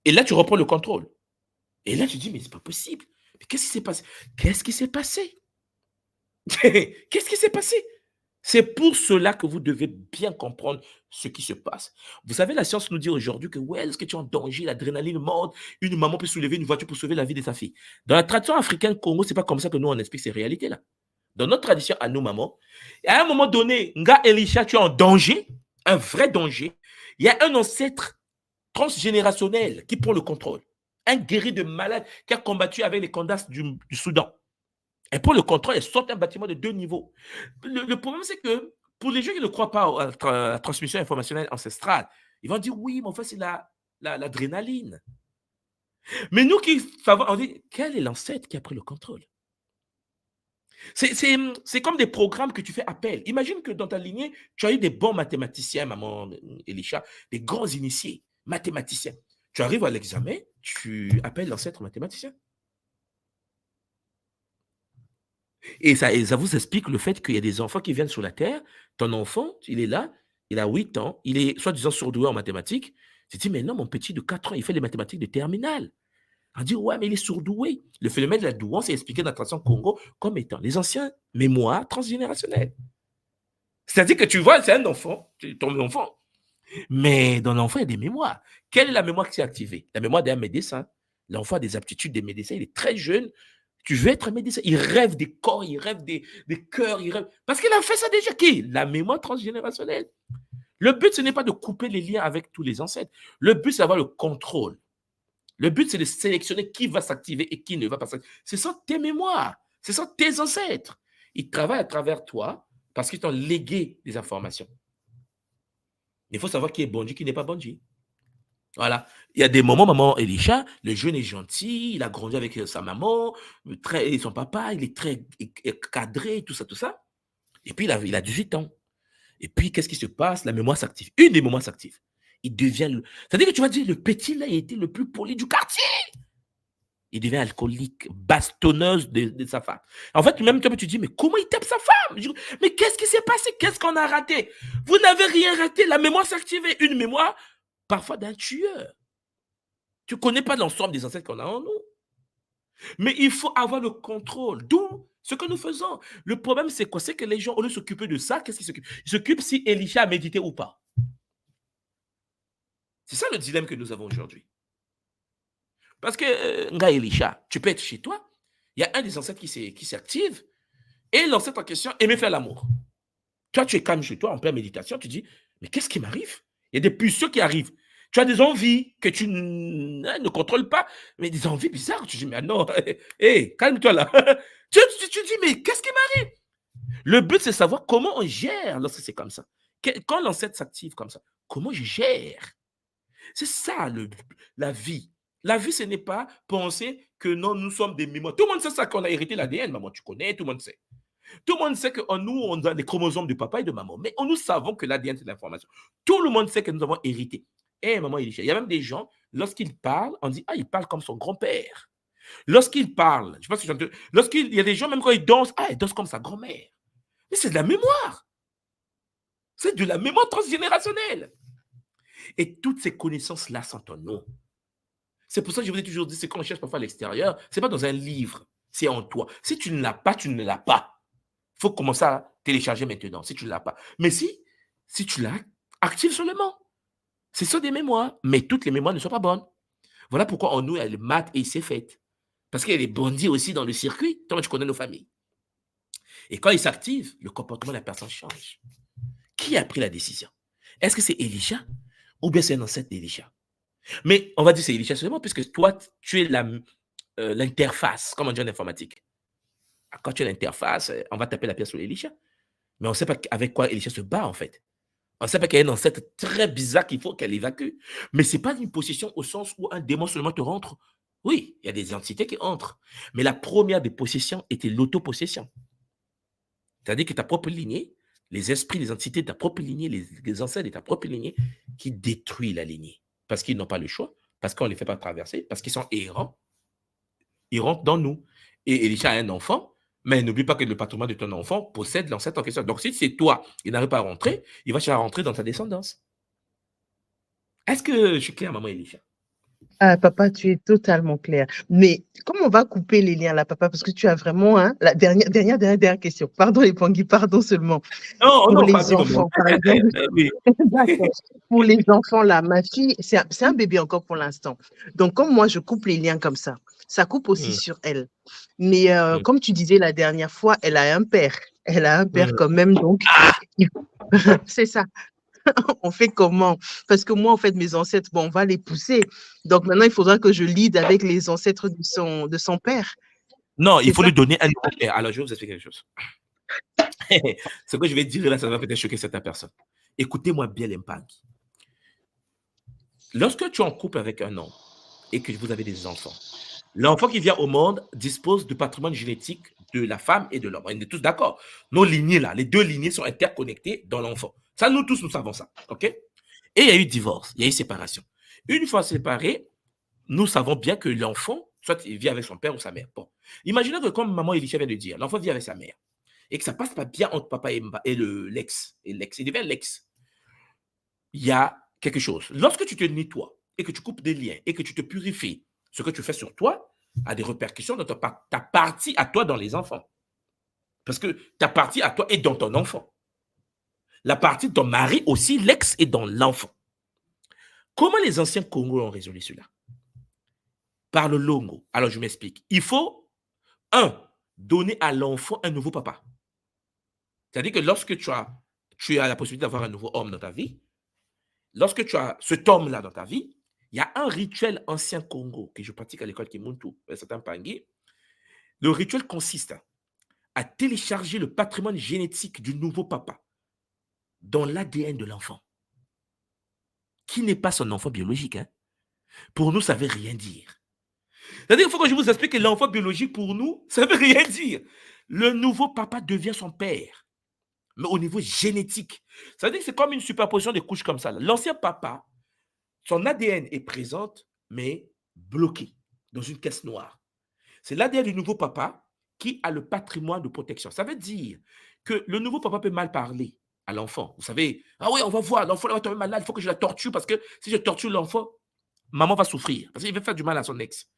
et là, tu reprends le contrôle. Et là, tu dis, mais c'est pas possible. Mais qu'est-ce qui s'est passé? Qu'est-ce qui s'est passé? Qu'est-ce qui s'est passé? C'est pour cela que vous devez bien comprendre ce qui se passe. Vous savez, la science nous dit aujourd'hui que ouais, est-ce que tu es en danger, l'adrénaline monte, une maman peut soulever une voiture pour sauver la vie de sa fille. Dans la tradition africaine Congo, c'est pas comme ça que nous on explique ces réalités-là. Dans notre tradition à nous, maman, à un moment donné, Nga Elisha, tu es en danger, un vrai danger. Il y a un ancêtre transgénérationnel qui prend le contrôle. Un guerrier de malade qui a combattu avec les Kandas du Soudan. Elle prend le contrôle et saute un bâtiment de 2 niveaux. Le problème, c'est que pour les gens qui ne croient pas à la transmission informationnelle ancestrale, ils vont dire oui, mais en fait, c'est l'adrénaline. Mais nous qui savons, on dit quel est l'ancêtre qui a pris le contrôle? C'est comme des programmes que tu fais appel. Imagine que dans ta lignée, tu as eu des bons mathématiciens, maman Elisha, des grands initiés, mathématiciens. Tu arrives à l'examen, tu appelles l'ancêtre mathématicien. Et ça vous explique le fait qu'il y a des enfants qui viennent sur la Terre. Ton enfant, il est là, il a 8 ans, il est soi-disant surdoué en mathématiques. Tu te dis, mais non, mon petit de 4 ans, il fait les mathématiques de terminale. On dit, ouais, mais il est surdoué. Le phénomène de la douance est expliqué dans la tradition Congo comme étant les anciens mémoires transgénérationnelles. C'est-à-dire que tu vois, c'est un enfant, ton enfant. Mais dans l'enfant, il y a des mémoires. Quelle est la mémoire qui s'est activée? La mémoire d'un médecin. L'enfant a des aptitudes des médecins, il est très jeune. Tu veux être un médecin. Il rêve des corps, il rêve des cœurs, il rêve. Parce qu'il a fait ça déjà. Qui? La mémoire transgénérationnelle. Le but, ce n'est pas de couper les liens avec tous les ancêtres. Le but, c'est d'avoir le contrôle. Le but, c'est de sélectionner qui va s'activer et qui ne va pas s'activer. Ce sont tes mémoires, ce sont tes ancêtres. Ils travaillent à travers toi parce qu'ils t'ont légué des informations. Il faut savoir qui est Bonji, qui n'est pas Bonji. Voilà. Il y a des moments, maman Elisha, le jeune est gentil, il a grandi avec sa maman, et son papa, il est très cadré, tout ça, tout ça. Et puis, il a 18 ans. Et puis, qu'est-ce qui se passe? La mémoire s'active. Une des mémoires s'active. Il devient c'est-à-dire que tu vas dire, le petit, là, il était le plus poli du quartier. Il devient alcoolique, bastonneuse de sa femme. En fait, même toi, tu dis, mais comment il tape sa femme? Mais qu'est-ce qui s'est passé? Qu'est-ce qu'on a raté? Vous n'avez rien raté. La mémoire s'est activée. Une mémoire, parfois d'un tueur. Tu ne connais pas l'ensemble des ancêtres qu'on a en nous. Mais il faut avoir le contrôle. D'où ce que nous faisons. Le problème, c'est quoi? C'est que les gens, au lieu de s'occuper de ça, qu'est-ce qu'ils s'occupent? Ils s'occupent si Elisha a médité ou pas. C'est ça le dilemme que nous avons aujourd'hui. Parce que, Nga Elisha, tu peux être chez toi, il y a un des ancêtres qui s'active, et l'ancêtre en question aimait faire l'amour. Toi, tu es calme chez toi, en pleine méditation, tu dis, mais qu'est-ce qui m'arrive? Il y a des pulsions qui arrivent. Tu as des envies que tu ne contrôles pas, mais des envies bizarres. Tu dis, mais non, hey, calme-toi là. tu dis, mais qu'est-ce qui m'arrive? Le but, c'est de savoir comment on gère lorsque c'est comme ça. Quand l'ancêtre s'active comme ça, comment je gère? C'est ça la vie. La vie, ce n'est pas penser que non, nous sommes des mémoires. Tout le monde sait ça qu'on a hérité l'ADN, maman, tu connais, tout le monde sait. Tout le monde sait que nous, on a des chromosomes de papa et de maman, mais nous savons que l'ADN, c'est l'information. Tout le monde sait que nous avons hérité. Eh, maman, il y a même des gens, lorsqu'ils parlent, on dit, ah, il parle comme son grand-père. Lorsqu'ils parlent, je sais pas si lorsqu'il y a des gens, même quand ils dansent, ah, ils dansent comme sa grand-mère. Mais c'est de la mémoire. C'est de la mémoire transgénérationnelle. Et toutes ces connaissances-là sont en nous. C'est pour ça que je vous ai toujours dit, c'est qu'on cherche parfois à l'extérieur, ce n'est pas dans un livre, c'est en toi. Si tu ne l'as pas, tu ne l'as pas. Il faut commencer à télécharger maintenant, si tu ne l'as pas. Mais si tu l'as, active seulement. Ce sont des mémoires, mais toutes les mémoires ne sont pas bonnes. Voilà pourquoi en nous, il y a le maths et il s'est fait. Parce qu'il y a des bandits aussi dans le circuit. Toi, tu connais nos familles. Et quand ils s'activent, le comportement de la personne change. Qui a pris la décision? Est-ce que c'est Elisha ou bien c'est un ancêtre d'Elisha? Mais on va dire c'est Elisha seulement, puisque toi, tu es l'interface, comme on dit en informatique. Quand tu es l'interface, on va taper la pièce sur Elisha. Mais on ne sait pas avec quoi Elisha se bat, en fait. On ne sait pas qu'il y a un ancêtre très bizarre qu'il faut qu'elle évacue. Mais ce n'est pas une possession au sens où un démon seulement te rentre. Oui, il y a des entités qui entrent. Mais la première des possessions était l'autopossession. C'est-à-dire que ta propre lignée, les esprits, les entités de ta propre lignée, les ancêtres de ta propre lignée, qui détruisent la lignée. Parce qu'ils n'ont pas le choix, parce qu'on ne les fait pas traverser, parce qu'ils sont errants. Ils rentrent dans nous. Et Elisha a un enfant, mais n'oublie pas que le patrimoine de ton enfant possède l'ancêtre en question. Donc, si c'est toi, il n'arrive pas à rentrer, il va chercher à rentrer dans ta descendance. Est-ce que je suis clair, maman Elisha? Ah, papa, tu es totalement clair. Mais comment on va couper les liens là, papa? Parce que tu as vraiment la dernière question. Pardon, les Pangui, pardon seulement. Non, Pour non, les vas-y, maman. enfants, par exemple. Oui. D'accord. Pour les enfants là, ma fille, c'est un bébé encore pour l'instant. Donc, comme moi, je coupe les liens comme ça coupe aussi sur elle. Mais comme tu disais la dernière fois, elle a un père. Elle a un père quand même, donc c'est ça. On fait comment? Parce que moi, en fait, mes ancêtres, bon, on va les pousser. Donc maintenant, il faudra que je lead avec les ancêtres de son père. Non, il faut lui donner un nouveau père. Alors, je vais vous expliquer quelque chose. Ce que je vais dire là, ça va peut-être choquer certaines personnes. Écoutez-moi bien, l'impact. Lorsque tu es en couple avec un homme et que vous avez des enfants, l'enfant qui vient au monde dispose du patrimoine génétique de la femme et de l'homme. On est tous d'accord. Nos lignées là, les deux lignées sont interconnectées dans l'enfant. Ça, nous tous, nous savons ça. OK? Et il y a eu divorce, il y a eu séparation. Une fois séparé, nous savons bien que l'enfant, soit il vit avec son père ou sa mère. Bon. Imaginez que comme maman Elisha vient de dire, l'enfant vit avec sa mère et que ça passe pas bien entre papa et l'ex. Il devient l'ex. Il y a quelque chose. Lorsque tu te nettoies et que tu coupes des liens et que tu te purifies, ce que tu fais sur toi a des répercussions dans ta partie à toi dans les enfants. Parce que ta partie à toi est dans ton enfant. La partie de ton mari aussi, l'ex, est dans l'enfant. Comment les anciens Congolais ont résolu cela? Par le longo. Alors, je m'explique. Il faut, donner à l'enfant un nouveau papa. C'est-à-dire que lorsque tu as la possibilité d'avoir un nouveau homme dans ta vie, lorsque tu as cet homme-là dans ta vie, Il y a un rituel ancien Congo que je pratique à l'école Kimuntu, un certain Pangui. Le rituel consiste à télécharger le patrimoine génétique du nouveau papa dans l'ADN de l'enfant, qui n'est pas son enfant biologique. Hein. Pour nous, ça ne veut rien dire. C'est-à-dire qu'il faut que je vous explique que l'enfant biologique, pour nous, ça ne veut rien dire. Le nouveau papa devient son père, mais au niveau génétique. Ça veut dire que c'est comme une superposition de couches comme ça. L'ancien papa, son ADN est présent, mais bloqué dans une caisse noire. C'est l'ADN du nouveau papa qui a le patrimoine de protection. Ça veut dire que le nouveau papa peut mal parler à l'enfant. Vous savez, ah oui, on va voir, l'enfant va tomber malade, il faut que je la torture parce que si je torture l'enfant, maman va souffrir parce qu'il veut faire du mal à son ex.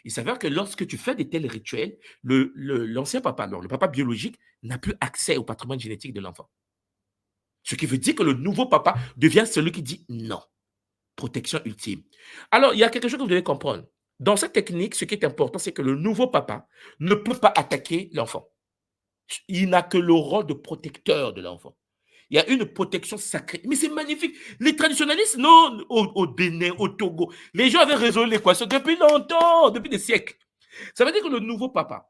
Il s'avère que lorsque tu fais de tels rituels, l'ancien papa, alors le papa biologique, n'a plus accès au patrimoine génétique de l'enfant. Ce qui veut dire que le nouveau papa devient celui qui dit non. Protection ultime. Alors, il y a quelque chose que vous devez comprendre. Dans cette technique, ce qui est important, c'est que le nouveau papa ne peut pas attaquer l'enfant. Il n'a que le rôle de protecteur de l'enfant. Il y a une protection sacrée. Mais c'est magnifique. Les traditionnalistes, non, au Bénin, au Togo, les gens avaient résolu l'équation depuis longtemps, depuis des siècles. Ça veut dire que le nouveau papa,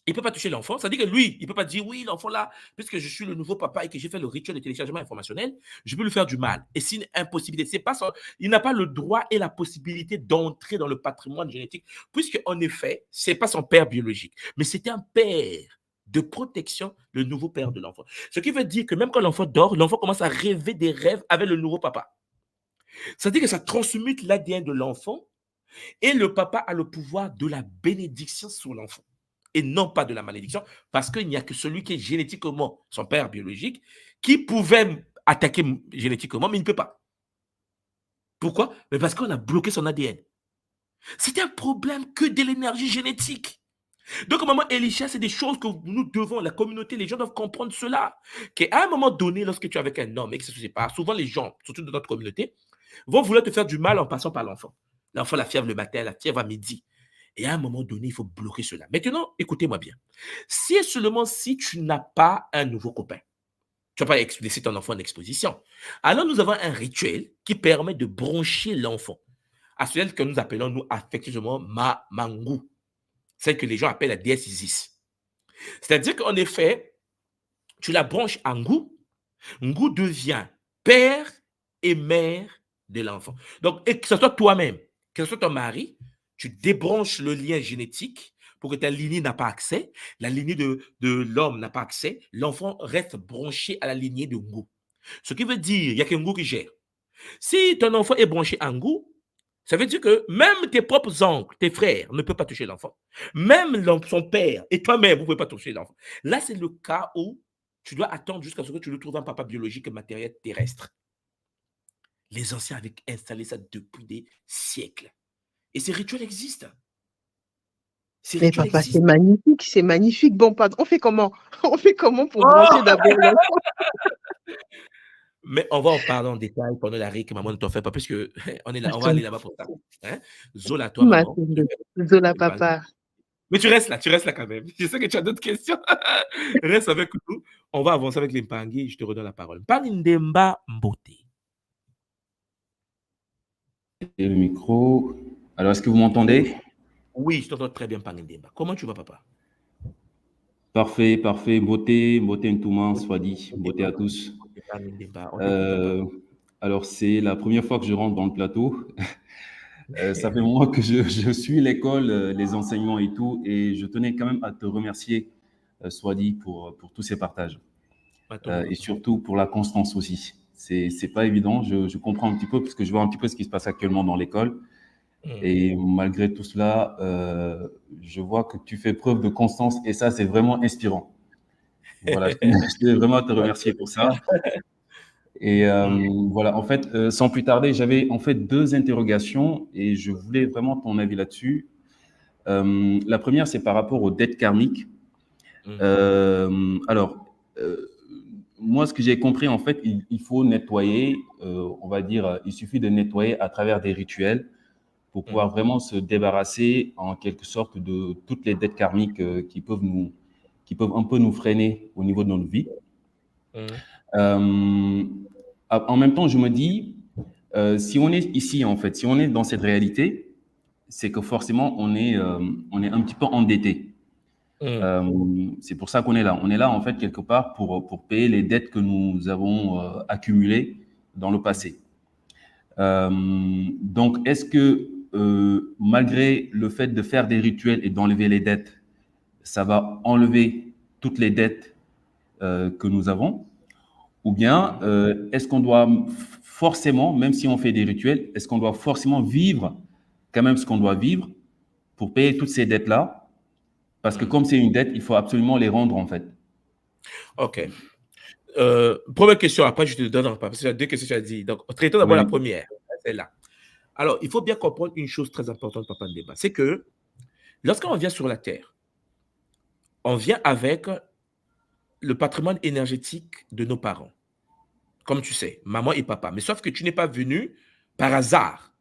il ne peut pas toucher l'enfant. Ça veut dire que lui, il ne peut pas dire, oui, l'enfant là, puisque je suis le nouveau papa et que j'ai fait le rituel de téléchargement informationnel, je peux lui faire du mal. Et c'est une impossibilité. C'est pas ça. Il n'a pas le droit et la possibilité d'entrer dans le patrimoine génétique, puisque en effet, ce n'est pas son père biologique, mais c'était un père de protection, le nouveau père de l'enfant. Ce qui veut dire que même quand l'enfant dort, l'enfant commence à rêver des rêves avec le nouveau papa. Ça veut dire que ça transmute l'ADN de l'enfant et le papa a le pouvoir de la bénédiction sur l'enfant et non pas de la malédiction, parce qu'il n'y a que celui qui est génétiquement son père biologique qui pouvait attaquer génétiquement, mais il ne peut pas. Pourquoi? Mais parce qu'on a bloqué son ADN. C'est un problème que de l'énergie génétique. Donc, maman Elisha, c'est des choses que nous devons, la communauté, les gens doivent comprendre cela. Qu'à un moment donné, lorsque tu es avec un homme et que ça se sépare, souvent les gens, surtout dans notre communauté, vont vouloir te faire du mal en passant par l'enfant. L'enfant, la fièvre le matin, la fièvre à midi. Et à un moment donné, il faut bloquer cela. Maintenant, écoutez-moi bien. Si et seulement si tu n'as pas un nouveau copain, tu ne vas pas laisser ton enfant en exposition. Alors, nous avons un rituel qui permet de brancher l'enfant à celle que nous appelons, nous, affectueusement, Mangou. Celle que les gens appellent la déesse Isis. C'est-à-dire qu'en effet, tu la branches à Ngou. Ngou devient père et mère de l'enfant. Donc, et que ce soit toi-même, que ce soit ton mari, tu débranches le lien génétique pour que ta lignée n'a pas accès, la lignée de l'homme n'a pas accès, l'enfant reste branché à la lignée de Ngou. Ce qui veut dire, il n'y a que Ngou qui gère. Si ton enfant est branché à Ngou, ça veut dire que même tes propres oncles, tes frères ne peuvent pas toucher l'enfant. Même son père et toi-même, vous ne pouvez pas toucher l'enfant. Là, c'est le cas où tu dois attendre jusqu'à ce que tu le trouves un papa biologique et matériel terrestre. Les anciens avaient installé ça depuis des siècles. Et ces rituels existent. Ces Mais rituels papa, c'est existent. magnifique, c'est magnifique. Bon, pardon, on fait comment? On fait comment pour Oh, brancher d'abord l'enfant? mais on va en parler en détail pendant la RIC, maman ne t'en fait pas, puisque on, est là, on va aller là-bas pour ça. Hein? Zola, toi, Ma maman. chérie, Zola, Je vais papa. Mais tu restes là quand même. Je sais que tu as d'autres questions. Reste avec nous. On va avancer avec les Mpangi. Je te redonne la parole. Panindemba Mbote. Et le micro. Alors, est-ce que vous m'entendez? Oui, je t'entends très bien, Panindemba. Comment tu vas, papa? Parfait, parfait. Beauté, beauté Ntouma, soit dit. Mbote, Beauté à papa. tous. Mbote, Panindemba. On t'écoute, papa. Euh, alors, c'est la première fois que je rentre dans le plateau. Ça fait un moment que je suis l'école, les enseignements et tout, et je tenais quand même à te remercier, soit dit, pour tous ces partages. Attends, Et papa. surtout pour la constance aussi. C'est pas évident, je comprends un petit peu, parce que je vois un petit peu ce qui se passe actuellement dans l'école. Et malgré tout cela, je vois que tu fais preuve de constance, et ça, c'est vraiment inspirant. Voilà, je tenais vraiment à te remercier pour ça. Et voilà, en fait, sans plus tarder, j'avais en fait deux interrogations et je voulais vraiment ton avis là-dessus. La première, c'est par rapport aux dettes karmiques. Alors, moi, ce que j'ai compris, en fait, il faut nettoyer, on va dire, il suffit de nettoyer à travers des rituels pour pouvoir vraiment se débarrasser, en quelque sorte, de toutes les dettes karmiques qui peuvent un peu nous freiner au niveau de notre vie. En même temps, je me dis, Si on est ici, en fait, si on est dans cette réalité, c'est que forcément, on est un petit peu endetté. C'est pour ça qu'on est là. On est là, en fait, quelque part pour payer les dettes que nous avons accumulées dans le passé. Donc, est-ce que malgré le fait de faire des rituels et d'enlever les dettes, ça va enlever toutes les dettes que nous avons? Ou bien est-ce qu'on doit forcément, même si on fait des rituels, est-ce qu'on doit forcément vivre quand même ce qu'on doit vivre pour payer toutes ces dettes-là? Parce que comme c'est une dette, il faut absolument les rendre, en fait. OK. Première question, après je te donne, parce que y a deux questions que tu as dit. Donc, traitons d'abord la première, celle-là. Alors, il faut bien comprendre une chose très importante, Papa Ndemba, c'est que lorsqu'on vient sur la Terre, on vient avec le patrimoine énergétique de nos parents. Comme tu sais, maman et papa. Mais sauf que tu n'es pas venu par hasard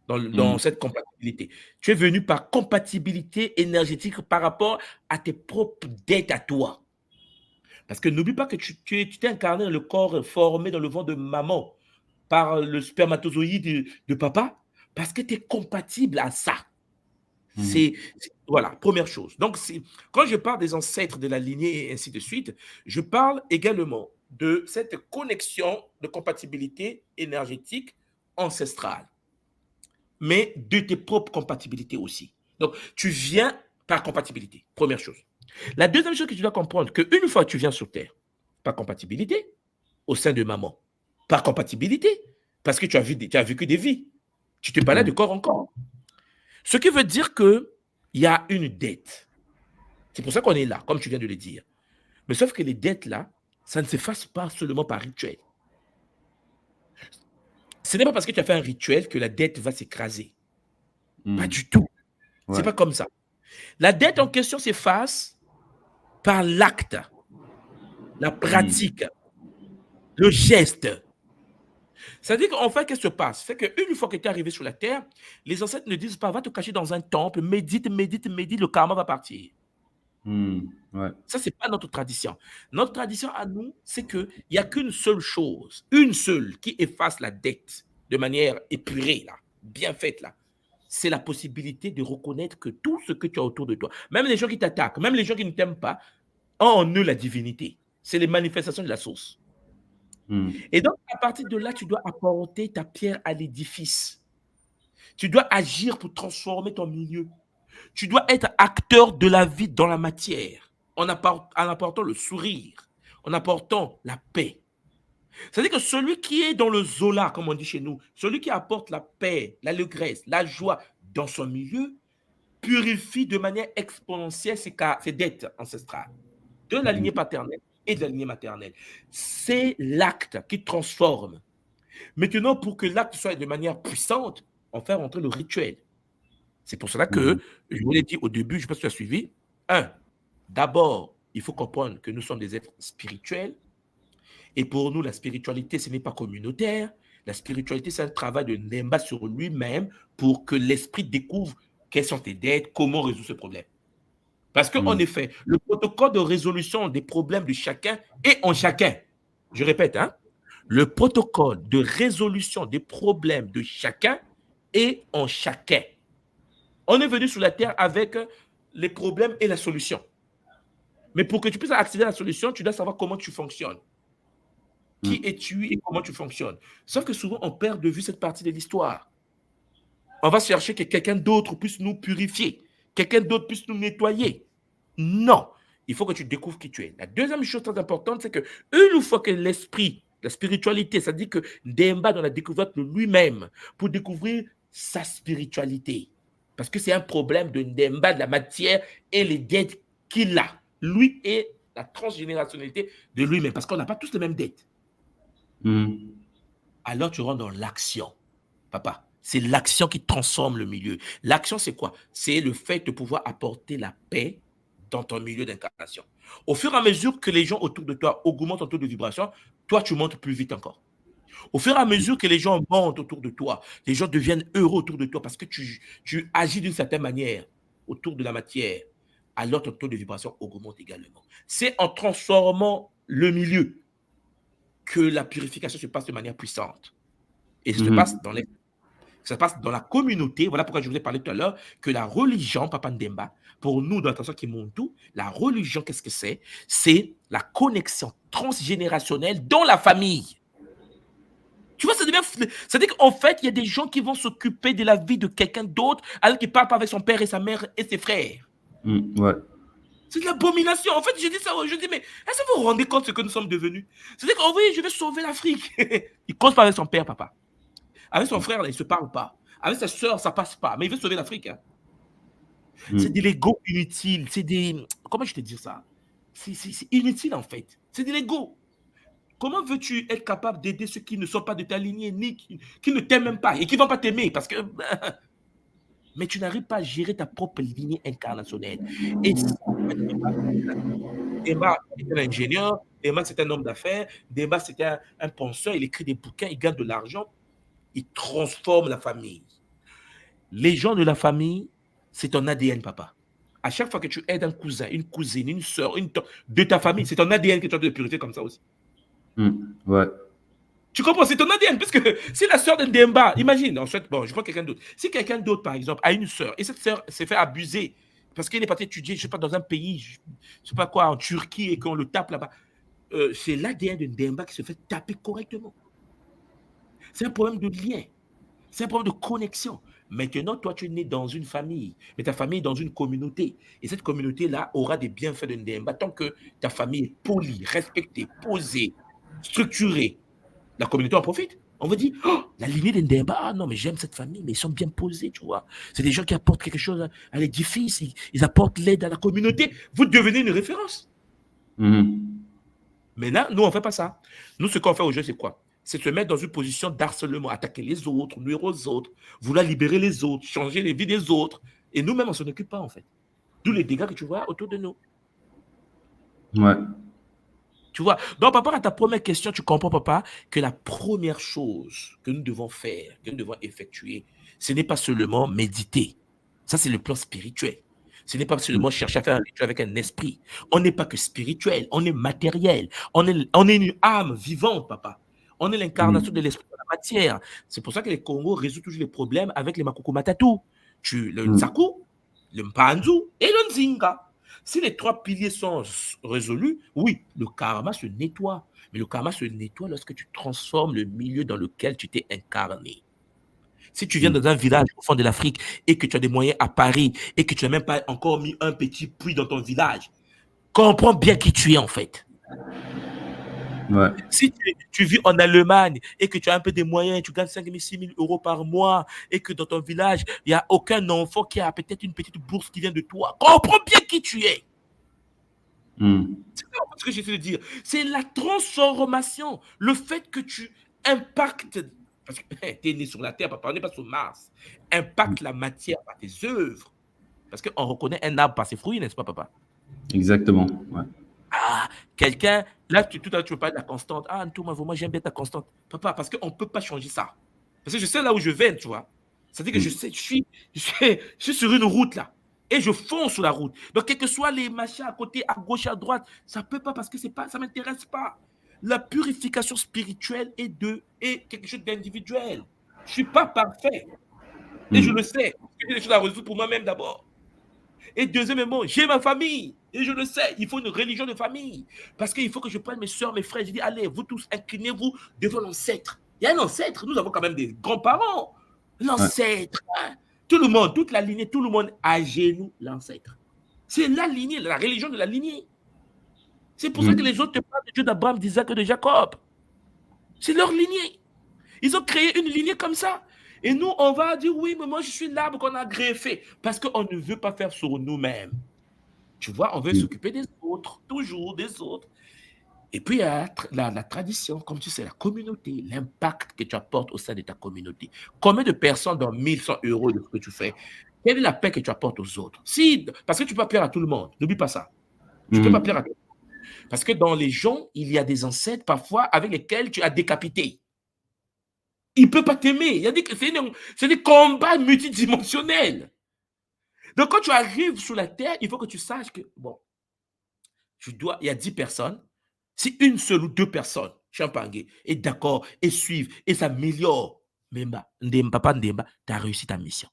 dans cette compatibilité. Tu es venu par compatibilité énergétique par rapport à tes propres dettes à toi. Parce que n'oublie pas que tu t'es incarné dans le corps formé dans le ventre de maman par le spermatozoïde de papa, parce que tu es compatible à ça. Voilà, première chose. Donc, quand je parle des ancêtres de la lignée et ainsi de suite, je parle également de cette connexion de compatibilité énergétique ancestrale, mais de tes propres compatibilités aussi. Donc, tu viens par compatibilité, première chose. La deuxième chose que tu dois comprendre, qu'une fois que tu viens sur Terre, par compatibilité, au sein de maman, par compatibilité, parce que tu as vécu des vies, tu te balades de corps en corps. Ce qui veut dire qu'il y a une dette. C'est pour ça qu'on est là, comme tu viens de le dire. Mais sauf que les dettes là, ça ne se fasse pas seulement par rituel. Ce n'est pas parce que tu as fait un rituel que la dette va s'écraser. Pas du tout. C'est pas comme ça. La dette en question s'efface par l'acte, la pratique, le geste. C'est-à-dire qu'en fait, qu'est-ce qui se passe? C'est qu'une fois que tu es arrivé sur la terre, les ancêtres ne disent pas, va te cacher dans un temple, médite, le karma va partir. Ça, ce n'est pas notre tradition. Notre tradition à nous, c'est qu'il n'y a qu'une seule chose, une seule, qui efface la dette de manière épurée, là, bien faite, là. C'est la possibilité de reconnaître que tout ce que tu as autour de toi, même les gens qui t'attaquent, même les gens qui ne t'aiment pas, ont en eux la divinité. C'est les manifestations de la source. Et donc, à partir de là, tu dois apporter ta pierre à l'édifice. Tu dois agir pour transformer ton milieu. Tu dois être acteur de la vie dans la matière, en apportant le sourire, en apportant la paix. C'est-à-dire que celui qui est dans le zola, comme on dit chez nous, celui qui apporte la paix, l'allégresse, la joie dans son milieu, purifie de manière exponentielle ses dettes ancestrales, de la lignée paternelle et de la lignée maternelle. C'est l'acte qui transforme. Maintenant, pour que l'acte soit de manière puissante, on fait rentrer le rituel. C'est pour cela que, je vous l'ai dit au début, je ne sais pas si tu as suivi. D'abord, il faut comprendre que nous sommes des êtres spirituels. Et pour nous, la spiritualité, ce n'est pas communautaire. La spiritualité, c'est un travail de Ndemba sur lui-même pour que l'esprit découvre quelles sont tes dettes, comment résoudre ce problème. Parce qu'en effet, le protocole de résolution des problèmes de chacun est en chacun. Je répète, le protocole de résolution des problèmes de chacun est en chacun. On est venu sur la terre avec les problèmes et la solution. Mais pour que tu puisses accéder à la solution, tu dois savoir comment tu fonctionnes. Qui es-tu et comment tu fonctionnes. Sauf que souvent, on perd de vue cette partie de l'histoire. On va chercher que quelqu'un d'autre puisse nous purifier, quelqu'un d'autre puisse nous nettoyer. Non, il faut que tu découvres qui tu es. La deuxième chose très importante, c'est qu'une fois que l'esprit, la spiritualité, ça dit que Ndemba dans la découverte de lui-même pour découvrir sa spiritualité. Parce que c'est un problème de Ndemba, de la matière et les dettes qu'il a. Lui et la transgénérationnalité de lui-même. Parce qu'on n'a pas tous les mêmes dettes. Alors tu rentres dans l'action, papa. C'est l'action qui transforme le milieu. L'action, c'est quoi? C'est le fait de pouvoir apporter la paix dans ton milieu d'incarnation. Au fur et à mesure que les gens autour de toi augmentent ton taux de vibration, toi, tu montes plus vite encore. Au fur et à mesure que les gens montent autour de toi, les gens deviennent heureux autour de toi parce que tu agis d'une certaine manière autour de la matière. Alors ton taux de vibration augmente également. C'est en transformant le milieu que la purification se passe de manière puissante. Et ça se passe ça se passe dans la communauté. Voilà pourquoi je vous ai parlé tout à l'heure que la religion, Papa Ndemba, pour nous, dans l'attention qui monte tout, la religion, qu'est-ce que c'est? C'est la connexion transgénérationnelle dans la famille. Tu vois, c'est-à-dire qu'en fait, il y a des gens qui vont s'occuper de la vie de quelqu'un d'autre alors qu'il ne parle pas avec son père et sa mère et ses frères. Ouais. C'est de l'abomination. En fait, je dis ça, je dis, mais est-ce que vous vous rendez compte de ce que nous sommes devenus? C'est-à-dire qu'en vrai, je vais sauver l'Afrique. Il ne cause pas avec son père, papa. Avec son frère, là, il ne se parle pas. Avec sa soeur, ça ne passe pas. Mais il veut sauver l'Afrique. Hein. C'est de l'ego inutile. C'est des... Comment je te dire ça? C'est inutile, en fait. C'est de l'ego. Comment veux-tu être capable d'aider ceux qui ne sont pas de ta lignée, ni qui ne t'aiment même pas et qui ne vont pas t'aimer? Parce que... Mais tu n'arrives pas à gérer ta propre lignée incarnationnelle. Et Demba est un ingénieur, Demba c'est un homme d'affaires, Demba c'est un penseur, il écrit des bouquins, il gagne de l'argent, il transforme la famille. Les gens de la famille, c'est ton ADN, papa. À chaque fois que tu aides un cousin, une cousine, une soeur, de ta famille, c'est ton ADN que tu as de pureté comme ça aussi. Ouais. Tu comprends? C'est ton ADN, parce que si la sœur de Demba, imagine, ensuite, bon, je prends quelqu'un d'autre. Si quelqu'un d'autre, par exemple, a une sœur, et cette sœur s'est fait abuser, parce qu'il est parti étudier, je ne sais pas, dans un pays, je ne sais pas quoi, en Turquie, et qu'on le tape là-bas, c'est l'ADN de Demba qui se fait taper correctement. C'est un problème de lien. C'est un problème de connexion. Maintenant, toi, tu es né dans une famille, mais ta famille est dans une communauté. Et cette communauté-là aura des bienfaits de Ndemba tant que ta famille est polie, respectée, posée, structurée. La communauté en profite. On va dire, oh, la lignée de Ndemba, ah non, mais j'aime cette famille, mais ils sont bien posés, tu vois. C'est des gens qui apportent quelque chose à l'édifice, ils apportent l'aide à la communauté. Vous devenez une référence. Mais là, nous, on ne fait pas ça. Nous, ce qu'on fait aujourd'hui, c'est quoi? C'est se mettre dans une position d'harcèlement, attaquer les autres, nuire aux autres, vouloir libérer les autres, changer les vies des autres. Et nous-mêmes, on ne s'en occupe pas, en fait. D'où les dégâts que tu vois autour de nous. Ouais. Tu vois? Donc, par rapport à ta première question, tu comprends, papa, que la première chose que nous devons faire, que nous devons effectuer, ce n'est pas seulement méditer. Ça, c'est le plan spirituel. Ce n'est pas seulement chercher à faire un rituel avec un esprit. On n'est pas que spirituel, on est matériel. On est une âme vivante, papa. On est l'incarnation de l'esprit de la matière. C'est pour ça que les Congos résolvent toujours les problèmes avec les Makoko Matatu. Le Nsaku, le Mpanzu et le Nzinga. Si les trois piliers sont résolus, oui, le karma se nettoie. Mais le karma se nettoie lorsque tu transformes le milieu dans lequel tu t'es incarné. Si tu viens dans un village au fond de l'Afrique et que tu as des moyens à Paris et que tu n'as même pas encore mis un petit puits dans ton village, comprends bien qui tu es en fait. Ouais. Si tu vis en Allemagne et que tu as un peu des moyens, tu gagnes 5 000, 6 000 euros par mois et que dans ton village, il n'y a aucun enfant qui a peut-être une petite bourse qui vient de toi, comprends bien qui tu es. C'est ce que j'essaie de dire. C'est la transformation, le fait que tu impactes, parce que tu es né sur la Terre, papa, on n'est pas sur Mars, impacte la matière par tes œuvres. Parce qu'on reconnaît un arbre par ses fruits, n'est-ce pas, papa? Exactement. Ouais. Ah, quelqu'un, là, tout à l'heure, tu veux parler de la constante. Ah, Antouma, moi, j'aime bien ta constante. Papa, parce qu'on ne peut pas changer ça. Parce que je sais là où je vais, tu vois. C'est-à-dire que je sais, je suis sur une route, là. Et je fonce sur la route. Donc, quels que soient les machins à côté, à gauche, à droite, ça ne peut pas parce que ça ne m'intéresse pas. La purification spirituelle est quelque chose d'individuel. Je ne suis pas parfait. Et je le sais. J'ai des choses à résoudre pour moi-même d'abord. Et deuxièmement, j'ai ma famille. Et je le sais, il faut une religion de famille. Parce qu'il faut que je prenne mes soeurs, mes frères. Je dis, allez, vous tous, inclinez-vous devant l'ancêtre. Il y a un ancêtre. Nous avons quand même des grands-parents. L'ancêtre. Hein? Tout le monde, toute la lignée, tout le monde à genoux, l'ancêtre. C'est la lignée, la religion de la lignée. C'est pour ça que les autres te parlent de Dieu d'Abraham, d'Isaac et de Jacob. C'est leur lignée. Ils ont créé une lignée comme ça. Et nous, on va dire, oui, mais moi, je suis l'arbre qu'on a greffé. Parce qu'on ne veut pas faire sur nous-mêmes. Tu vois, on veut s'occuper des autres, toujours des autres. Et puis, il y a la tradition, comme tu sais, la communauté, l'impact que tu apportes au sein de ta communauté. Combien de personnes dans 1100 euros de ce que tu fais? Quelle est la paix que tu apportes aux autres? Si, parce que tu ne peux pas plaire à tout le monde. N'oublie pas ça. Tu ne peux pas plaire à tout le monde. Parce que dans les gens, il y a des ancêtres parfois avec lesquels tu as décapité. Il ne peut pas t'aimer. Il a dit que c'est des combats multidimensionnels. Donc, quand tu arrives sur la terre, il faut que tu saches que, bon, il y a 10 personnes. Si une seule ou deux personnes, Champagne, est d'accord et suivent et s'améliorent, Papa Ndemba, tu as réussi ta mission.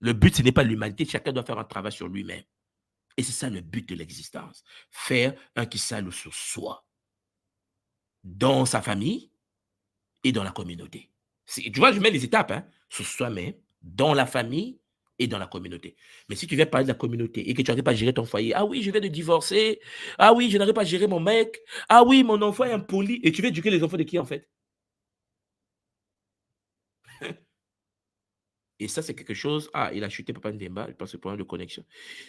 Le but, ce n'est pas l'humanité. Chacun doit faire un travail sur lui-même. Et c'est ça le but de l'existence. Faire un qui s'alloue sur soi, dans sa famille et dans la communauté. Tu vois, je mets les étapes, hein, sur soi-même, dans la famille et dans la communauté. Mais si tu viens parler de la communauté et que tu n'arrives pas à gérer ton foyer, ah oui, je viens de divorcer, ah oui, je n'arrive pas à gérer mon mec, ah oui, mon enfant est impoli, et tu veux éduquer les enfants de qui en fait? Et ça, c'est quelque chose. Ah, il a chuté Papa Ndemba, je pense que c'est problème de connexion.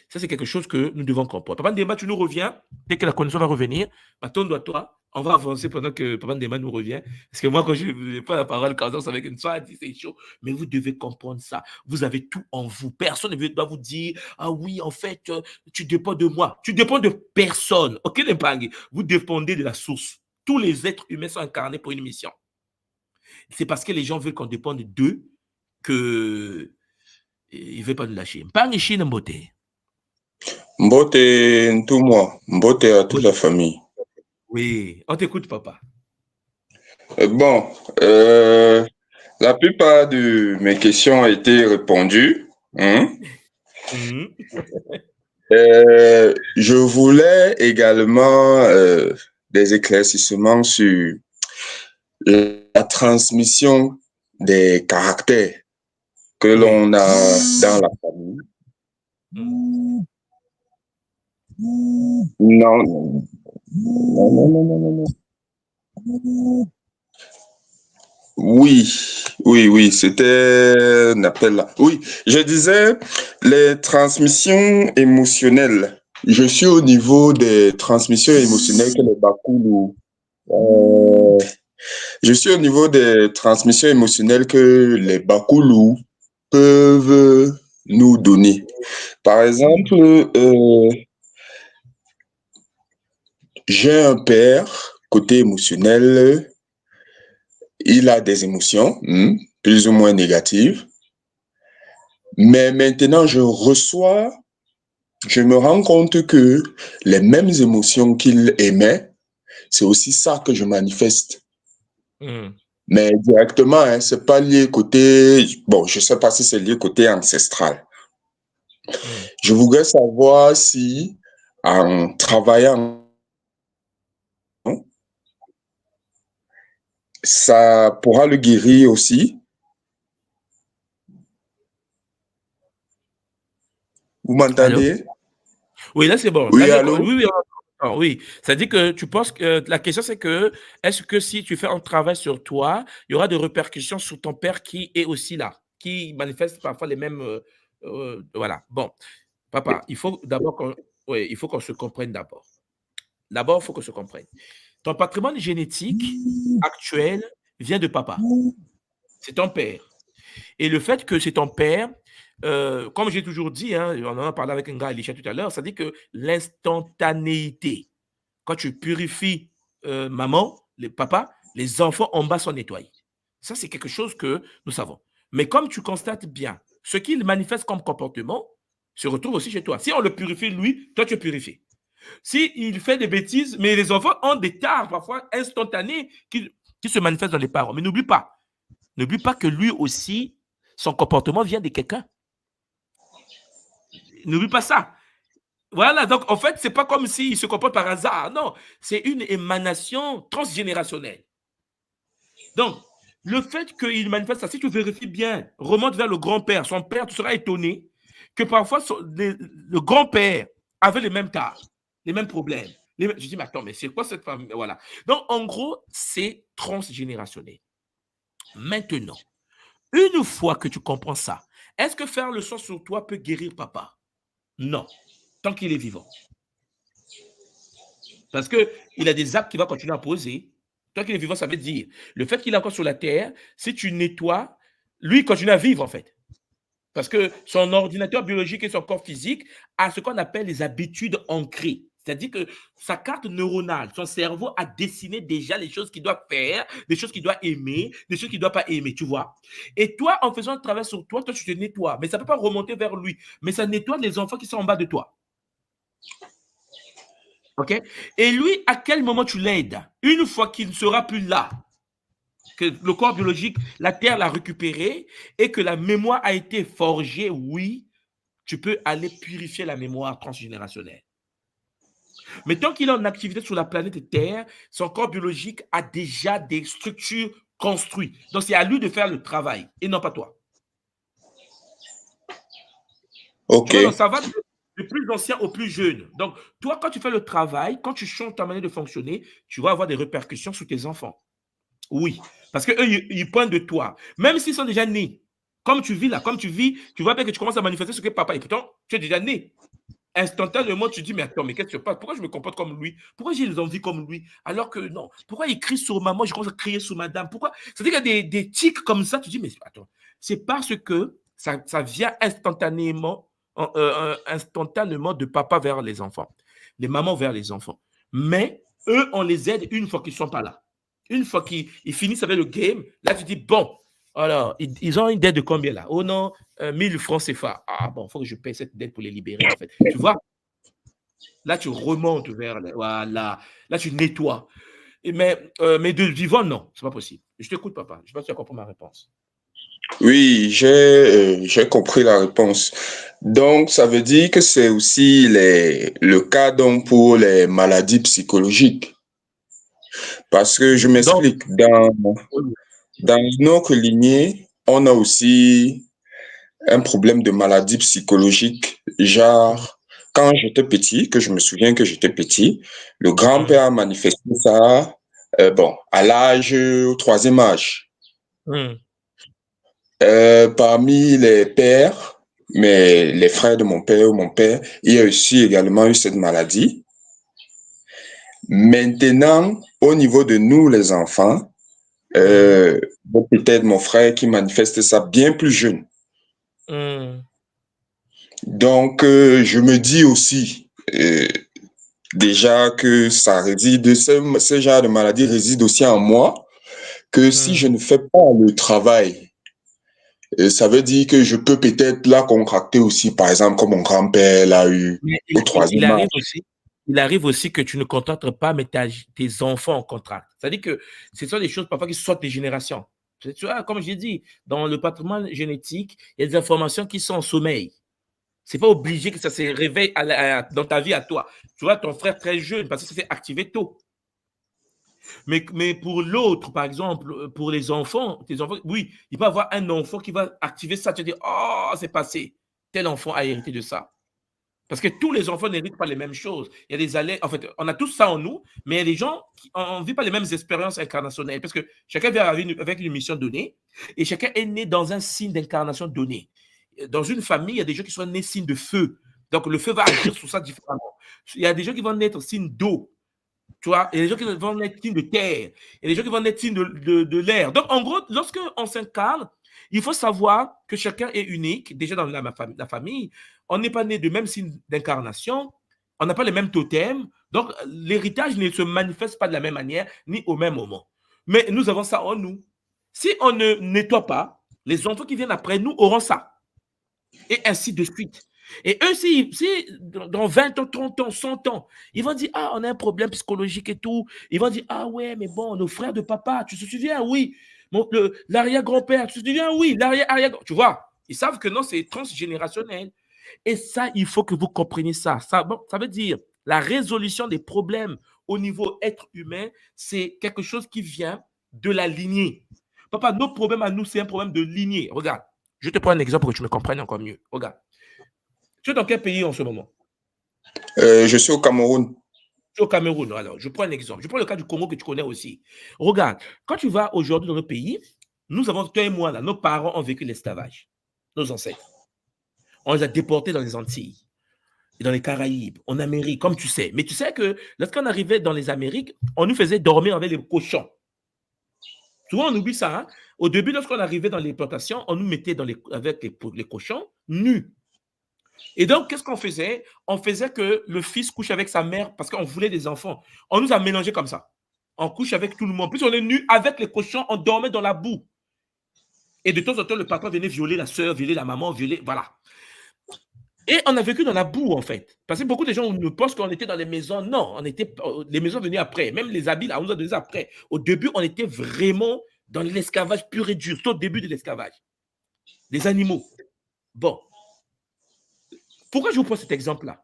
Ça, c'est quelque chose que nous devons comprendre. Papa Ndemba, tu nous reviens. Dès que la connexion va revenir, tourne-toi. On va avancer pendant que Papa Ndemba nous revient. Parce que moi, quand je n'ai pas la parole, quand on avec une soirée, c'est chaud. Mais vous devez comprendre ça. Vous avez tout en vous. Personne ne doit vous dire, ah oui, en fait, tu dépends de moi. Tu dépends de personne. OK, Lempangi? Vous dépendez de la source. Tous les êtres humains sont incarnés pour une mission. C'est parce que les gens veulent qu'on dépende d'eux que il ne veut pas nous lâcher. Mpangishi Mbote. Mbote tout moi, Mbote à toute la famille. Oui, on t'écoute, papa. Bon, la plupart de mes questions ont été répondues. Je voulais également des éclaircissements sur la transmission des caractères que l'on a dans la famille. Non. Oui, c'était un appel là. Oui, je disais les transmissions émotionnelles. Je suis au niveau des transmissions émotionnelles que les Bakoulou. Je suis au niveau des transmissions émotionnelles que les Bakoulou peuvent nous donner. Par exemple, j'ai un père, côté émotionnel, il a des émotions, plus ou moins négatives. Mais maintenant, je me rends compte que les mêmes émotions qu'il aimait, c'est aussi ça que je manifeste. Mais directement, hein, c'est pas lié côté... Bon, je sais pas si c'est lié côté ancestral. Je voudrais savoir si, en travaillant, ça pourra le guérir aussi. Vous m'entendez? Oui, là c'est bon. Oui, Là, allô? oui. Ça dit que tu penses que la question c'est que est-ce que si tu fais un travail sur toi, il y aura des répercussions sur ton père qui est aussi là, qui manifeste parfois les mêmes. Voilà. Bon, papa, il faut d'abord qu'on se comprenne d'abord. D'abord, il faut qu'on se comprenne. Ton patrimoine génétique actuel vient de papa. C'est ton père. Et le fait que c'est ton père, comme j'ai toujours dit, hein, on en a parlé avec un gars, Elisha, tout à l'heure, ça dit que l'instantanéité, quand tu purifies maman, papa, les enfants en bas sont nettoyés. Ça, c'est quelque chose que nous savons. Mais comme tu constates bien, ce qu'il manifeste comme comportement se retrouve aussi chez toi. Si on le purifie, lui, toi, tu es purifié. S'il fait des bêtises, mais les enfants ont des tares parfois instantanées qui se manifestent dans les parents. Mais n'oublie pas que lui aussi, son comportement vient de quelqu'un. N'oublie pas ça. Voilà, donc en fait, c'est pas comme s'il se comporte par hasard. Non, c'est une émanation transgénérationnelle. Donc, le fait qu'il manifeste ça, si tu vérifies bien, remonte vers le grand-père, son père, tu seras étonné que parfois le grand-père avait les mêmes tares, les mêmes problèmes. Je dis, mais attends, mais c'est quoi cette famille? Voilà. Donc, en gros, c'est transgénérationnel. Maintenant, une fois que tu comprends ça, est-ce que faire le sang sur toi peut guérir papa? Non, tant qu'il est vivant. Parce qu'il a des actes qu'il va continuer à poser. Tant qu'il est vivant, ça veut dire, le fait qu'il est encore sur la terre, si tu nettoies, lui continue à vivre en fait. Parce que son ordinateur biologique et son corps physique a ce qu'on appelle les habitudes ancrées. C'est-à-dire que sa carte neuronale, son cerveau a dessiné déjà les choses qu'il doit faire, des choses qu'il doit aimer, des choses qu'il ne doit pas aimer, tu vois. Et toi, en faisant un travail sur toi, tu te nettoies. Mais ça ne peut pas remonter vers lui. Mais ça nettoie les enfants qui sont en bas de toi. OK? Et lui, à quel moment tu l'aides? Une fois qu'il ne sera plus là, que le corps biologique, la Terre l'a récupéré et que la mémoire a été forgée, oui, tu peux aller purifier la mémoire transgénérationnelle. Mais tant qu'il est en activité sur la planète Terre, son corps biologique a déjà des structures construites. Donc, c'est à lui de faire le travail et non pas toi. Ok. Donc, ça va du plus ancien au plus jeune. Donc, toi, quand tu fais le travail, quand tu changes ta manière de fonctionner, tu vas avoir des répercussions sur tes enfants. Oui, parce qu'eux, ils pointent de toi. Même s'ils sont déjà nés. Comme tu vis là, comme tu vis, tu vois bien que tu commences à manifester ce que papa est. Pourtant, tu es déjà né. Instantanément, tu dis, mais attends, mais qu'est-ce qui se passe? Pourquoi je me comporte comme lui? Pourquoi j'ai les envies comme lui? Alors que non. Pourquoi il crie sur maman, je commence à crier sur madame? Pourquoi? C'est-à-dire qu'il y a des tics comme ça, tu dis, mais attends, c'est parce que ça vient instantanément de papa vers les enfants, les mamans vers les enfants. Mais eux, on les aide une fois qu'ils ne sont pas là. Une fois qu'ils finissent avec le game, là, tu dis, bon, alors, ils ont une dette de combien là? Oh non, 1000 francs CFA. Ah bon, il faut que je paye cette dette pour les libérer en fait. Tu vois? Là, tu remontes vers... Voilà. Là, tu nettoies. Mais de vivant, non, c'est pas possible. Je t'écoute, papa. Je ne sais pas si tu as compris ma réponse. Oui, j'ai compris la réponse. Donc, ça veut dire que c'est aussi le cas donc pour les maladies psychologiques. Parce que je m'explique, dans notre lignée, on a aussi un problème de maladie psychologique. Genre, quand j'étais petit, que je me souviens que j'étais petit, le grand-père a manifesté ça, à l'âge, au 3e âge. Parmi les pères, mais les frères de mon père, il y a aussi également eu cette maladie. Maintenant, au niveau de nous, les enfants, peut-être mon frère qui manifeste ça bien plus jeune. Donc, je me dis aussi déjà que ça réside, ce genre de maladie réside aussi en moi, que si je ne fais pas le travail, ça veut dire que je peux peut-être la contracter aussi, par exemple, comme mon grand-père l'a eu au 3e âge. Il arrive aussi que tu ne contractes pas, mais tes enfants contractent. C'est-à-dire que ce sont des choses parfois qui sortent des générations. Tu vois, comme j'ai dit, dans le patrimoine génétique, il y a des informations qui sont en sommeil. Ce n'est pas obligé que ça se réveille dans ta vie à toi. Tu vois, ton frère très jeune, parce que ça s'est activé tôt. Mais pour l'autre, par exemple, pour les enfants, tes enfants, oui, il peut y avoir un enfant qui va activer ça. Tu vas dire, oh, c'est passé. Tel enfant a hérité de ça. Parce que tous les enfants n'héritent pas les mêmes choses. Il y a des allées, en fait, on a tous ça en nous, mais il y a des gens qui ne vivent pas les mêmes expériences incarnationnelles. Parce que chacun vient avec une mission donnée et chacun est né dans un signe d'incarnation donné. Dans une famille, il y a des gens qui sont nés signe de feu. Donc, le feu va agir sur ça différemment. Il y a des gens qui vont naître signe d'eau. Tu vois, il y a des gens qui vont naître signe de terre. Il y a des gens qui vont naître signe de l'air. Donc, en gros, lorsqu'on s'incarne, il faut savoir que chacun est unique. Déjà, dans la famille, on n'est pas né de même signe d'incarnation. On n'a pas les mêmes totems. Donc, l'héritage ne se manifeste pas de la même manière, ni au même moment. Mais nous avons ça en nous. Si on ne nettoie pas, les enfants qui viennent après nous auront ça. Et ainsi de suite. Et eux, si dans 20 ans, 30 ans, 100 ans, ils vont dire, ah, on a un problème psychologique et tout. Ils vont dire, ah ouais, mais bon, nos frères de papa, tu te souviens, oui. L'arrière-grand-père, tu te souviens, oui. L'arrière-arrière, tu vois, ils savent que non, c'est transgénérationnel. Et ça, il faut que vous compreniez ça. Ça veut dire, la résolution des problèmes au niveau être humain, c'est quelque chose qui vient de la lignée. Papa, nos problèmes à nous, c'est un problème de lignée. Regarde, je te prends un exemple pour que tu me comprennes encore mieux. Regarde. Tu es dans quel pays en ce moment? Je suis au Cameroun. Tu es au Cameroun. Alors, je prends un exemple. Je prends le cas du Congo que tu connais aussi. Regarde, quand tu vas aujourd'hui dans le pays, nous avons, toi et moi, là, nos parents ont vécu l'esclavage. Nos ancêtres. On les a déportés dans les Antilles, dans les Caraïbes, en Amérique, comme tu sais. Mais tu sais que lorsqu'on arrivait dans les Amériques, on nous faisait dormir avec les cochons. Souvent, on oublie ça. Hein? Au début, lorsqu'on arrivait dans les plantations, on nous mettait avec les cochons nus. Et donc, qu'est-ce qu'on faisait? On faisait que le fils couche avec sa mère parce qu'on voulait des enfants. On nous a mélangés comme ça. On couche avec tout le monde. Plus on est nus avec les cochons, on dormait dans la boue. Et de temps en temps, le papa venait violer la soeur, violer la maman, violer... Voilà. Et on a vécu dans la boue, en fait. Parce que beaucoup de gens nous pensent qu'on était dans les maisons. Non, les maisons venaient après. Même les habits, là, on nous a donné après. Au début, on était vraiment dans l'esclavage pur et dur, au début de l'esclavage. Des animaux. Bon. Pourquoi je vous pose cet exemple-là?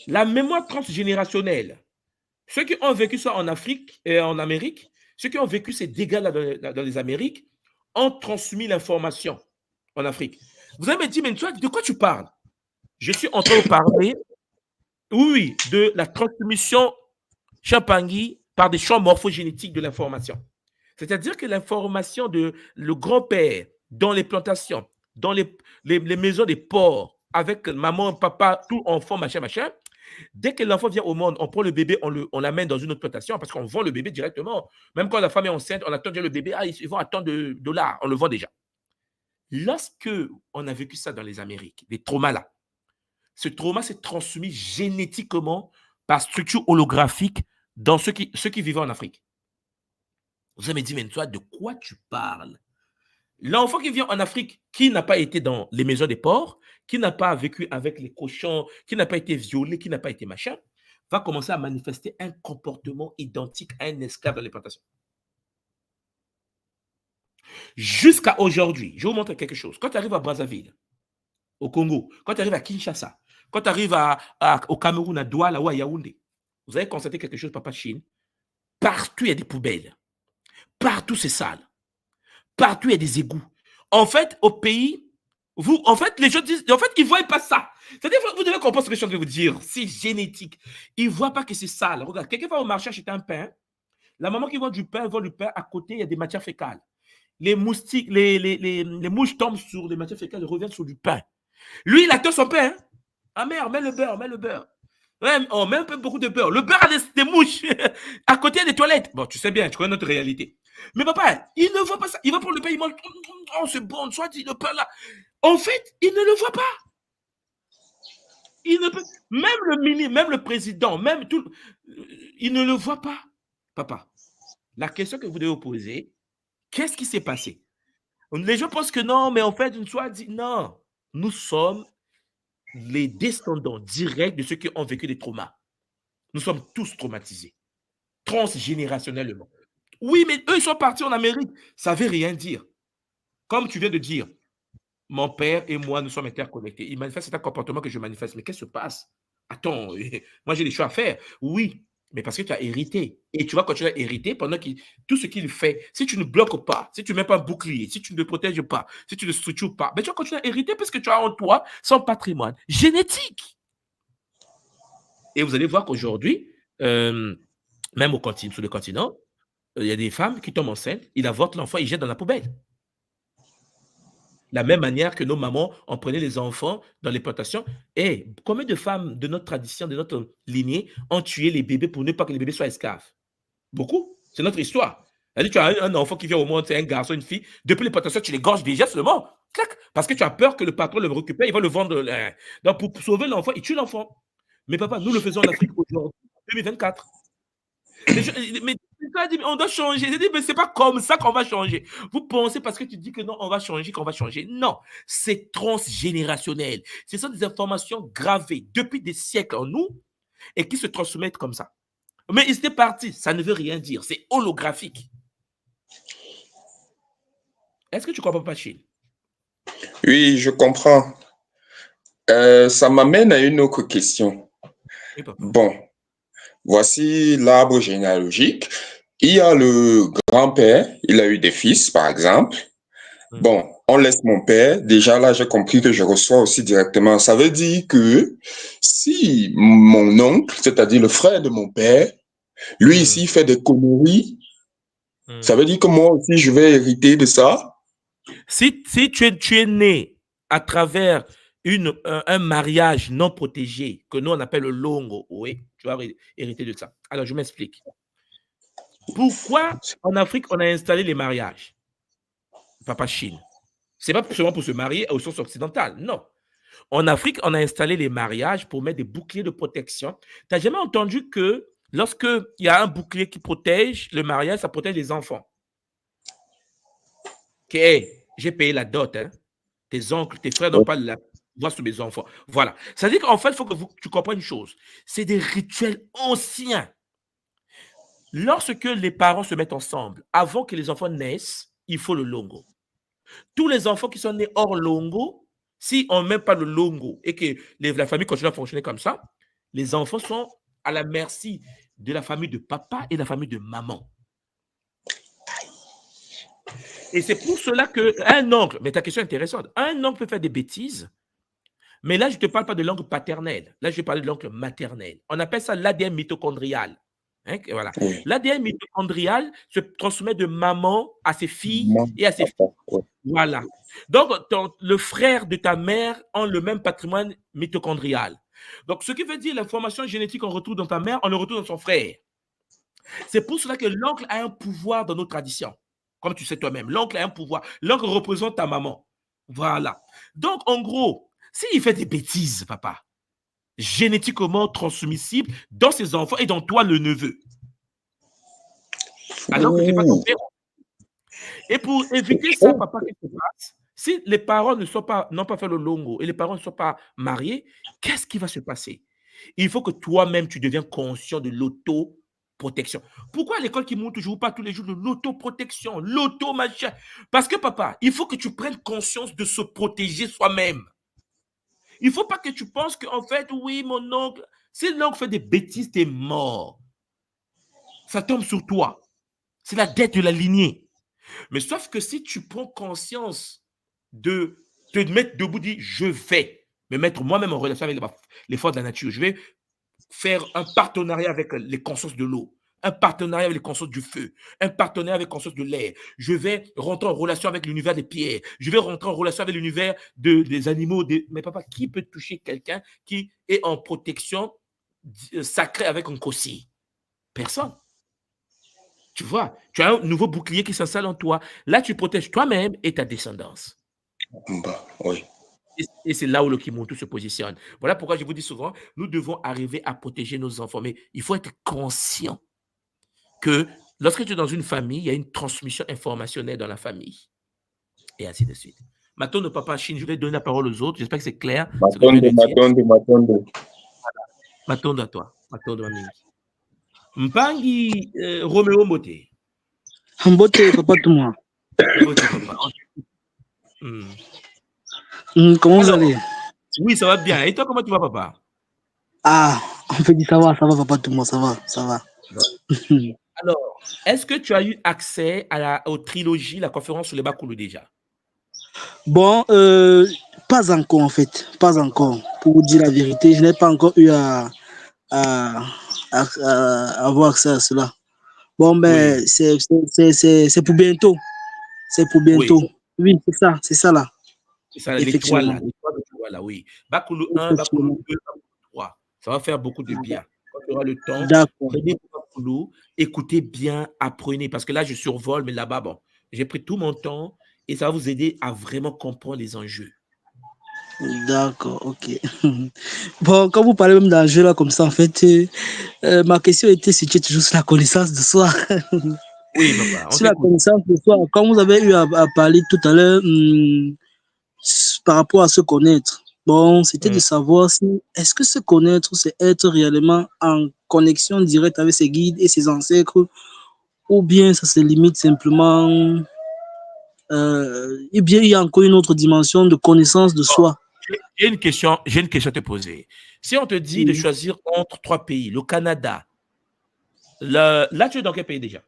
La mémoire transgénérationnelle, ceux qui ont vécu ça en Afrique et en Amérique, ceux qui ont vécu ces dégâts-là dans les Amériques, ont transmis l'information en Afrique. Vous avez dit, mais toi, de quoi tu parles? Je suis en train de parler, oui, de la transmission Champangui par des champs morphogénétiques de l'information. C'est-à-dire que l'information de le grand-père dans les plantations, dans les maisons des porcs, avec maman, papa, tout enfant, machin, machin, dès que l'enfant vient au monde, on prend le bébé, on l'amène dans une autre plantation parce qu'on vend le bébé directement. Même quand la femme est enceinte, on attend déjà le bébé, ils vont attendre de $, on le vend déjà. Lorsque on a vécu ça dans les Amériques, les traumas là, ce trauma s'est transmis génétiquement par structure holographique dans ceux qui vivaient en Afrique. Vous avez dit, mais toi, de quoi tu parles? L'enfant qui vient en Afrique, qui n'a pas été dans les maisons des porcs, qui n'a pas vécu avec les cochons, qui n'a pas été violé, qui n'a pas été machin, va commencer à manifester un comportement identique à un esclave dans les plantations. Jusqu'à aujourd'hui, je vais vous montrer quelque chose. Quand tu arrives à Brazzaville, au Congo, quand tu arrives à Kinshasa, quand tu arrives au Cameroun, à Douala ou à Yaoundé, vous allez constater quelque chose, papa Chine. Partout, il y a des poubelles. Partout, c'est sale. Partout, il y a des égouts. En fait, au pays, les gens disent, en fait, ils ne voient pas ça. C'est-à-dire, vous devez comprendre ce que je suis en train de vous dire. C'est génétique. Ils ne voient pas que c'est sale. Regarde, quelqu'un va au marché acheter un pain. La maman qui vend du pain, à côté, il y a des matières fécales. Les moustiques, les mouches tombent sur les matières fécales et reviennent sur du pain. Lui, il attend son pain. Ah merde, mets le beurre. Ouais, on met un peu beaucoup de beurre. Le beurre a des mouches. À côté, il y a des toilettes. Bon, tu sais bien, tu connais notre réalité. Mais papa, il ne voit pas ça. Il va prendre le pain, il mange. Oh, c'est bon, soit dit le pain là. En fait, il ne le voit pas. Il ne peut. Même le ministre, même le président, même tout. Il ne le voit pas. Papa, la question que vous devez vous poser, qu'est-ce qui s'est passé? Les gens pensent que non, mais en fait, une soit dit non. Nous sommes les descendants directs de ceux qui ont vécu des traumas. Nous sommes tous traumatisés, transgénérationnellement. Oui, mais eux, ils sont partis en Amérique. Ça ne veut rien dire. Comme tu viens de dire, mon père et moi, nous sommes interconnectés. Il manifeste un comportement que je manifeste. Mais qu'est-ce qui se passe? Attends, moi, j'ai des choix à faire. Oui, mais parce que tu as hérité. Et tu vas continuer à hériter pendant que tout ce qu'il fait, si tu ne bloques pas, si tu ne mets pas un bouclier, si tu ne le protèges pas, si tu ne structures pas, ben tu vas continuer à hériter parce que tu as en toi son patrimoine génétique. Et vous allez voir qu'aujourd'hui, même sur le continent, il y a des femmes qui tombent enceintes, ils avortent l'enfant, ils jettent dans la poubelle. La même manière que nos mamans, on prenait les enfants dans les plantations. Et combien de femmes de notre tradition, de notre lignée, ont tué les bébés pour ne pas que les bébés soient esclaves? Beaucoup. C'est notre histoire. C'est-à-dire, tu as un enfant qui vient au monde, c'est un garçon, une fille. Depuis les plantations, tu les gorges déjà seulement. Clac. Parce que tu as peur que le patron le récupère, il va le vendre. Donc, pour sauver l'enfant, il tue l'enfant. Mais papa, nous le faisons en Afrique aujourd'hui, 2024. Mais on doit changer. J'ai dit, mais c'est pas comme ça qu'on va changer. Vous pensez parce que tu dis que non, on va changer, qu'on va changer. Non, c'est transgénérationnel. Ce sont des informations gravées depuis des siècles en nous et qui se transmettent comme ça. Mais ils étaient partis, ça ne veut rien dire. C'est holographique. Est-ce que tu comprends pas, Chine? Oui, je comprends. Ça m'amène à une autre question. Oui, papa. Bon, voici l'arbre généalogique. Il y a le grand-père, il a eu des fils, par exemple. Bon, on laisse mon père. Déjà là, j'ai compris que je reçois aussi directement. Ça veut dire que si mon oncle, c'est-à-dire le frère de mon père, lui ici fait des conneries, ça veut dire que moi aussi, je vais hériter de ça. Si tu es né à travers un mariage non protégé, que nous on appelle le longo, oui, tu vas hériter de ça. Alors, je m'explique. Pourquoi en Afrique, on a installé les mariages? Papa Chine. Ce n'est pas seulement pour se marier au sens occidental, non. En Afrique, on a installé les mariages pour mettre des boucliers de protection. Tu n'as jamais entendu que lorsqu'il y a un bouclier qui protège le mariage, ça protège les enfants. Que, hey, j'ai payé la dot, hein. Tes oncles, tes frères n'ont pas la voix sur mes enfants. Voilà. Ça veut dire qu'en fait, il faut que tu comprennes une chose. C'est des rituels anciens. lorsque les parents se mettent ensemble, avant que les enfants naissent, il faut le longo. Tous les enfants qui sont nés hors longo, si on ne met pas le longo et que la famille continue à fonctionner comme ça, les enfants sont à la merci de la famille de papa et de la famille de maman. Et c'est pour cela qu'un oncle, mais ta question est intéressante, un oncle peut faire des bêtises, mais là, je ne te parle pas de l'oncle paternel. Là, je vais parler de l'oncle maternel. On appelle ça l'ADN mitochondrial. Hein, voilà. Oui. L'ADN mitochondrial se transmet de maman à ses filles et à ses filles. Oui. Voilà. Donc, le frère de ta mère a le même patrimoine mitochondrial. Donc, ce qui veut dire l'information génétique qu'on retrouve dans ta mère, on le retrouve dans son frère. C'est pour cela que l'oncle a un pouvoir dans nos traditions. Comme tu sais toi-même, l'oncle a un pouvoir. L'oncle représente ta maman. Voilà. Donc, en gros, s'il fait des bêtises, papa, génétiquement transmissibles dans ses enfants et dans toi, le neveu, alors que ce n'est pas ton père. Et pour éviter ça, papa, qu'est-ce qui se passe? Si les parents n'ont pas fait le longo et les parents ne sont pas mariés, qu'est-ce qui va se passer? Il faut que toi-même, tu deviens conscient de l'autoprotection. Pourquoi à l'école qui montre toujours pas tous les jours de l'autoprotection, l'auto-machin? Parce que, papa, il faut que tu prennes conscience de se protéger soi-même. Il ne faut pas que tu penses qu'en fait, oui, mon oncle, si l'oncle fait des bêtises, t'es mort. Ça tombe sur toi. C'est la dette de la lignée. Mais sauf que si tu prends conscience de te mettre debout, dire je vais me mettre moi-même en relation avec les forces de la nature, je vais faire un partenariat avec les consciences de l'eau, un partenariat avec les consciences du feu, un partenariat avec les consciences de l'air. Je vais rentrer en relation avec l'univers des pierres. Je vais rentrer en relation avec l'univers des animaux. Mais papa, qui peut toucher quelqu'un qui est en protection sacrée avec un cossi? Personne. Tu vois, tu as un nouveau bouclier qui s'installe en toi. Là, tu protèges toi-même et ta descendance. Oui. Et c'est là où le Kimoto se positionne. Voilà pourquoi je vous dis souvent, nous devons arriver à protéger nos enfants. Mais il faut être conscient que lorsque tu es dans une famille, il y a une transmission informationnelle dans la famille. Et ainsi de suite. Matondo, papa, Chine, je vais donner la parole aux autres. J'espère que c'est clair. Matondo à toi. Matondo à Mingi. Mpangi Roméo Mbote. Mbote, papa, tout moi. Mbote, papa. Comment vous allez? Oui, ça va bien. Et toi, comment tu vas, papa? Ah, on peut dire ça va, papa, tout moi, ça va. Alors, est-ce que tu as eu accès aux trilogies, la conférence sur les Bakoulou déjà? Bon, pas encore en fait, pas encore. Pour vous dire la vérité, je n'ai pas encore eu à avoir accès à cela. Bon, mais oui. C'est pour bientôt. C'est pour bientôt. Oui, c'est ça là. C'est ça, l'étoile là, oui. Bakoulou 1, Bakoulou 2, Bakoulou 3. Ça va faire beaucoup de bien. Quand tu auras le temps, prenez Bakoulou, écoutez bien, apprenez. Parce que là, je survole, mais là-bas, bon, j'ai pris tout mon temps et ça va vous aider à vraiment comprendre les enjeux. D'accord, ok. Bon, quand vous parlez même d'enjeux là comme ça, en fait, ma question était si tu es toujours sur la connaissance de soi. Oui, papa. Sur la connaissance de soi, quand vous avez eu à parler tout à l'heure par rapport à se connaître, bon, c'était de savoir si, est-ce que se connaître, c'est être réellement en connexion directe avec ses guides et ses ancêtres, ou bien ça se limite simplement, et bien il y a encore une autre dimension de connaissance de soi. J'ai une question à te poser. Si on te dit de choisir entre 3 pays, le Canada, là tu es dans quel pays déjà?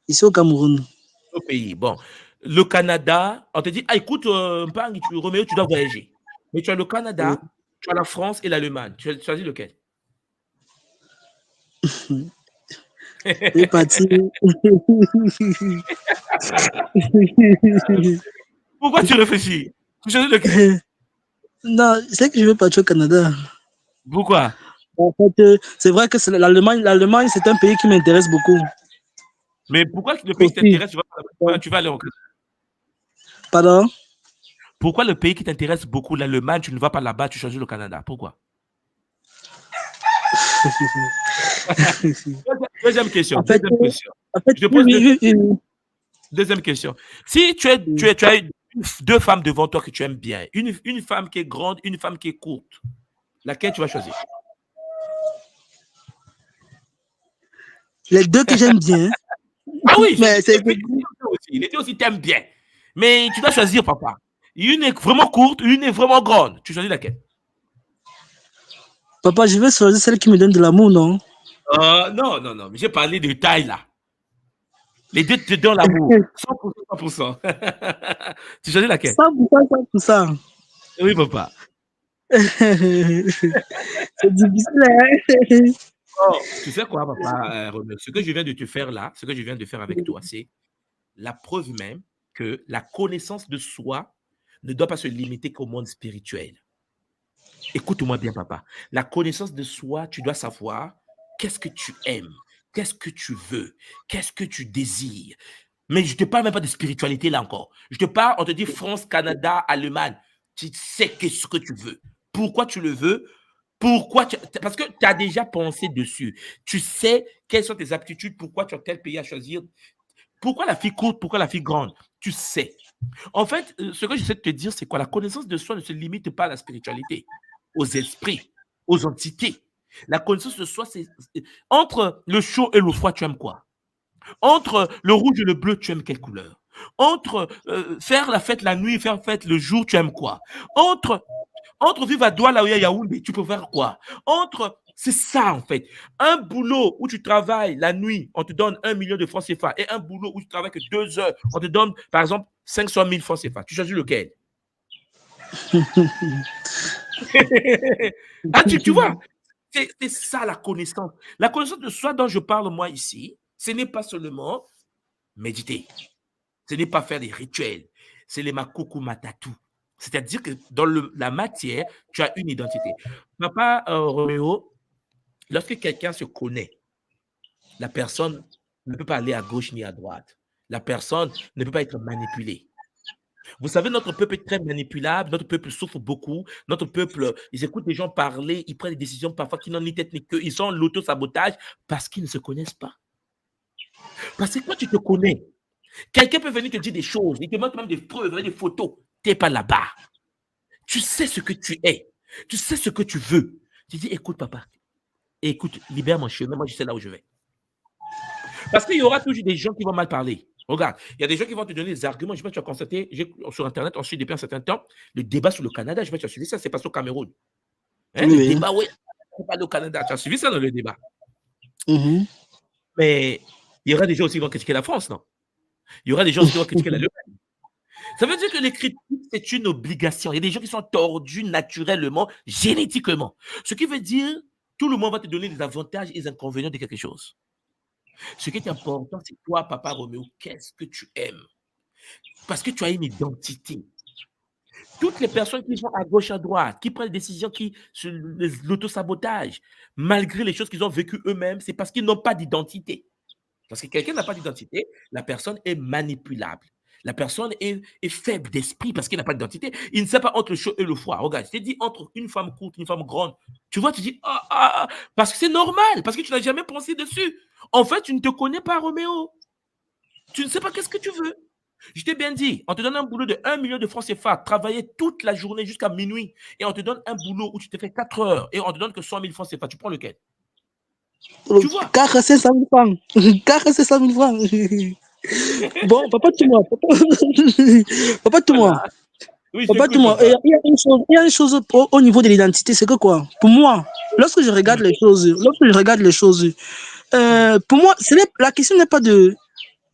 Ici au Cameroun. Au pays, bon. Le Canada, on te dit, ah, écoute, Roméo, tu dois voyager. Mais tu as le Canada, tu as la France et l'Allemagne. Tu choisis lequel? Je vais partir. Pourquoi tu réfléchis? Tu choisis lequel? Non, c'est que je veux partir au Canada. Pourquoi? En fait, c'est vrai que l'Allemagne, c'est un pays qui m'intéresse beaucoup. Mais pourquoi le pays qui t'intéresse, tu vas aller au Canada? Pardon? Pourquoi le pays qui t'intéresse beaucoup, l'Allemagne, tu ne vas pas là-bas, tu choisis le Canada? Pourquoi? Deuxième question. Deuxième question. Si tu as 2 femmes devant toi que tu aimes bien, une femme qui est grande, une femme qui est courte, laquelle tu vas choisir? Les deux que j'aime bien. Ah oui, Mais les deux aussi t'aiment bien. Mais tu dois choisir, papa. Une est vraiment courte, une est vraiment grande. Tu choisis laquelle? Papa, je vais choisir celle qui me donne de l'amour, non? Non. J'ai parlé de taille, là. Les deux te donnent l'amour. 100%. Tu choisis laquelle? 100%. Oui, papa. C'est difficile, hein? Oh, tu sais quoi, papa, Romeo? Ce que je viens de te faire là, ce que je viens de faire avec toi, c'est la preuve même que la connaissance de soi ne doit pas se limiter qu'au monde spirituel. Écoute-moi bien, papa. La connaissance de soi, tu dois savoir qu'est-ce que tu aimes, qu'est-ce que tu veux, qu'est-ce que tu désires. Mais je ne te parle même pas de spiritualité là encore. Je te parle, on te dit France, Canada, Allemagne. Tu sais qu'est-ce que tu veux. Pourquoi tu le veux? Parce que tu as déjà pensé dessus. Tu sais quelles sont tes aptitudes, pourquoi tu as tel pays à choisir. Pourquoi la fille courte, pourquoi la fille grande? Tu sais. En fait, ce que j'essaie de te dire, c'est quoi? La connaissance de soi ne se limite pas à la spiritualité, aux esprits, aux entités. La connaissance de soi, c'est entre le chaud et le froid, tu aimes quoi? Entre le rouge et le bleu, tu aimes quelle couleur? Entre faire la fête la nuit et faire la fête le jour, tu aimes quoi? Entre vivre à Douala ou à Yaoundé, tu peux faire quoi? C'est ça en fait. Un boulot où tu travailles la nuit, on te donne 1 million de francs CFA, et un boulot où tu travailles que 2 heures, on te donne par exemple 500 000 francs CFA. Tu choisis lequel? Ah, tu vois, c'est ça la connaissance. La connaissance de soi dont je parle moi ici, ce n'est pas seulement méditer. Ce n'est pas faire des rituels. C'est les makuku matatu. C'est-à-dire que dans la matière, tu as une identité. Papa Roméo, lorsque quelqu'un se connaît, la personne ne peut pas aller à gauche ni à droite. La personne ne peut pas être manipulée. Vous savez, notre peuple est très manipulable, notre peuple souffre beaucoup, notre peuple, ils écoutent des gens parler, ils prennent des décisions parfois qui n'ont ni tête ni queue, ils sont en l'auto-sabotage parce qu'ils ne se connaissent pas. Parce que quand tu te connais, quelqu'un peut venir te dire des choses, il te montre même des preuves, des photos. Tu n'es pas là-bas. Tu sais ce que tu es. Tu sais ce que tu veux. Tu dis, écoute, papa, écoute, libère mon chemin, moi je sais là où je vais. Parce qu'il y aura toujours des gens qui vont mal parler. Regarde, il y a des gens qui vont te donner des arguments. Je sais pas si tu as constaté, sur Internet, ensuite, depuis un certain temps, le débat sur le Canada, je sais pas si tu as suivi ça, c'est passé au Cameroun. Hein, Oui, le débat, oui, on parle au Canada. Tu as suivi ça dans le débat. Mais il y aura des gens aussi qui vont critiquer la France, non? Il y aura des gens aussi qui vont critiquer l'Allemagne. Ça veut dire que les critiques, c'est une obligation. Il y a des gens qui sont tordus naturellement, génétiquement. Ce qui veut dire, tout le monde va te donner les avantages et les inconvénients de quelque chose. Ce qui est important, c'est toi, papa Roméo, qu'est-ce que tu aimes? Parce que tu as une identité. Toutes les personnes qui vont à gauche, à droite, qui prennent des décisions, qui l'auto-sabotage, malgré les choses qu'ils ont vécues eux-mêmes, c'est parce qu'ils n'ont pas d'identité. Parce que quelqu'un n'a pas d'identité, la personne est manipulable. La personne est faible d'esprit parce qu'il n'a pas d'identité. Il ne sait pas entre le chaud et le froid. Regarde, je t'ai dit entre une femme courte, une femme grande. Tu vois, tu dis, parce que c'est normal, parce que tu n'as jamais pensé dessus. En fait, tu ne te connais pas, Roméo. Tu ne sais pas qu'est-ce que tu veux. Je t'ai bien dit, on te donne un boulot de 1 million de francs CFA, travailler toute la journée jusqu'à minuit, et on te donne un boulot où tu te fais 4 heures, et on te donne que 100 000 francs CFA. Tu prends lequel? Tu vois? Car c'est 100 000 francs. Car c'est 100 000 francs. Bon, papa, dis-moi. Papa, dis-moi. Oui, Papa, dis-moi. Il y a une chose au niveau de l'identité, c'est que quoi? Pour moi, lorsque je regarde les choses, pour moi, la question n'est pas de.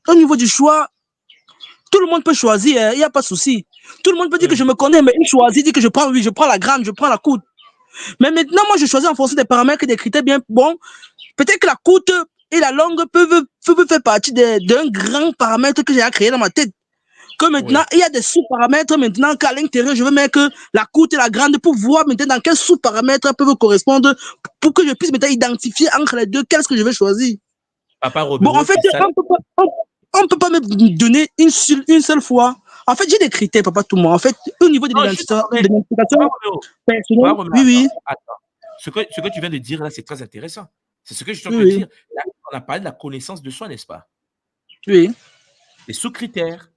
Au niveau du choix, tout le monde peut choisir, il n'y a pas de souci. Tout le monde peut dire que je me connais, mais il choisit, dit que je prends la grande, je prends la courte. Mais maintenant, moi, je choisis en fonction des paramètres et des critères bien bons. Peut-être que la courte et la longue peuvent faire partie d'un grand paramètre que j'ai à créer dans ma tête. Que maintenant, il y a des sous-paramètres maintenant qu'à l'intérieur, je veux mettre la courte et la grande pour voir maintenant dans quels sous-paramètres peuvent correspondre pour que je puisse maintenant identifier entre les deux qu'est-ce que je vais choisir. Papa Roméo, bon, en fait, on ne peut pas me donner une seule fois. En fait, j'ai des critères, papa, tout le monde. En fait, au niveau de l'identification personnelle, oui. Attends. Ce que tu viens de dire là, c'est très intéressant. C'est ce que je suis en train de dire. Là, on a parlé de la connaissance de soi, n'est-ce pas? Oui. Les sous-critères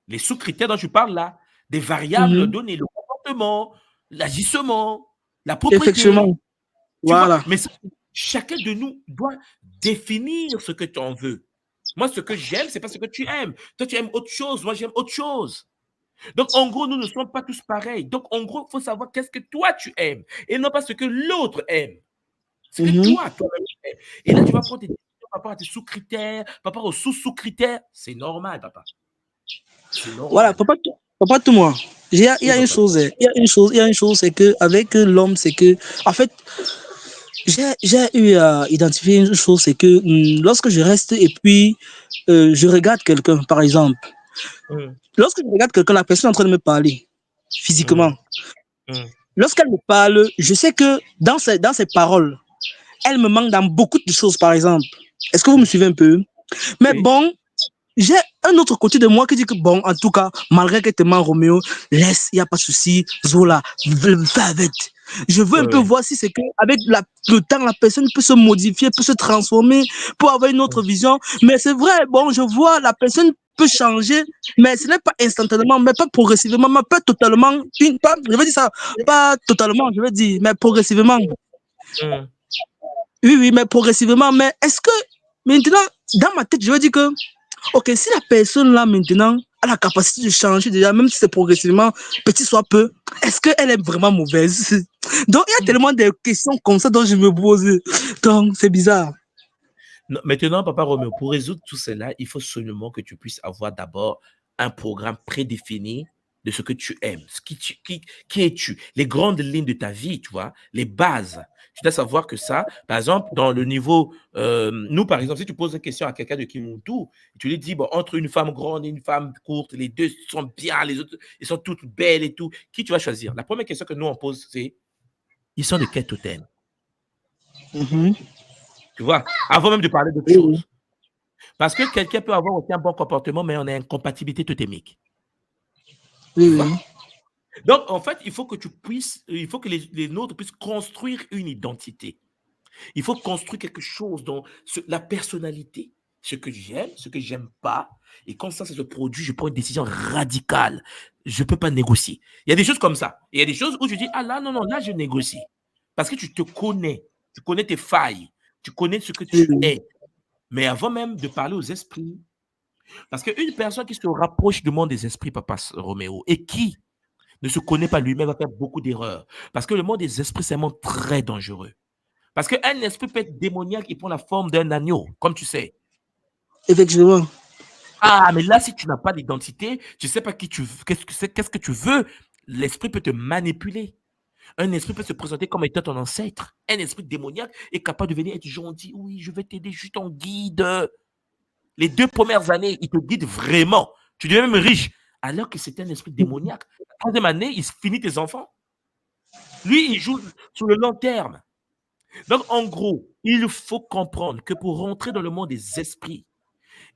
dont je parle là, des variables données, le comportement, l'agissement, la propriété. Effectivement. Voilà. Mais chacun de nous doit définir ce que tu en veux. Moi, ce que j'aime, ce n'est pas ce que tu aimes. Toi, tu aimes autre chose. Moi, j'aime autre chose. Donc, en gros, nous ne sommes pas tous pareils. Donc, en gros, il faut savoir qu'est-ce que toi, tu aimes et non pas ce que l'autre aime. Ce que toi tu aimes. Et là, tu vas prendre tes décisions par rapport à tes sous-critères, par rapport aux sous-sous-critères. C'est normal, papa. C'est normal. Voilà, papa, tout moi. Il y a une chose, c'est que avec l'homme, c'est que, en fait, j'ai eu à identifier une chose, c'est que lorsque je reste et puis je regarde quelqu'un, par exemple, lorsque je regarde quelqu'un, la personne est en train de me parler physiquement, lorsqu'elle me parle, je sais que dans ses paroles, elle me manque dans beaucoup de choses, par exemple. Est-ce que vous me suivez un peu? Mais bon, j'ai un autre côté de moi qui dit que bon, en tout cas, malgré que tu m'en Roméo, laisse, il n'y a pas de souci, Zola, fais avec. Je veux un peu voir si c'est qu'avec le temps, la personne peut se modifier, peut se transformer, peut avoir une autre vision. Mais c'est vrai, bon, je vois, la personne peut changer, mais ce n'est pas instantanément, mais pas progressivement, mais pas totalement. Je veux dire ça, pas totalement, je veux dire, mais progressivement. Oui, mais progressivement. Mais est-ce que maintenant, dans ma tête, je veux dire que, ok, si la personne là maintenant a la capacité de changer déjà, même si c'est progressivement, petit soit peu, est-ce qu'elle est vraiment mauvaise? Donc, il y a tellement de questions comme ça dont je me pose. Donc, c'est bizarre. Non, maintenant, papa Roméo, pour résoudre tout cela, il faut seulement que tu puisses avoir d'abord un programme prédéfini de ce que tu aimes, qui es-tu, les grandes lignes de ta vie, tu vois, les bases. Tu dois savoir que ça, par exemple, dans le niveau, nous, par exemple, si tu poses une question à quelqu'un de Kimuntu, tu lui dis, bon, entre une femme grande et une femme courte, les deux sont bien, les autres, ils sont toutes belles et tout, qui tu vas choisir? La première question que nous, on pose, c'est, ils sont de quel totem? Tu vois, avant même de parler d'autre chose. Parce que quelqu'un peut avoir aussi un bon comportement, mais on a une incompatibilité totémique. Donc, en fait, il faut que les nôtres puissent construire une identité. Il faut construire quelque chose dans la personnalité, ce que j'aime, ce que j'aime pas. Et quand ça se produit, je prends une décision radicale. Je ne peux pas négocier. Il y a des choses comme ça. Il y a des choses où je dis, ah là, non, là, je négocie. Parce que tu te connais. Tu connais tes failles. Tu connais ce que tu es. Mais avant même de parler aux esprits, parce qu'une personne qui se rapproche du monde des esprits, papa Roméo, et qui ne se connaît pas lui-même va faire beaucoup d'erreurs. Parce que le monde des esprits, c'est un monde très dangereux. Parce qu'un esprit peut être démoniaque et prend la forme d'un agneau, comme tu sais. Effectivement. Ah, mais là, si tu n'as pas d'identité, tu ne sais pas qui tu veux, qu'est-ce que tu veux, l'esprit peut te manipuler. Un esprit peut se présenter comme étant ton ancêtre. Un esprit démoniaque est capable de venir être gentil. Oui, je vais t'aider, je suis ton guide. Les 2 premières années, il te guide vraiment. Tu deviens même riche. Alors que c'est un esprit démoniaque. La 3e année, il finit tes enfants. Lui, il joue sur le long terme. Donc, en gros, il faut comprendre que pour rentrer dans le monde des esprits,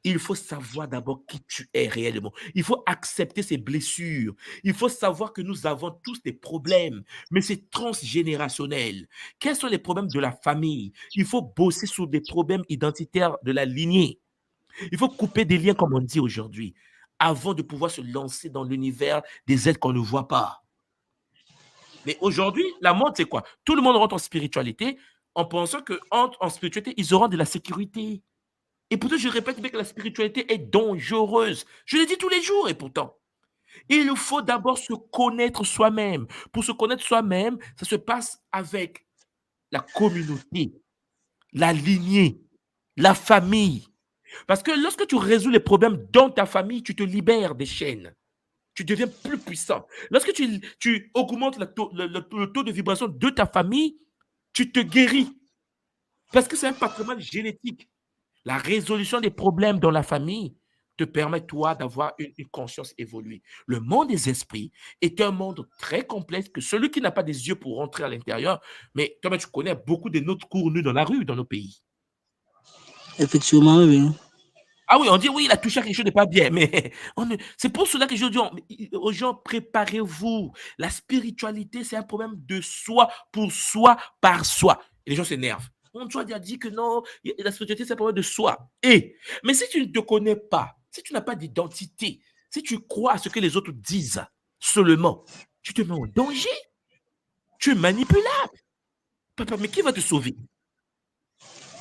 il faut savoir d'abord qui tu es réellement. Il faut accepter ses blessures. Il faut savoir que nous avons tous des problèmes, mais c'est transgénérationnel. Quels sont les problèmes de la famille? Il faut bosser sur des problèmes identitaires de la lignée. Il faut couper des liens, comme on dit aujourd'hui, avant de pouvoir se lancer dans l'univers des êtres qu'on ne voit pas. Mais aujourd'hui, la mode, c'est quoi? Tout le monde rentre en spiritualité en pensant qu'en spiritualité, ils auront de la sécurité. Et pourtant, je répète bien que la spiritualité est dangereuse. Je le dis tous les jours, et pourtant. Il faut d'abord se connaître soi-même. Pour se connaître soi-même, ça se passe avec la communauté, la lignée, la famille. Parce que lorsque tu résous les problèmes dans ta famille, tu te libères des chaînes. Tu deviens plus puissant. Lorsque tu augmentes le taux de vibration de ta famille, tu te guéris. Parce que c'est un patrimoine génétique. La résolution des problèmes dans la famille te permet, toi, d'avoir une conscience évoluée. Le monde des esprits est un monde très complexe que celui qui n'a pas des yeux pour rentrer à l'intérieur, mais toi, tu connais beaucoup de notre cours nus dans la rue, dans nos pays. Effectivement, oui. Ah oui, on dit, oui, il a touché à quelque chose de pas bien, mais c'est pour cela que je dis aux gens, préparez-vous. La spiritualité, c'est un problème de soi, pour soi, par soi. Et les gens s'énervent. On doit dire que non, la spiritualité, c'est un problème de soi. Mais si tu ne te connais pas, si tu n'as pas d'identité, si tu crois à ce que les autres disent seulement, tu te mets en danger. Tu es manipulable. Papa, mais qui va te sauver?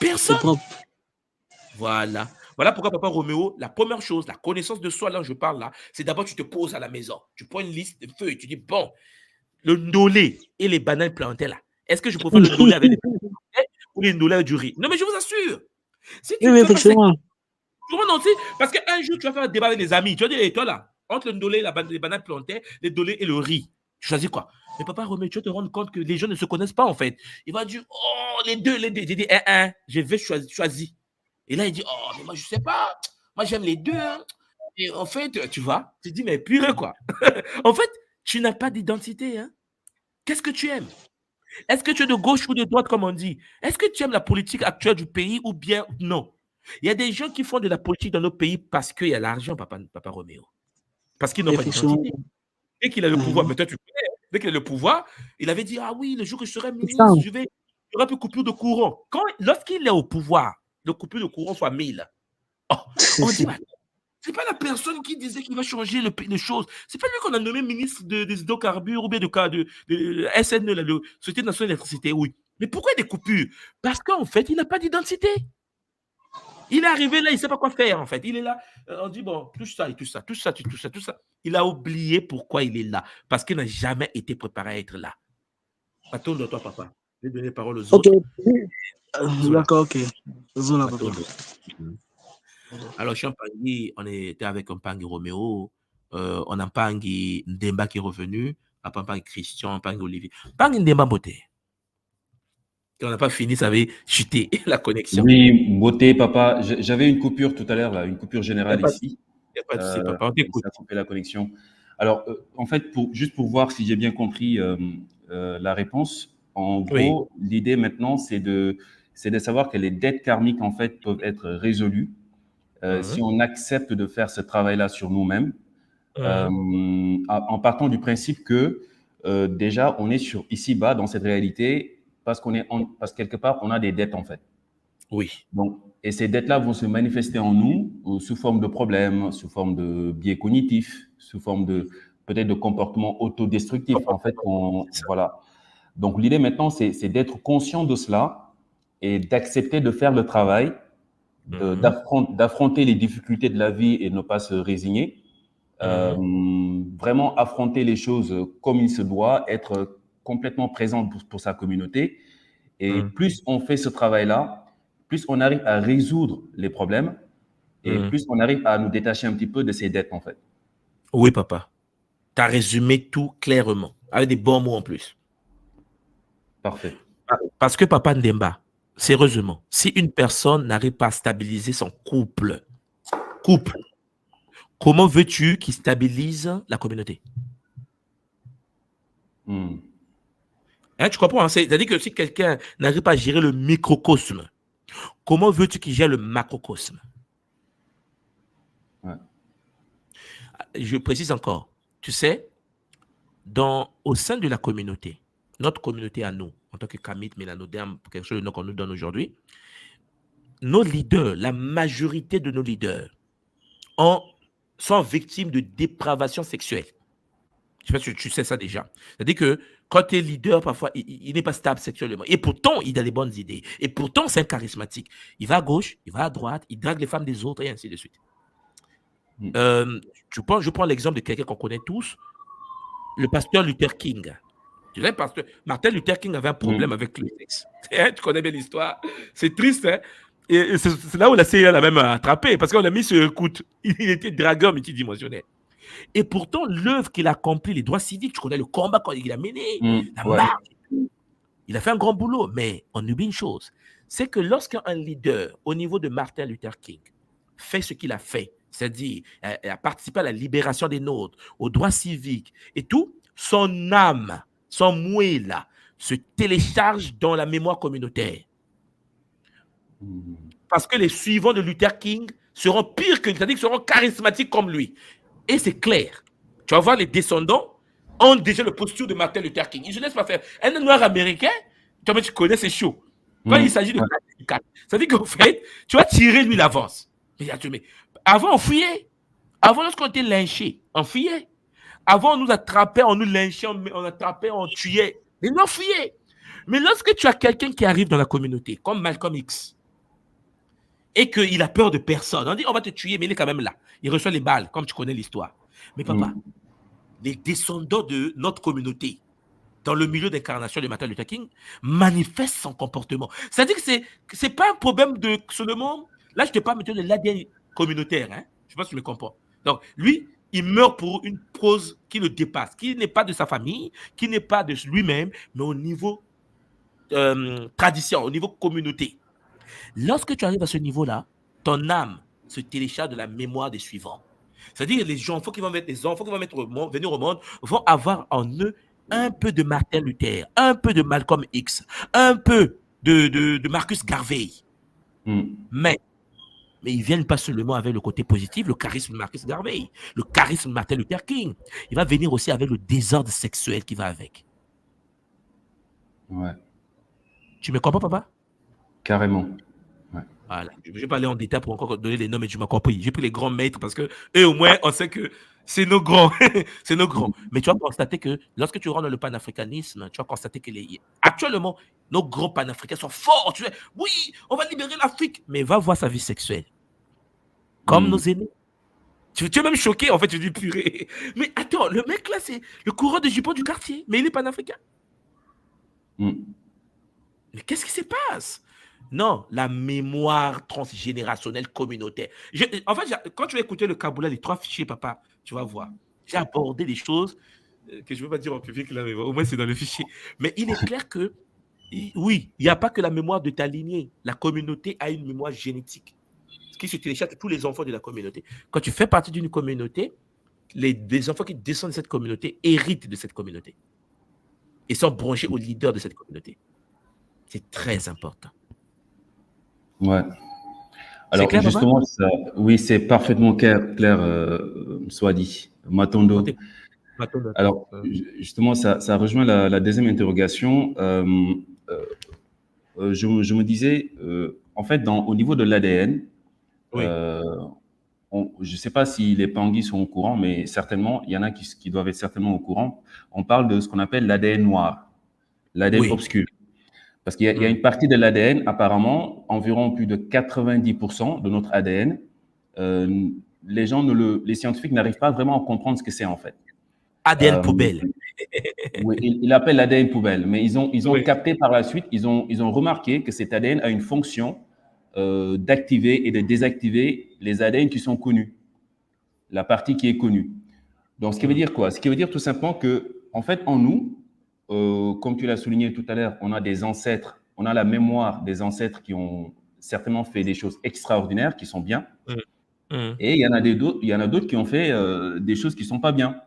Personne. Voilà. Voilà pourquoi, Papa Roméo, la première chose, la connaissance de soi, là où je parle, là, c'est d'abord tu te poses à la maison. Tu prends une liste de feuilles, tu dis, bon, le ndolé et les bananes plantées, là, est-ce que je préfère le ndolé avec des bananes plantées ou les ndolé avec du riz? Non, mais je vous assure. Si tu Oui, effectivement. Parce qu'un jour, tu vas faire un débat avec les amis. Tu vas dire, hey, toi là, entre le ndolé et les bananes plantées, les ndolé et le riz, tu choisis quoi? Mais Papa Roméo, tu vas te rendre compte que les gens ne se connaissent pas, en fait. Il va dire, oh, les deux. J'ai dit, je vais choisir. Et là, il dit, oh, mais moi, je sais pas. Moi, j'aime les deux. Hein. Et en fait, tu vois, tu dis, mais purée, quoi. En fait, tu n'as pas d'identité. Hein. Qu'est-ce que tu aimes? Est-ce que tu es de gauche ou de droite, comme on dit? Est-ce que tu aimes la politique actuelle du pays ou bien non? Il y a des gens qui font de la politique dans nos pays parce qu'il y a l'argent, Papa Roméo. Parce qu'ils n'ont pas d'identité. Dès qu'il a le pouvoir, mais toi, tu connais, dès qu'il a le pouvoir, il avait dit, ah oui, le jour que je serai ministre, il y aura plus de coupure de courant. Lorsqu'il est au pouvoir, le coupure de courant soit 1000. Oh, on dit, c'est pas la personne qui disait qu'il va changer les choses. C'est pas lui qu'on a nommé ministre des hydrocarbures ou bien de SN, la Société nationale d'électricité, oui. Mais pourquoi des coupures? Parce qu'en fait, il n'a pas d'identité. Il est arrivé là, il ne sait pas quoi faire, en fait. Il est là, on dit, bon, touche ça, et tout ça, touche ça, tout ça, tout ça. Il a oublié pourquoi il est là. Parce qu'il n'a jamais été préparé à être là. Attends de toi, papa. Je vais donner la parole aux autres. D'accord, ok. Alors, Champagny, on était avec un Pangui Roméo, on a un Pangui Ndemba qui est revenu, un Pangui Christian, un Pangui Olivier. Pangui Ndemba Beauté. On n'a pas fini, ça avait chuté la connexion. Oui, Beauté, papa. J'avais une coupure tout à l'heure, là, une coupure générale ici. Il n'y a pas de souci, papa. On t'écoute. Ça a coupé la connexion. Alors, en fait, juste pour voir si j'ai bien compris la réponse, en gros, l'idée maintenant, c'est de savoir que les dettes karmiques, en fait, peuvent être résolues si on accepte de faire ce travail-là sur nous-mêmes, en partant du principe que déjà, on est ici-bas, dans cette réalité, parce que quelque part, on a des dettes, en fait. Oui. Donc, et ces dettes-là vont se manifester en nous sous forme de problèmes, sous forme de biais cognitifs, sous forme peut-être de comportements autodestructifs. En fait, voilà. Donc, l'idée maintenant, c'est d'être conscient de cela et d'accepter de faire le travail, d'affronter les difficultés de la vie et ne pas se résigner. Vraiment affronter les choses comme il se doit, être complètement présent pour sa communauté. Et plus on fait ce travail-là, plus on arrive à résoudre les problèmes et plus on arrive à nous détacher un petit peu de ces dettes, en fait. Oui, papa. Tu as résumé tout clairement, avec des bons mots en plus. Parfait. Parce que, Papa Ndemba, sérieusement, si une personne n'arrive pas à stabiliser son couple, comment veux-tu qu'il stabilise la communauté? Hein, tu comprends? Hein? C'est-à-dire que si quelqu'un n'arrive pas à gérer le microcosme, comment veux-tu qu'il gère le macrocosme? Ouais. Je précise encore, tu sais, au sein de la communauté, notre communauté à nous, en tant que Kamit, Mélanoderme, quelque chose de nom qu'on nous donne aujourd'hui, nos leaders, la majorité de nos leaders sont victimes de dépravation sexuelle. Je ne sais pas si tu sais ça déjà. C'est-à-dire que quand tu es leader, parfois, il n'est pas stable sexuellement. Et pourtant, il a des bonnes idées. Et pourtant, c'est un charismatique. Il va à gauche, il va à droite, il drague les femmes des autres et ainsi de suite. Je prends l'exemple de quelqu'un qu'on connaît tous, le pasteur Luther King. Tu sais, Martin Luther King avait un problème avec le sexe. Tu connais bien l'histoire. C'est triste, hein? Et c'est là où la CIA l'a même attrapé, parce qu'on a mis sur écoute. Il était dragueur multidimensionnel. Et pourtant, l'œuvre qu'il a accomplie, les droits civiques, tu connais le combat qu'il a mené, la marque, il a fait un grand boulot. Mais on oublie une chose, c'est que lorsqu'un leader, au niveau de Martin Luther King, fait ce qu'il a fait, c'est-à-dire a participé à la libération des nôtres, aux droits civiques et tout, son âme, son mouet-là, se télécharge dans la mémoire communautaire. Parce que les suivants de Luther King seront pires que lui, c'est-à-dire qu'ils seront charismatiques comme lui. Et c'est clair. Tu vas voir, les descendants ont déjà le posture de Martin Luther King. Ils ne se laissent pas faire. Un noir américain, toi, tu connais, c'est chaud. Quand il s'agit de 4, ça veut dire qu'en fait, tu vas tirer lui l'avance. Mais avant, on fuyait. Avant, lorsqu'on était lynché, on fuyait. Avant, on nous attrapait, on nous lynchait, on attrapait, on tuait. Les noirs fuyaient. Mais lorsque tu as quelqu'un qui arrive dans la communauté, comme Malcolm X, et qu'il a peur de personne. On dit, on va te tuer, mais il est quand même là. Il reçoit les balles, comme tu connais l'histoire. Mais papa, les descendants de notre communauté, dans le milieu d'incarnation de Martin Luther King, manifestent son comportement. C'est-à-dire que c'est pas un problème de seulement... Là, je te parle maintenant de l'ADN communautaire. Hein? Je ne sais pas si tu me comprends. Donc, lui, il meurt pour une cause qui le dépasse, qui n'est pas de sa famille, qui n'est pas de lui-même, mais au niveau tradition, au niveau communauté. Lorsque tu arrives à ce niveau-là, ton âme se télécharge de la mémoire des suivants. C'est-à-dire les enfants qui vont venir au monde vont avoir en eux un peu de Martin Luther, un peu de Malcolm X, un peu de Marcus Garvey. Mais ils ne viennent pas seulement avec le côté positif, le charisme de Marcus Garvey, le charisme de Martin Luther King. Il va venir aussi avec le désordre sexuel qui va avec. Ouais. Tu me comprends, papa? Carrément. Ouais. Voilà. Je ne vais pas aller en détail pour encore donner les noms, mais tu m'as compris. J'ai pris les grands maîtres parce que eux, au moins, on sait que c'est nos grands. C'est nos grands. Mais tu vas constater que lorsque tu rentres dans le panafricanisme, tu vas constater que actuellement, nos grands panafricains sont forts. Tu sais, oui, on va libérer l'Afrique. Mais va voir sa vie sexuelle. Comme nos aînés. Tu es même choqué, en fait, tu dis purée. Mais attends, le mec là, c'est le coureur de jupons du quartier, mais il est panafricain. Mais qu'est-ce qui se passe? Non, la mémoire transgénérationnelle communautaire. En fait, quand tu vas écouter le Kaboula, les 3 fichiers, papa, tu vas voir. J'ai abordé des choses que je ne veux pas dire en public, là, mais au moins c'est dans le fichier. Mais il est clair que, oui, il n'y a pas que la mémoire de ta lignée. La communauté a une mémoire génétique, ce qui se télécharge à tous les enfants de la communauté. Quand tu fais partie d'une communauté, les enfants qui descendent de cette communauté héritent de cette communauté et sont branchés au leader de cette communauté. C'est très important. Ouais. Alors, clair, justement, ça, oui, c'est parfaitement clair, soit dit. Matondo. Alors, justement, ça rejoint la deuxième interrogation. Je me disais, en fait, au niveau de l'ADN, oui. Je ne sais pas si les Pangui sont au courant, mais certainement, il y en a qui doivent être certainement au courant. On parle de ce qu'on appelle l'ADN noir, l'ADN obscur. Parce qu'il y a une partie de l'ADN, apparemment, environ plus de 90% de notre ADN, les scientifiques n'arrivent pas vraiment à comprendre ce que c'est en fait. ADN poubelle. Oui, ils l'appellent l'ADN poubelle, mais ils ont capté par la suite, ils ont remarqué que cet ADN a une fonction d'activer et de désactiver les ADN qui sont connus, la partie qui est connue. Donc, ce qui veut dire quoi? Ce qui veut dire tout simplement que, en fait, en nous, comme tu l'as souligné tout à l'heure, on a des ancêtres, on a la mémoire des ancêtres qui ont certainement fait des choses extraordinaires, qui sont bien. Et il y en a d'autres qui ont fait des choses qui ne sont pas bien.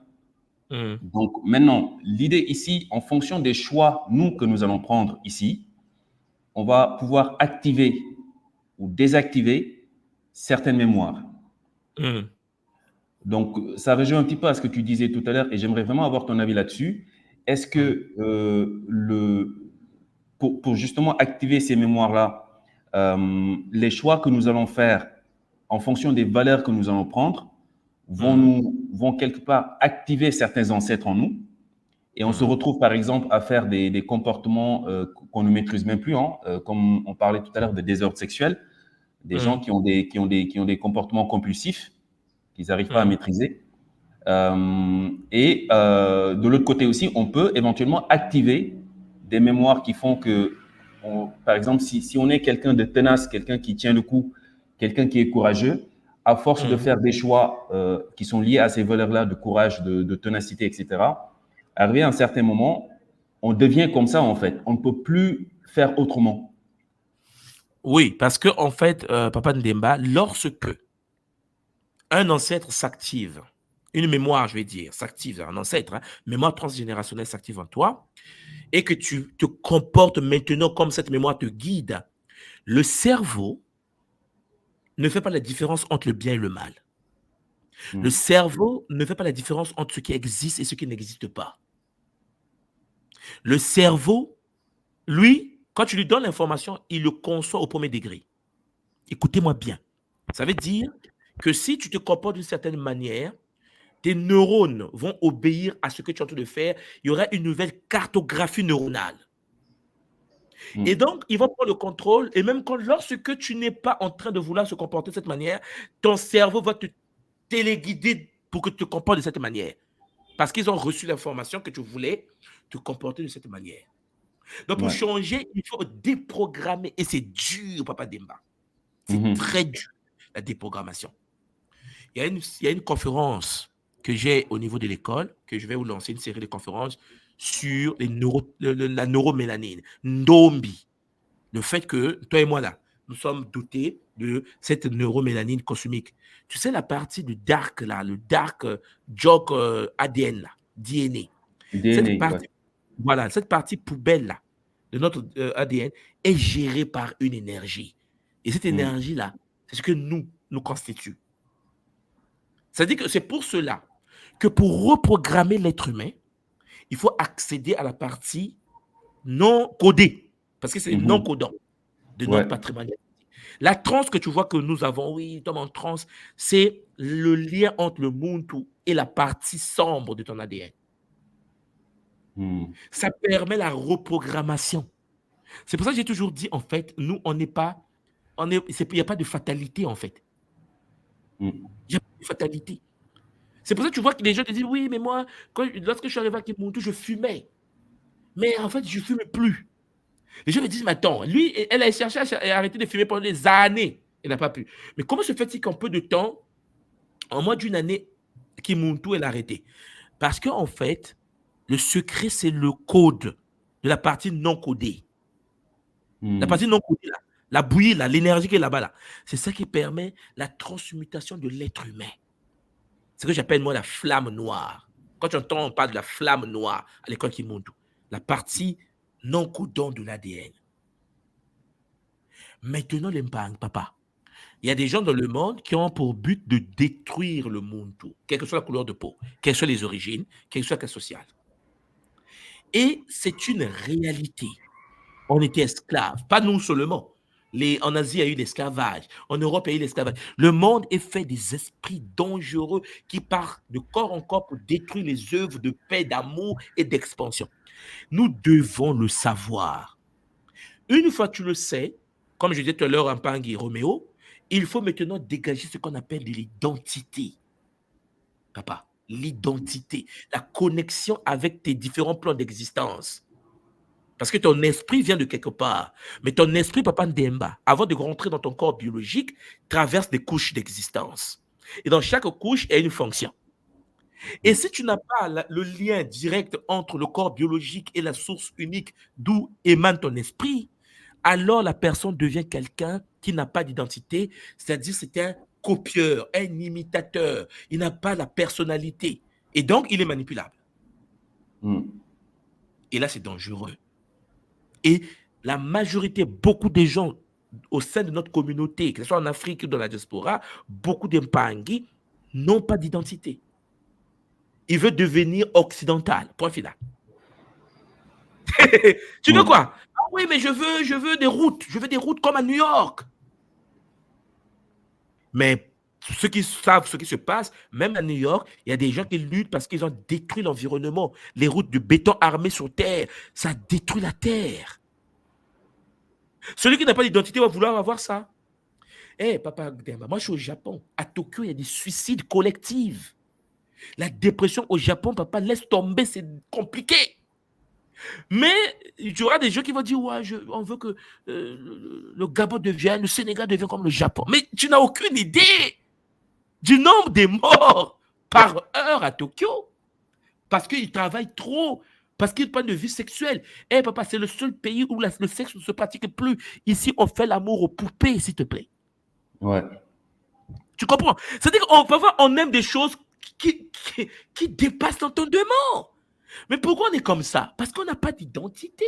Donc maintenant, l'idée ici, en fonction des choix, que nous allons prendre ici, on va pouvoir activer ou désactiver certaines mémoires. Donc, ça rejoint un petit peu à ce que tu disais tout à l'heure et j'aimerais vraiment avoir ton avis là-dessus. Est-ce que pour justement activer ces mémoires-là, les choix que nous allons faire en fonction des valeurs que nous allons prendre vont quelque part activer certains ancêtres en nous et on se retrouve par exemple à faire des comportements qu'on ne maîtrise même plus, comme on parlait tout à l'heure de désordre sexuel, des gens qui ont des comportements compulsifs qu'ils n'arrivent pas à maîtriser. Et de l'autre côté aussi, on peut éventuellement activer des mémoires qui font que, par exemple, si on est quelqu'un de tenace, quelqu'un qui tient le coup, quelqu'un qui est courageux, à force de faire des choix qui sont liés à ces valeurs-là de courage, de ténacité, etc., arrivé à un certain moment, on devient comme ça en fait. On ne peut plus faire autrement. Oui, parce que en fait, Papa Ndemba, lorsque un ancêtre s'active, une mémoire, je vais dire, s'active, un ancêtre, mémoire transgénérationnelle s'active en toi, et que tu te comportes maintenant comme cette mémoire te guide, le cerveau ne fait pas la différence entre le bien et le mal. Le cerveau ne fait pas la différence entre ce qui existe et ce qui n'existe pas. Le cerveau, lui, quand tu lui donnes l'information, il le conçoit au premier degré. Écoutez-moi bien. Ça veut dire que si tu te comportes d'une certaine manière, tes neurones vont obéir à ce que tu es en train de faire. Il y aura une nouvelle cartographie neuronale. Et donc, ils vont prendre le contrôle. Et même lorsque tu n'es pas en train de vouloir se comporter de cette manière, ton cerveau va te téléguider pour que tu te comportes de cette manière. Parce qu'ils ont reçu l'information que tu voulais te comporter de cette manière. Donc, pour changer, il faut déprogrammer. Et c'est dur, Papa Demba. C'est très dur, la déprogrammation. Il y a une conférence que j'ai au niveau de l'école, que je vais vous lancer une série de conférences sur la neuromélanine, Ndombi. Le fait que, toi et moi là, nous sommes dotés de cette neuromélanine cosmique. Tu sais, la partie du dark là, le dark joke ADN là, DNA. Cette partie, voilà, cette partie poubelle là, de notre ADN est gérée par une énergie. Et cette énergie-là, c'est ce que nous constitue. C'est-à-dire que c'est pour cela que pour reprogrammer l'être humain, il faut accéder à la partie non codée, parce que c'est non codant de notre patrimoine. La transe que tu vois que nous avons, oui, Tom en transe, c'est le lien entre le Muntu et la partie sombre de ton ADN. Ça permet la reprogrammation. C'est pour ça que j'ai toujours dit, en fait, nous, il n'y a pas de fatalité, en fait. Il n'y a pas de fatalité. C'est pour ça que tu vois que les gens te disent, oui, mais moi, lorsque je suis arrivé à Kimuntu, je fumais. Mais en fait, je ne fume plus. Les gens me disent, mais attends, lui, elle a cherché à arrêter de fumer pendant des années. Elle n'a pas pu. Mais comment se fait-il qu'en peu de temps, en moins d'une année, Kimuntu, elle a arrêté? Parce qu'en fait, le secret, c'est le code de la partie non codée. La partie non codée, là, la bouillie, là, l'énergie qui est là-bas, là, c'est ça qui permet la transmutation de l'être humain. C'est ce que j'appelle, moi, la flamme noire. Quand tu entends, on parle de la flamme noire à l'école Kimuntu, la partie non codant de l'ADN. Maintenant, l'impact, papa. Il y a des gens dans le monde qui ont pour but de détruire le Muntu, quelle que soit la couleur de peau, quelles soient les origines, quelle que soit la classe sociale. Et c'est une réalité. On était esclaves, pas nous seulement. En Asie, il y a eu l'esclavage. En Europe, il y a eu l'esclavage. Le monde est fait des esprits dangereux qui partent de corps en corps pour détruire les œuvres de paix, d'amour et d'expansion. Nous devons le savoir. Une fois que tu le sais, comme je disais tout à l'heure en Pangui Roméo, il faut maintenant dégager ce qu'on appelle de l'identité. Papa, l'identité, la connexion avec tes différents plans d'existence. Parce que ton esprit vient de quelque part. Mais ton esprit, Papa Ndemba, avant de rentrer dans ton corps biologique, traverse des couches d'existence. Et dans chaque couche, il y a une fonction. Et si tu n'as pas le lien direct entre le corps biologique et la source unique d'où émane ton esprit, alors la personne devient quelqu'un qui n'a pas d'identité, c'est-à-dire c'est un copieur, un imitateur. Il n'a pas la personnalité. Et donc, il est manipulable. Et là, c'est dangereux. Et la majorité, beaucoup de gens au sein de notre communauté, que ce soit en Afrique ou dans la diaspora, beaucoup d'Mpangui n'ont pas d'identité. Ils veulent devenir occidental. Point final. Tu veux quoi? Ah oui, mais je veux des routes. Je veux des routes comme à New York. Mais ceux qui savent ce qui se passe, même à New York, il y a des gens qui luttent parce qu'ils ont détruit l'environnement. Les routes de béton armé sur terre, ça détruit la terre. Celui qui n'a pas d'identité va vouloir avoir ça. Eh, Papa Demba, moi je suis au Japon. À Tokyo, il y a des suicides collectifs. La dépression au Japon, papa, laisse tomber, c'est compliqué. Mais il y aura des gens qui vont dire, ouais, on veut que le Gabon devienne, le Sénégal devienne comme le Japon. Mais tu n'as aucune idée du nombre de morts par heure à Tokyo. Parce qu'ils travaillent trop. Parce qu'ils parlent de vie sexuelle. Eh, papa, c'est le seul pays où le sexe ne se pratique plus. Ici, on fait l'amour aux poupées, s'il te plaît. Ouais. Tu comprends? C'est-à-dire qu'on aime des choses qui dépassent l'entendement. Mais pourquoi on est comme ça? Parce qu'on n'a pas d'identité.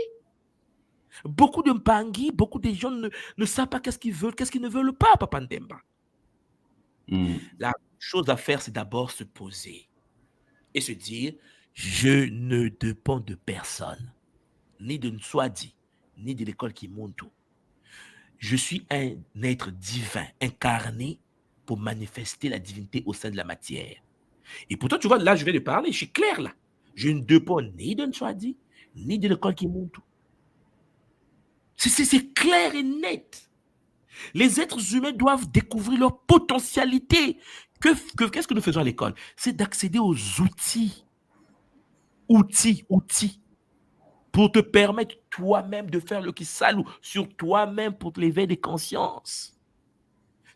Beaucoup de Mpangui, beaucoup de gens ne savent pas qu'est-ce qu'ils veulent, qu'est-ce qu'ils ne veulent pas, Papa Ndemba. La chose à faire, c'est d'abord se poser et se dire, je ne dépends de personne, ni de Nswadi, ni de l'école Kimuntu. Je suis un être divin, incarné pour manifester la divinité au sein de la matière. Et pourtant, tu vois, là, je vais te parler, je suis clair là. Je ne dépends ni de Nswadi, ni de l'école Kimuntu. C'est clair et net. Les êtres humains doivent découvrir leur potentialité. Qu'est-ce que nous faisons à l'école? C'est d'accéder aux outils. Outils. Pour te permettre toi-même de faire le kisalou sur toi-même pour l'éveil des consciences.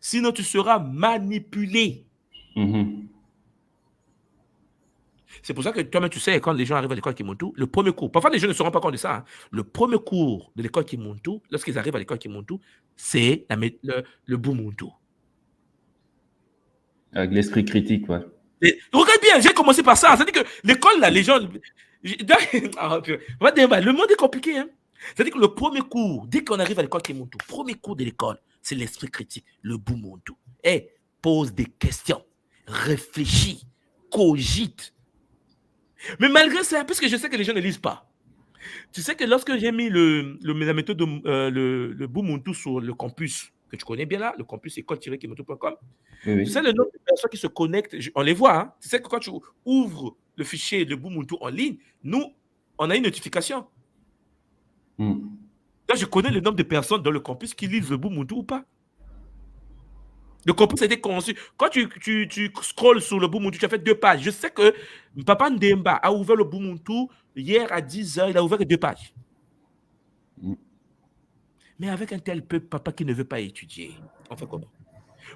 Sinon, tu seras manipulé. C'est pour ça que toi-même, tu sais, quand les gens arrivent à l'école Kimuntu, le premier cours, parfois les gens ne se rendent pas compte de ça, hein, le premier cours de l'école Kimuntu, lorsqu'ils arrivent à l'école Kimuntu, c'est le Bumuntu. Avec l'esprit critique, ouais. Regarde bien, j'ai commencé par ça. C'est-à-dire que l'école, là, les gens... le monde est compliqué. Hein? C'est-à-dire que le premier cours, dès qu'on arrive à l'école Kimuntu, premier cours de l'école, c'est l'esprit critique, le Bumuntu. Pose des questions, réfléchis, cogite. Mais malgré ça, puisque je sais que les gens ne lisent pas, tu sais que lorsque j'ai mis la méthode le Bumuntu sur le campus, que tu connais bien là, le campus école-kimuntu.com, Oui. tu sais le nombre de personnes qui se connectent, on les voit, hein? Tu sais que quand tu ouvres le fichier de Bumuntu en ligne, nous, on a une notification. Donc, je connais le nombre de personnes dans le campus qui lisent le Bumuntu ou pas. Le campus a été conçu. Quand tu scrolles sur le Bumuntu, tu as fait 2 pages. Je sais que Papa Ndemba a ouvert le Bumuntu hier à 10h, il a ouvert que 2 pages. Mais avec un tel peuple, papa qui ne veut pas étudier, on fait comment?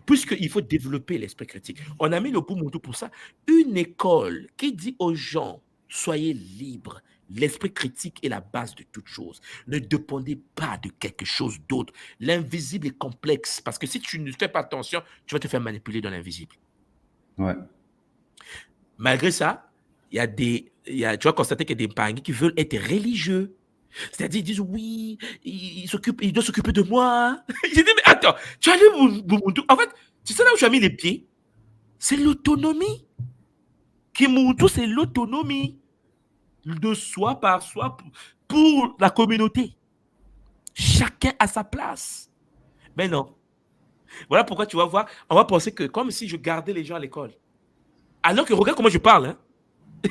Puisqu'il faut développer l'esprit critique. On a mis le Bumuntu pour ça. Une école qui dit aux gens, soyez libres. L'esprit critique est la base de toute chose. Ne dépendez pas de quelque chose d'autre. L'invisible est complexe parce que si tu ne fais pas attention, tu vas te faire manipuler dans l'invisible. Ouais. Malgré ça, tu vas constater qu'il y a des Mpangi qui veulent être religieux. C'est-à-dire, ils disent, oui, il doit s'occuper de moi. J'ai dit, mais attends, tu as lu Bumuntu. En fait, tu sais là où tu as mis les pieds? C'est l'autonomie. Kimuntu, c'est l'autonomie. De soi par soi pour la communauté. Chacun a sa place. Mais non. Voilà pourquoi tu vas voir, on va penser que comme si je gardais les gens à l'école. Alors que regarde comment je parle. Hein?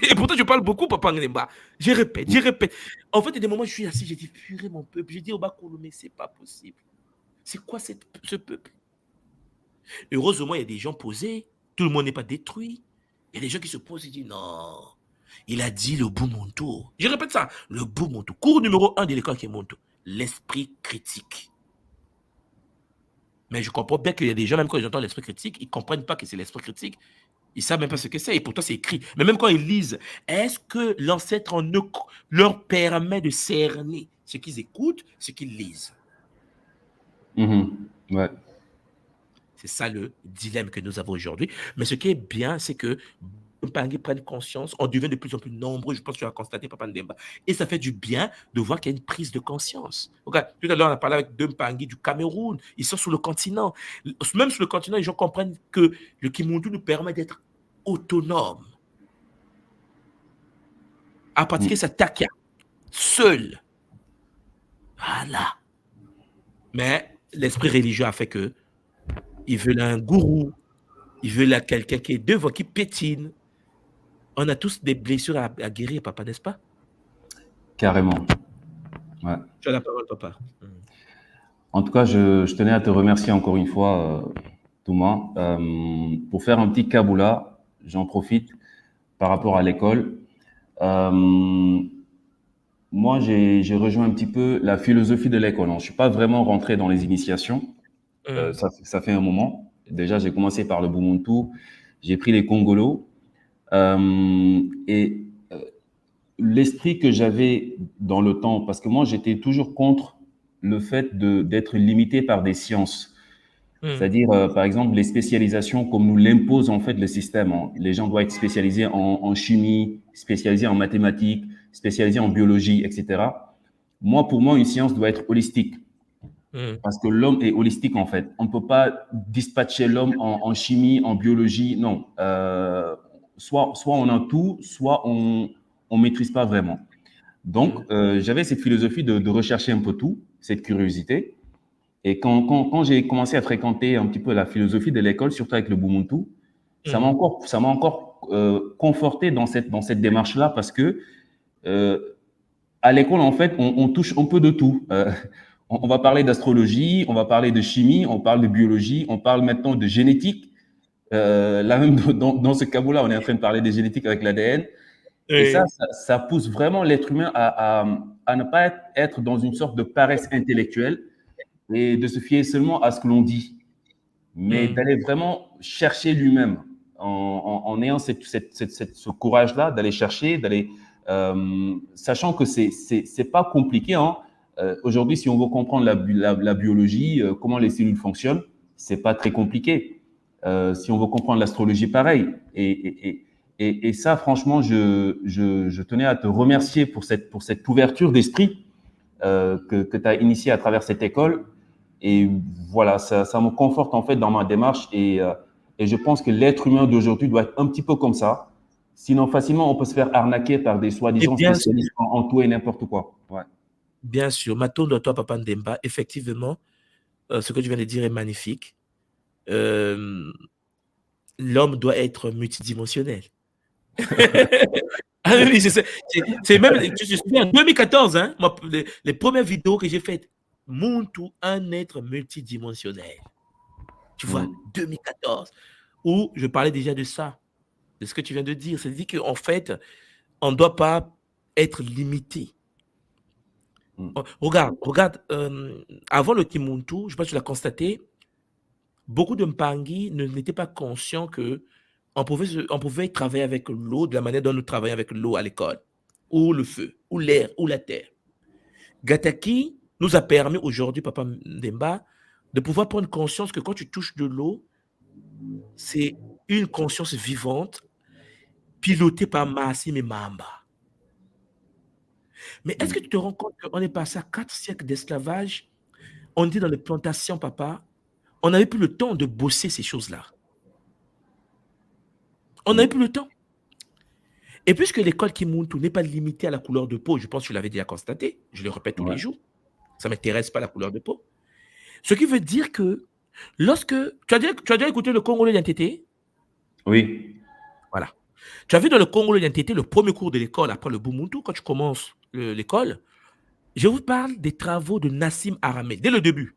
Et pourtant, je parle beaucoup, Papa Ngemba. Je répète. En fait, il y a des moments où je suis assis, j'ai dit, purée mon peuple. J'ai dit au Bakolo, mais c'est pas possible. C'est quoi ce peuple? Heureusement, il y a des gens posés. Tout le monde n'est pas détruit. Il y a des gens qui se posent et disent, non. Il a dit le Bumuntu. Je répète ça, le Bumuntu. Cours numéro 1 de l'école Kimuntu. L'esprit critique. Mais je comprends bien qu'il y a des gens, même quand ils entendent l'esprit critique, ils ne comprennent pas que c'est l'esprit critique. Ils ne savent même pas ce que c'est et pourtant c'est écrit. Mais même quand ils lisent, est-ce que l'ancêtre en eux leur permet de cerner ce qu'ils écoutent, ce qu'ils lisent? Ouais. C'est ça le dilemme que nous avons aujourd'hui. Mais ce qui est bien, c'est que Mpangi prennent conscience, on devient de plus en plus nombreux, je pense que tu as constaté, Papa Ndemba. Et ça fait du bien de voir qu'il y a une prise de conscience. Regarde, tout à l'heure, on a parlé avec deux Mpangi du Cameroun, ils sont sur le continent. Même sur le continent, les gens comprennent que le Kimuntu nous permet d'être autonomes, à pratiquer sa takia, seul. Voilà. Mais l'esprit religieux a fait que ils veulent un gourou, ils veulent quelqu'un qui est devant, qui pétine. On a tous des blessures à guérir, papa, n'est-ce pas? Carrément. Ouais. Tu as la parole, papa. En tout cas, je tenais à te remercier encore une fois, Thomas. Pour faire un petit kaboula, j'en profite par rapport à l'école. Moi, j'ai rejoint un petit peu la philosophie de l'école. Je ne suis pas vraiment rentré dans les initiations. Ça fait un moment. Déjà, j'ai commencé par le Bumuntu. J'ai pris les Congolos. L'esprit que j'avais dans le temps, parce que moi, j'étais toujours contre le fait d'être limité par des sciences. C'est-à-dire, par exemple, les spécialisations comme nous l'impose en fait le système. Les gens doivent être spécialisés en chimie, spécialisés en mathématiques, spécialisés en biologie, etc. Moi, pour moi, une science doit être holistique. Parce que l'homme est holistique, en fait. On ne peut pas dispatcher l'homme en chimie, en biologie, non. Soit on a tout, soit on ne maîtrise pas vraiment. Donc, j'avais cette philosophie de rechercher un peu tout, cette curiosité. Et quand j'ai commencé à fréquenter un petit peu la philosophie de l'école, surtout avec le Bumuntu, ça m'a encore conforté dans cette démarche-là parce que à l'école, en fait, on touche un peu de tout. On va parler d'astrologie, on va parler de chimie, on parle de biologie, on parle maintenant de génétique. Là même dans ce cas-là, on est en train de parler de génétique avec l'ADN. Et ça pousse vraiment l'être humain à ne pas être dans une sorte de paresse intellectuelle et de se fier seulement à ce que l'on dit, mais d'aller vraiment chercher lui-même en ayant ce courage-là, d'aller chercher, sachant que c'est pas compliqué. Hein. Aujourd'hui, si on veut comprendre la biologie, comment les cellules fonctionnent, c'est pas très compliqué. Si on veut comprendre l'astrologie, pareil. Et ça, franchement, je tenais à te remercier pour cette ouverture d'esprit que tu as initiée à travers cette école. Et voilà, ça me conforte en fait dans ma démarche. Et je pense que l'être humain d'aujourd'hui doit être un petit peu comme ça. Sinon, facilement, on peut se faire arnaquer par des soi-disant spécialistes en tout et n'importe quoi. Ouais. Bien sûr. Maton de toi, Papa Ndemba, effectivement, ce que tu viens de dire est magnifique. L'homme doit être multidimensionnel. Ah oui, c'est même, je suis en 2014, hein, les premières vidéos que j'ai faites, montrent un être multidimensionnel. Tu vois, 2014, où je parlais déjà de ça, de ce que tu viens de dire. C'est-à-dire qu'en fait, on ne doit pas être limité. Regarde, avant le Kimuntu, je ne sais pas si tu l'as constaté, beaucoup de Mpangi n'étaient pas conscients qu'on pouvait travailler avec l'eau de la manière dont nous travaillons avec l'eau à l'école, ou le feu, ou l'air, ou la terre. Gataki nous a permis aujourd'hui, Papa Ndemba, de pouvoir prendre conscience que quand tu touches de l'eau, c'est une conscience vivante pilotée par Maasim et Mamba. Mais est-ce que tu te rends compte qu'on est passé à 4 siècles d'esclavage? On dit dans les plantations, papa, on n'avait plus le temps de bosser ces choses-là. On n'avait plus le temps. Et puisque l'école Kimuntu n'est pas limitée à la couleur de peau, je pense que tu l'avais déjà constaté, je le répète tous les jours, ça ne m'intéresse pas la couleur de peau. Ce qui veut dire que lorsque... Tu as déjà écouté le Congolais d'identité? Oui. Voilà. Tu as vu dans le Congolais d'identité, le premier cours de l'école après le Bumuntu, quand tu commences l'école, je vous parle des travaux de Nassim Aramé, dès le début.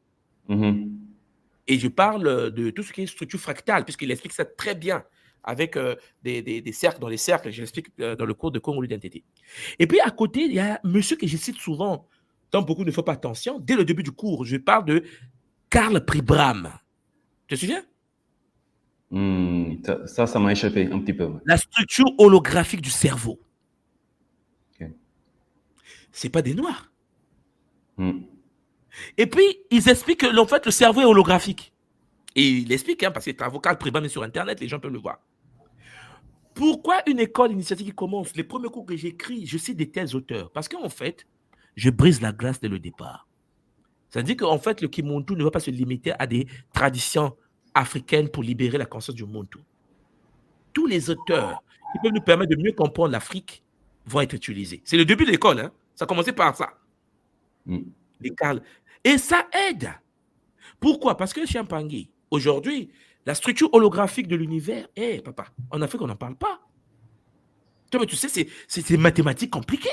Et je parle de tout ce qui est structure fractale, puisqu'il explique ça très bien avec des cercles dans les cercles. Je l'explique dans le cours de Congolais d'identité. Et puis à côté, il y a un monsieur que je cite souvent, tant beaucoup ne font pas attention, dès le début du cours, je parle de Karl Pribram. Tu te souviens? Ça m'a échappé un petit peu. La structure holographique du cerveau. Okay. C'est pas des noirs. Et puis, ils expliquent que en fait, le cerveau est holographique. Et il explique, hein, parce que Karl Pribram est sur Internet, les gens peuvent le voir. Pourquoi une école initiatique qui commence? Les premiers cours que j'écris, je cite des tels auteurs. Parce qu'en fait, je brise la glace dès le départ. Ça veut dire qu'en fait, le Kimuntu ne va pas se limiter à des traditions africaines pour libérer la conscience du Muntu. Tous les auteurs qui peuvent nous permettre de mieux comprendre l'Afrique vont être utilisés. C'est le début de l'école. Hein? Ça a commencé par ça. Et ça aide. Pourquoi? Parce que chez Mpangi, aujourd'hui, la structure holographique de l'univers, papa, en Afrique, on n'en parle pas. Tu sais, c'est mathématiques compliquées.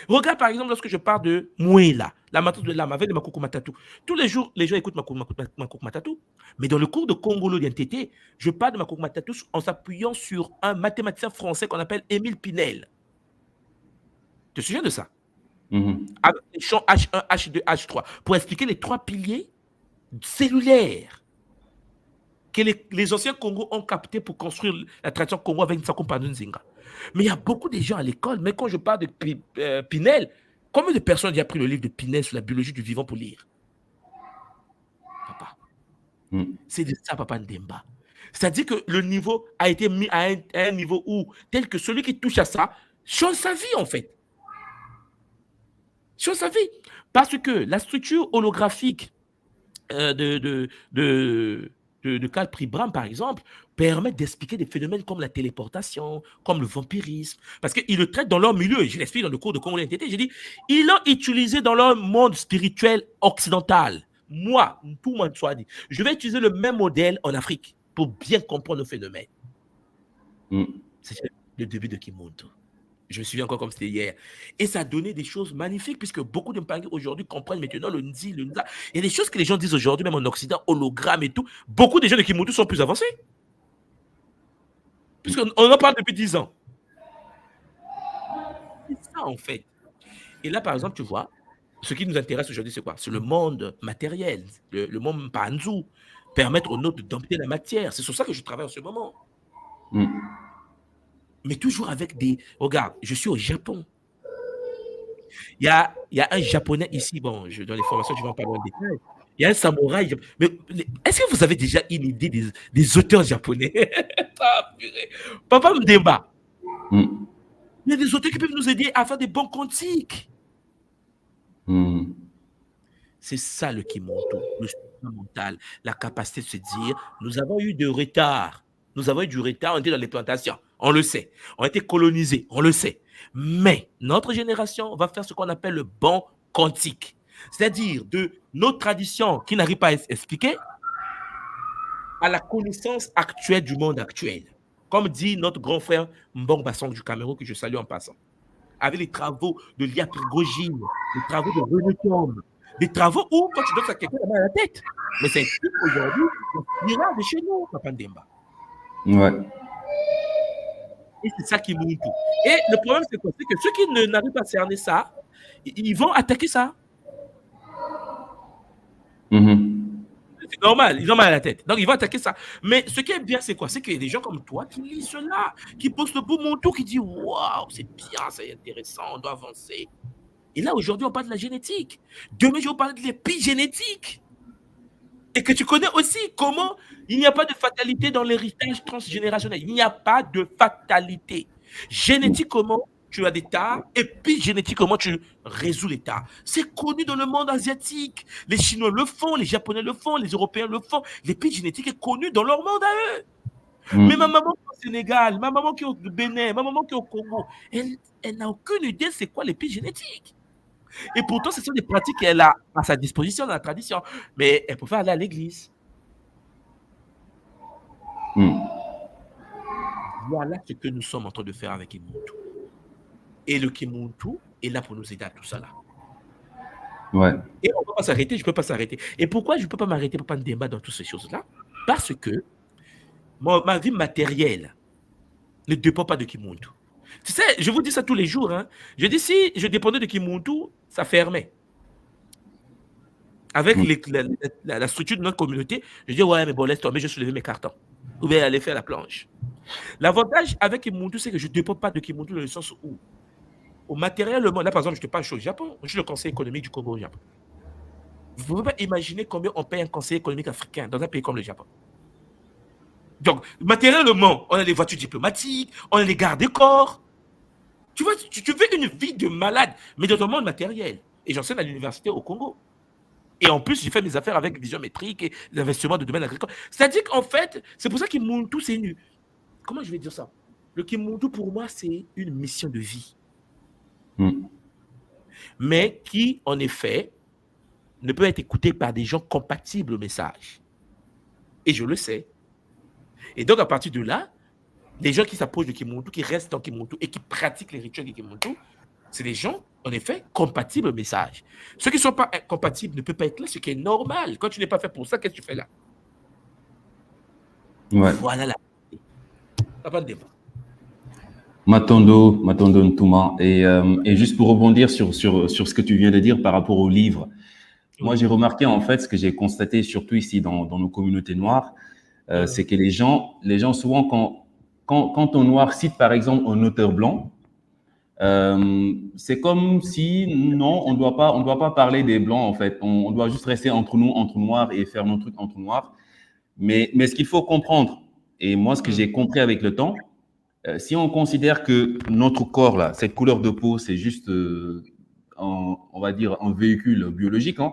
Regarde par exemple lorsque je parle de Mouela, la matrice de l'âme avec le Makoko Matatu. Tous les jours, les gens écoutent Makoko Matatu. Mais dans le cours de Congolo d'identité, je parle de Makoko Matatu en s'appuyant sur un mathématicien français qu'on appelle Émile Pinel. Tu te souviens de ça? Avec les champs H1, H2, H3, pour expliquer les 3 piliers cellulaires que les anciens Congos ont captés pour construire la tradition Congo avec Nsako Mpando Nzinga. Mais il y a beaucoup de gens à l'école, mais quand je parle de Pinel, combien de personnes ont déjà pris le livre de Pinel sur la biologie du vivant pour lire? Papa. C'est de ça, Papa Ndemba. C'est-à-dire que le niveau a été mis à un niveau où, tel que celui qui touche à ça, change sa vie, en fait. Change sa vie. Parce que la structure holographique de Karl Pribram, par exemple, permet d'expliquer des phénomènes comme la téléportation, comme le vampirisme, parce qu'ils le traitent dans leur milieu, et je l'explique dans le cours de Congo d'identité, j'ai dit, ils l'ont utilisé dans leur monde spirituel occidental. Moi, tout le monde soit dit, je vais utiliser le même modèle en Afrique pour bien comprendre le phénomène. C'est le début de Kimuntu. Je me souviens encore comme c'était hier. Et ça a donné des choses magnifiques, puisque beaucoup de Mpangais aujourd'hui comprennent maintenant le Ndi, le Nza. Il y a des choses que les gens disent aujourd'hui, même en Occident, hologramme et tout. Beaucoup de gens de Kimuntu sont plus avancés. Puisqu'on en parle depuis 10 ans. C'est ça, en fait. Et là, par exemple, tu vois, ce qui nous intéresse aujourd'hui, c'est quoi? C'est le monde matériel, le monde Mpanzu, permettre aux nôtres de dompter la matière. C'est sur ça que je travaille en ce moment. Mais toujours avec des... Regarde, je suis au Japon. Il y a un Japonais ici, bon, dans les formations, je vais en parler en détail. Il y a un samouraï. Mais est-ce que vous avez déjà une idée des auteurs japonais? Papa Mdemba. Il y a des auteurs qui peuvent nous aider à faire des bons quantiques. C'est ça le Kimuntu, le soutien mental, la capacité de se dire, nous avons eu du retard. Nous avons eu du retard, on était dans les plantations, on le sait. On a été colonisés, on le sait. Mais notre génération va faire ce qu'on appelle le bon quantique. C'est-à-dire de nos traditions qui n'arrivent pas à s'expliquer à la connaissance actuelle du monde actuel. Comme dit notre grand frère Mbong Bassong du Cameroun, que je salue en passant. Avec les travaux de Lia Prigogine, les travaux de René Tombe, des travaux où, quand tu donnes ça à quelqu'un, il a mal à la tête. Mais c'est un truc aujourd'hui, on ira de chez nous, Papa Ndemba. Ouais. Et c'est ça qui monte tout. Et le problème, c'est quoi? C'est que ceux qui n'arrivent pas à cerner ça, ils vont attaquer ça. C'est normal, ils ont mal à la tête. Donc, ils vont attaquer ça. Mais ce qui est bien, c'est quoi? C'est qu'il y a des gens comme toi qui lisent cela, qui postent le beau manteau, qui disent waouh, c'est bien, c'est intéressant, on doit avancer. Et là, aujourd'hui, on parle de la génétique. Demain, je vais vous parler de l'épigénétique. Et que tu connais aussi comment il n'y a pas de fatalité dans l'héritage transgénérationnel. Il n'y a pas de fatalité. Génétiquement, tu as des tares, épigénétiquement, tu résous les tares. C'est connu dans le monde asiatique. Les Chinois le font, les Japonais le font, les Européens le font. L'épigénétique est connue dans leur monde à eux. Mais ma maman qui est au Sénégal, ma maman qui est au Bénin, ma maman qui est au Congo, elle n'a aucune idée c'est quoi l'épigénétique. Et pourtant, ce sont des pratiques qu'elle a à sa disposition dans la tradition. Mais elle peut pas aller à l'église. Voilà ce que nous sommes en train de faire avec Kimuntu. Et le Kimuntu est là pour nous aider à tout ça là. Ouais. Et on ne peut pas s'arrêter, je ne peux pas s'arrêter. Et pourquoi je ne peux pas m'arrêter pour pas me débattre dans toutes ces choses-là? Parce que ma vie matérielle ne dépend pas de Kimuntu. Tu sais, je vous dis ça tous les jours. Hein. Je dis, si je dépendais de Kimuntu, ça fermait. Avec la structure de notre communauté, je dis, ouais, mais bon, laisse tomber, je soulève mes cartons. Ou bien aller faire la planche. L'avantage avec Kimuntu, c'est que je ne dépends pas de Kimuntu dans le sens où, au matériellement, là, par exemple, je te parle, je suis au Japon, je suis le conseiller économique du Congo au Japon. Vous ne pouvez pas imaginer combien on paye un conseiller économique africain dans un pays comme le Japon. Donc, matériellement, on a des voitures diplomatiques, on a des gardes-corps. Tu vois, tu veux une vie de malade, mais dans ton monde matériel. Et j'enseigne à l'université au Congo. Et en plus, j'ai fait mes affaires avec vision métrique et des investissements de domaine agricole. C'est-à-dire qu'en fait, c'est pour ça que Kimuntu, c'est une... Comment je vais dire ça? Le Kimuntu, pour moi, c'est une mission de vie. Mais qui, en effet, ne peut être écoutée par des gens compatibles au message. Et je le sais. Et donc, à partir de là, les gens qui s'approchent de Kimuntu, qui restent dans Kimuntu et qui pratiquent les rituels de Kimuntu, c'est des gens, en effet, compatibles au message. Ceux qui ne sont pas compatibles ne peuvent pas être là, ce qui est normal. Quand tu n'es pas fait pour ça, qu'est-ce que tu fais là? Ouais. Voilà la... Pas de débat. Matondo Ntouma. Et juste pour rebondir sur ce que tu viens de dire par rapport au livre, moi j'ai remarqué en fait ce que j'ai constaté surtout ici dans nos communautés noires, c'est que les gens souvent quand on noir cite par exemple un auteur blanc, c'est comme si non, on doit pas parler des blancs en fait, on doit juste rester entre nous, entre noirs et faire nos trucs entre noirs. Mais ce qu'il faut comprendre, et moi ce que j'ai compris avec le temps, si on considère que notre corps là, cette couleur de peau, c'est juste on va dire un véhicule biologique, hein.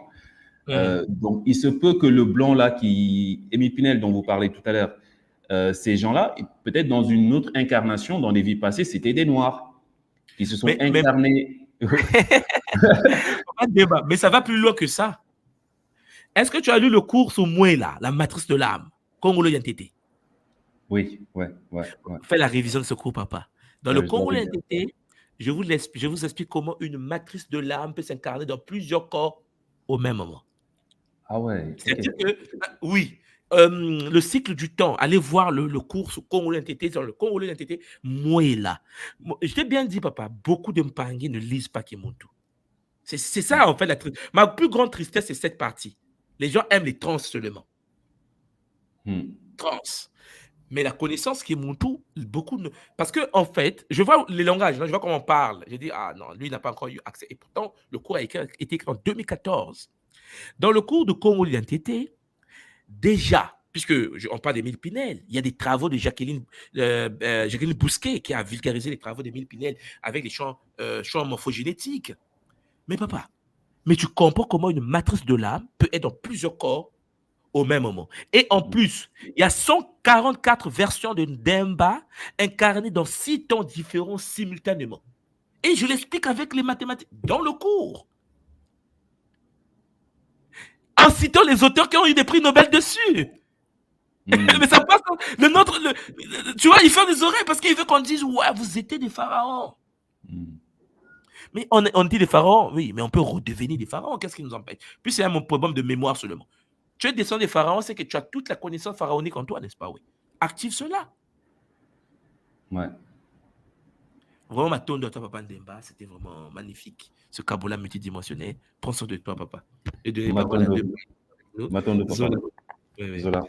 Donc il se peut que le blanc là, Émile Pinel dont vous parlez tout à l'heure, ces gens-là, peut-être dans une autre incarnation, dans des vies passées, c'était des noirs qui se sont incarnés. Mais ça va plus loin que ça. Est-ce que tu as lu le cours sur Mouela, la matrice de l'âme, Congolo Yantete? Oui, ouais. Fais la révision de ce cours, papa. Dans le Congolo Yantete, je vous explique comment une matrice de l'âme peut s'incarner dans plusieurs corps au même moment. Ah ouais. C'est-à-dire que, oui, le cycle du temps, allez voir le cours sur Congolais NTT, sur le Congolais NTT, moi est là. Je t'ai bien dit, papa, beaucoup de Mpangi ne lisent pas Kimuntu. C'est ça, en fait, ma plus grande tristesse, c'est cette partie. Les gens aiment les trans seulement. Trans. Mais la connaissance Kimuntu, beaucoup ne... Parce que, en fait, je vois les langages, je vois comment on parle. Je dis, ah non, lui n'a pas encore eu accès. Et pourtant, le cours a été écrit en 2014. Dans le cours de Congo d'identité, déjà, puisque on parle d'Émile Pinel, il y a des travaux de Jacqueline Bousquet qui a vulgarisé les travaux d'Émile Pinel avec les champs morphogénétiques. Mais papa, mais tu comprends comment une matrice de l'âme peut être dans plusieurs corps au même moment. Et en plus, il y a 144 versions de Ndemba incarnées dans 6 temps différents simultanément. Et je l'explique avec les mathématiques dans le cours. En citant les auteurs qui ont eu des prix Nobel dessus. Mais ça passe. Tu vois, il fait des oreilles parce qu'il veut qu'on dise, ouais, vous étiez des pharaons. Mais on dit des pharaons, oui, mais on peut redevenir des pharaons. Qu'est-ce qui nous empêche? Puis c'est un problème de mémoire seulement. Tu es descendant des pharaons, c'est que tu as toute la connaissance pharaonique en toi, n'est-ce pas? Oui. Active cela. Ouais. Vraiment, ma tonne de toi, papa Ndemba, c'était vraiment magnifique. Ce Kabola multidimensionnel. Prends soin de toi, papa. Et de Ma tonne de papa. Zola. Oui. Zola.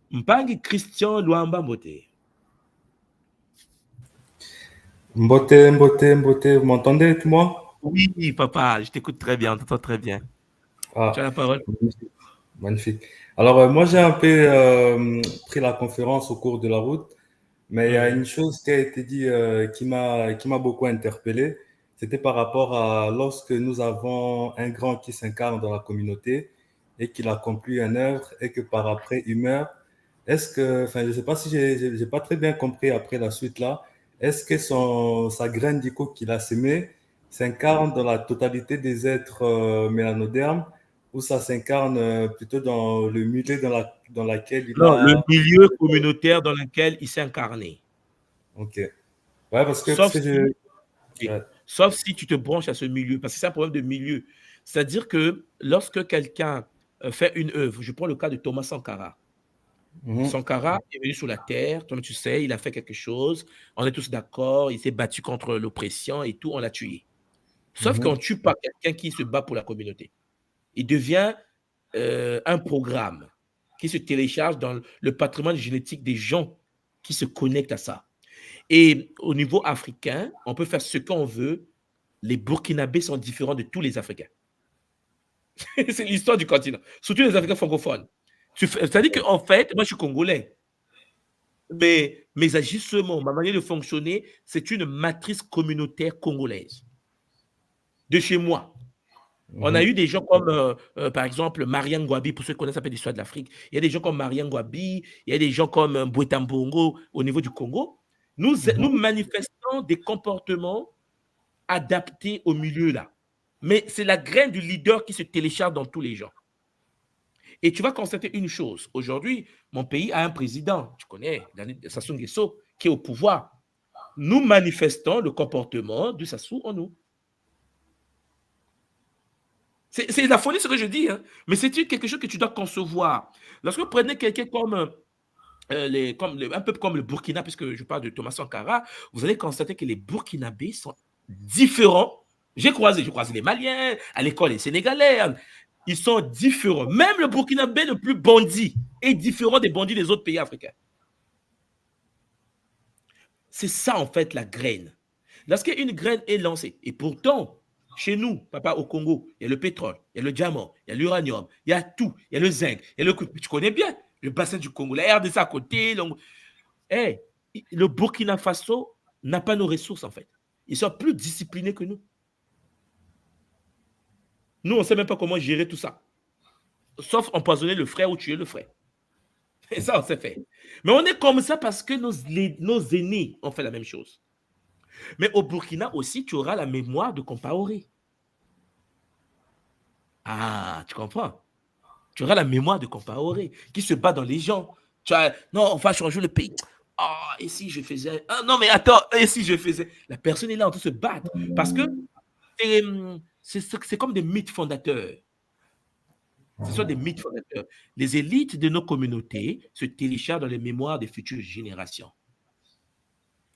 Mpangi Christian Luamba Mbote. Mbote, vous m'entendez, moi? Oui, papa, je t'écoute très bien, on t'entend très bien. Ah, tu as la parole. Magnifique. Alors, moi, j'ai un peu pris la conférence au cours de la route, mais il y a une chose qui a été dit qui m'a beaucoup interpellé. C'était par rapport à lorsque nous avons un grand qui s'incarne dans la communauté et qu'il accomplit une œuvre et que par après il meurt. Est-ce que, enfin, je ne sais pas si j'ai pas très bien compris après la suite là. Est-ce que sa graine d'Ico qu'il a semée s'incarne dans la totalité des êtres mélanodermes ou ça s'incarne plutôt dans le milieu dans lequel il a... le milieu communautaire dans lequel il s'est incarné. Ok. Ouais, parce que... Sauf si tu te branches à ce milieu, parce que c'est un problème de milieu. C'est-à-dire que lorsque quelqu'un fait une œuvre, je prends le cas de Thomas Sankara. Sankara est venu sur la terre, comme tu sais, il a fait quelque chose, on est tous d'accord, il s'est battu contre l'oppression et tout, on l'a tué. Sauf qu'on ne tue pas quelqu'un qui se bat pour la communauté. Il devient un programme qui se télécharge dans le patrimoine génétique des gens qui se connectent à ça. Et au niveau africain, on peut faire ce qu'on veut. Les Burkinabés sont différents de tous les Africains. C'est l'histoire du continent, surtout les Africains francophones. C'est-à-dire qu'en fait, moi je suis Congolais, mais mes agissements, ma manière de fonctionner, c'est une matrice communautaire congolaise. De chez moi. On a eu des gens comme, par exemple, Marianne Ngouabi, pour ceux qui connaissent un peu l'histoire de l'Afrique. Il y a des gens comme Marianne Ngouabi, il y a des gens comme Mbouetambongo au niveau du Congo. Nous manifestons des comportements adaptés au milieu là. Mais c'est la graine du leader qui se télécharge dans tous les gens. Et tu vas constater une chose. Aujourd'hui, mon pays a un président, tu connais, Sassou Nguesso, qui est au pouvoir. Nous manifestons le comportement de Sassou en nous. C'est la folie ce que je dis, hein. Mais c'est quelque chose que tu dois concevoir. Lorsque vous prenez quelqu'un comme, un peu comme le Burkina, puisque je parle de Thomas Sankara, vous allez constater que les Burkinabés sont différents. J'ai croisé les Maliens, à l'école les Sénégalais. Ils sont différents. Même le Burkinabé le plus bandit est différent des bandits des autres pays africains. C'est ça, en fait, la graine. Lorsqu'une graine est lancée, et pourtant, chez nous, papa, au Congo, il y a le pétrole, il y a le diamant, il y a l'uranium, il y a tout, il y a le zinc, il y a le... Tu connais bien le bassin du Congo, la RDC à côté. Le Burkina Faso n'a pas nos ressources, en fait. Ils sont plus disciplinés que nous. Nous, on ne sait même pas comment gérer tout ça. Sauf empoisonner le frère ou tuer le frère. Et ça, on sait faire. Mais on est comme ça parce que nos aînés ont fait la même chose. Mais au Burkina aussi, tu auras la mémoire de Compaoré. Ah, tu comprends? Tu auras la mémoire de Compaoré qui se bat dans les gens. Non, on va changer le pays. Ah, et si je faisais... Ah, non, mais attends, et si je faisais... La personne est là en train de se battre. Parce que c'est comme des mythes fondateurs. Ce sont des mythes fondateurs. Les élites de nos communautés se téléchargent dans les mémoires des futures générations.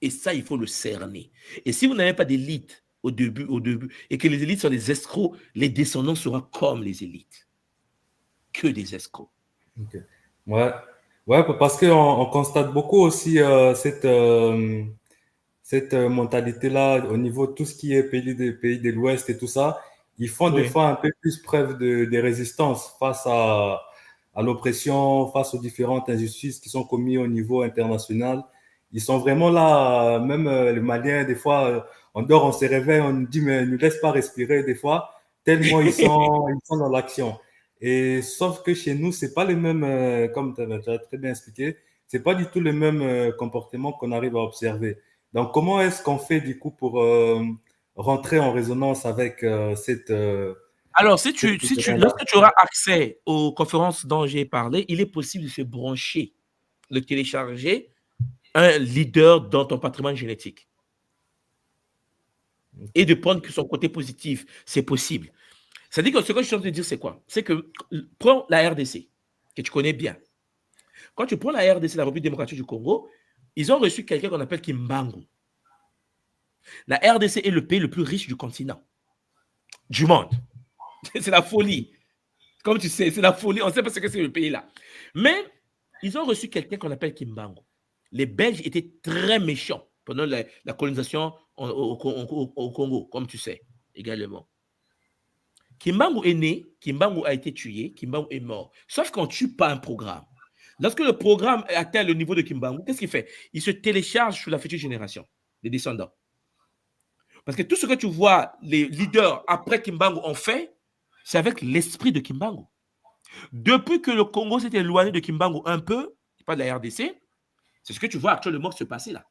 Et ça, il faut le cerner. Et si vous n'avez pas d'élite au début, et que les élites sont des escrocs, les descendants seront comme les élites. Que des escrocs. Okay. Ouais. Ouais, parce qu'on constate beaucoup aussi cette mentalité-là au niveau de tout ce qui est pays de l'Ouest et tout ça. Ils font des fois un peu plus preuve de résistance face à l'oppression, face aux différentes injustices qui sont commises au niveau international. Ils sont vraiment là, même les Maliens, des fois, on dort, on se réveille, on nous dit, mais ne laisse pas respirer des fois, tellement ils sont dans l'action. Et sauf que chez nous, c'est pas les mêmes, comme tu as très bien expliqué, c'est pas du tout le même comportement qu'on arrive à observer. Donc, comment est-ce qu'on fait du coup pour rentrer en résonance avec cette... Alors, lorsque tu auras accès aux conférences dont j'ai parlé, il est possible de se brancher, de télécharger un leader dans ton patrimoine génétique et de prendre que son côté positif. C'est possible. C'est-à-dire que ce que je suis en train de dire, c'est quoi? C'est que prends la RDC, que tu connais bien. Quand tu prends la RDC, la République démocratique du Congo, ils ont reçu quelqu'un qu'on appelle Kimbangu. La RDC est le pays le plus riche du continent, du monde. C'est la folie. Comme tu sais, c'est la folie. On ne sait pas ce que c'est le pays là. Mais ils ont reçu quelqu'un qu'on appelle Kimbangu. Les Belges étaient très méchants pendant la colonisation au Congo, comme tu sais, également. Kimbangu est né, Kimbangu a été tué, Kimbangu est mort. Sauf qu'on ne tue pas un programme. Lorsque le programme atteint le niveau de Kimbangu, qu'est-ce qu'il fait? Il se télécharge sur la future génération, les descendants. Parce que tout ce que tu vois, les leaders après Kimbangu ont fait, c'est avec l'esprit de Kimbangu. Depuis que le Congo s'est éloigné de Kimbangu un peu, pas de la RDC, c'est ce que tu vois actuellement se passer là.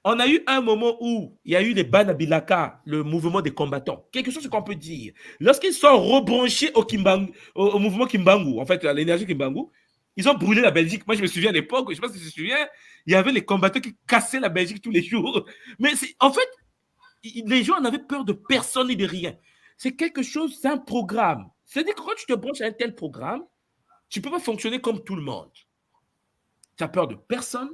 On a eu un moment où il y a eu les Banabilaka, le mouvement des combattants. Quelque chose qu'on peut dire. Lorsqu'ils sont rebranchés au mouvement Kimbangu, en fait, à l'énergie Kimbangu, ils ont brûlé la Belgique. Moi, je me souviens à l'époque, je ne sais pas si tu te souviens, il y avait les combattants qui cassaient la Belgique tous les jours. Mais en fait, les gens n'avaient peur de personne ni de rien. C'est quelque chose, c'est un programme. C'est-à-dire que quand tu te branches à un tel programme, tu ne peux pas fonctionner comme tout le monde. Tu as peur de personne.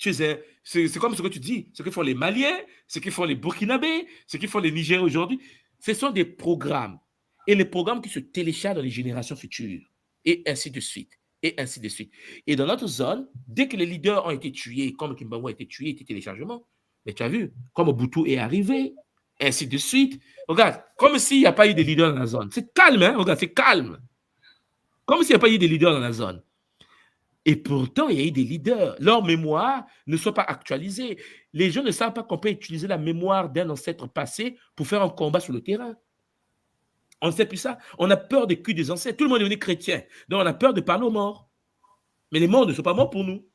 C'est comme ce que tu dis, ce que font les Maliens, ce que font les Burkinabés, ce que font les Nigériens aujourd'hui. Ce sont des programmes. Et les programmes qui se téléchargent dans les générations futures. Et ainsi de suite. Et ainsi de suite. Et dans notre zone, dès que les leaders ont été tués, comme Kimbangu a été tué, était téléchargement, mais tu as vu, comme Mobutu est arrivé, ainsi de suite. Regarde, comme s'il n'y a pas eu de leaders dans la zone. C'est calme, hein? Regarde, c'est calme. Comme s'il n'y a pas eu de leaders dans la zone. Et pourtant, il y a eu des leaders. Leurs mémoires ne sont pas actualisées. Les gens ne savent pas qu'on peut utiliser la mémoire d'un ancêtre passé pour faire un combat sur le terrain. On ne sait plus ça. On a peur des culs des ancêtres. Tout le monde est devenu chrétien. Donc, on a peur de parler aux morts. Mais les morts ne sont pas morts pour nous.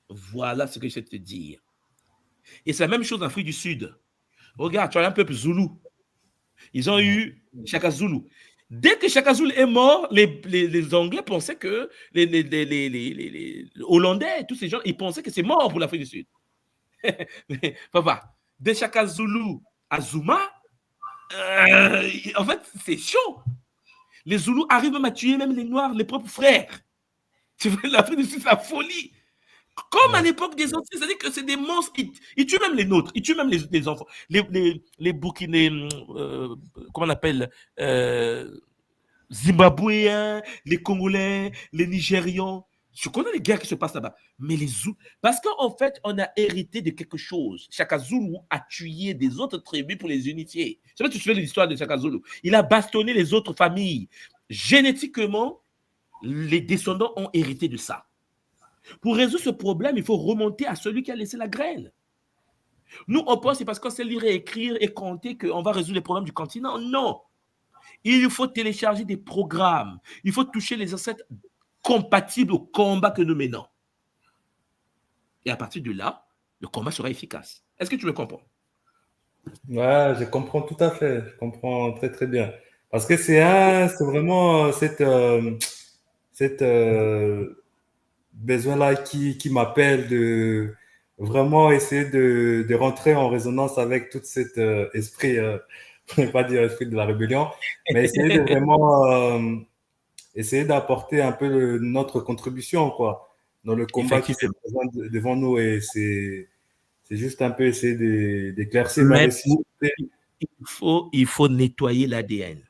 Voilà ce que je sais te dire. Et c'est la même chose en Afrique du Sud. Regarde, tu as un peuple Zoulou. Ils ont eu Shaka Zulu. Dès que Shaka Zulu est mort, les Anglais pensaient que les Hollandais, tous ces gens, ils pensaient que c'est mort pour l'Afrique du Sud. Mais, papa, de Shaka Zulu à Zuma, en fait, c'est chaud. Les Zoulous arrivent même à tuer même les Noirs, les propres frères. Tu vois, l'Afrique du Sud, c'est la folie. Comme à l'époque des anciens, c'est-à-dire que c'est des monstres. Ils tuent même les nôtres, ils tuent même les enfants. Les Burkinais, comment on appelle, Zimbabwéens, les Congolais, les Nigérians. Je connais les guerres qui se passent là-bas. Mais les Zoulous, parce qu'en fait, on a hérité de quelque chose. Shaka Zulu a tué des autres tribus pour les unifier. Je sais pas si tu sais l'histoire de Shaka Zulu. Il a bastonné les autres familles. Génétiquement, les descendants ont hérité de ça. Pour résoudre ce problème, il faut remonter à celui qui a laissé la graine. Nous, on pense que c'est parce qu'on sait lire et écrire et compter qu'on va résoudre les problèmes du continent. Non. Il faut télécharger des programmes. Il faut toucher les ancêtres compatibles au combat que nous menons. Et à partir de là, le combat sera efficace. Est-ce que tu me comprends? Ouais, je comprends tout à fait. Je comprends très, très bien. Parce que c'est vraiment cette besoin-là qui m'appelle de vraiment essayer de rentrer en résonance avec tout cet esprit, je ne vais pas dire esprit de la rébellion, mais essayer de vraiment essayer d'apporter un peu notre contribution, quoi, dans le combat qui se présente devant nous. Et c'est juste un peu essayer d'éclaircir la nécessité. Il faut nettoyer l'ADN.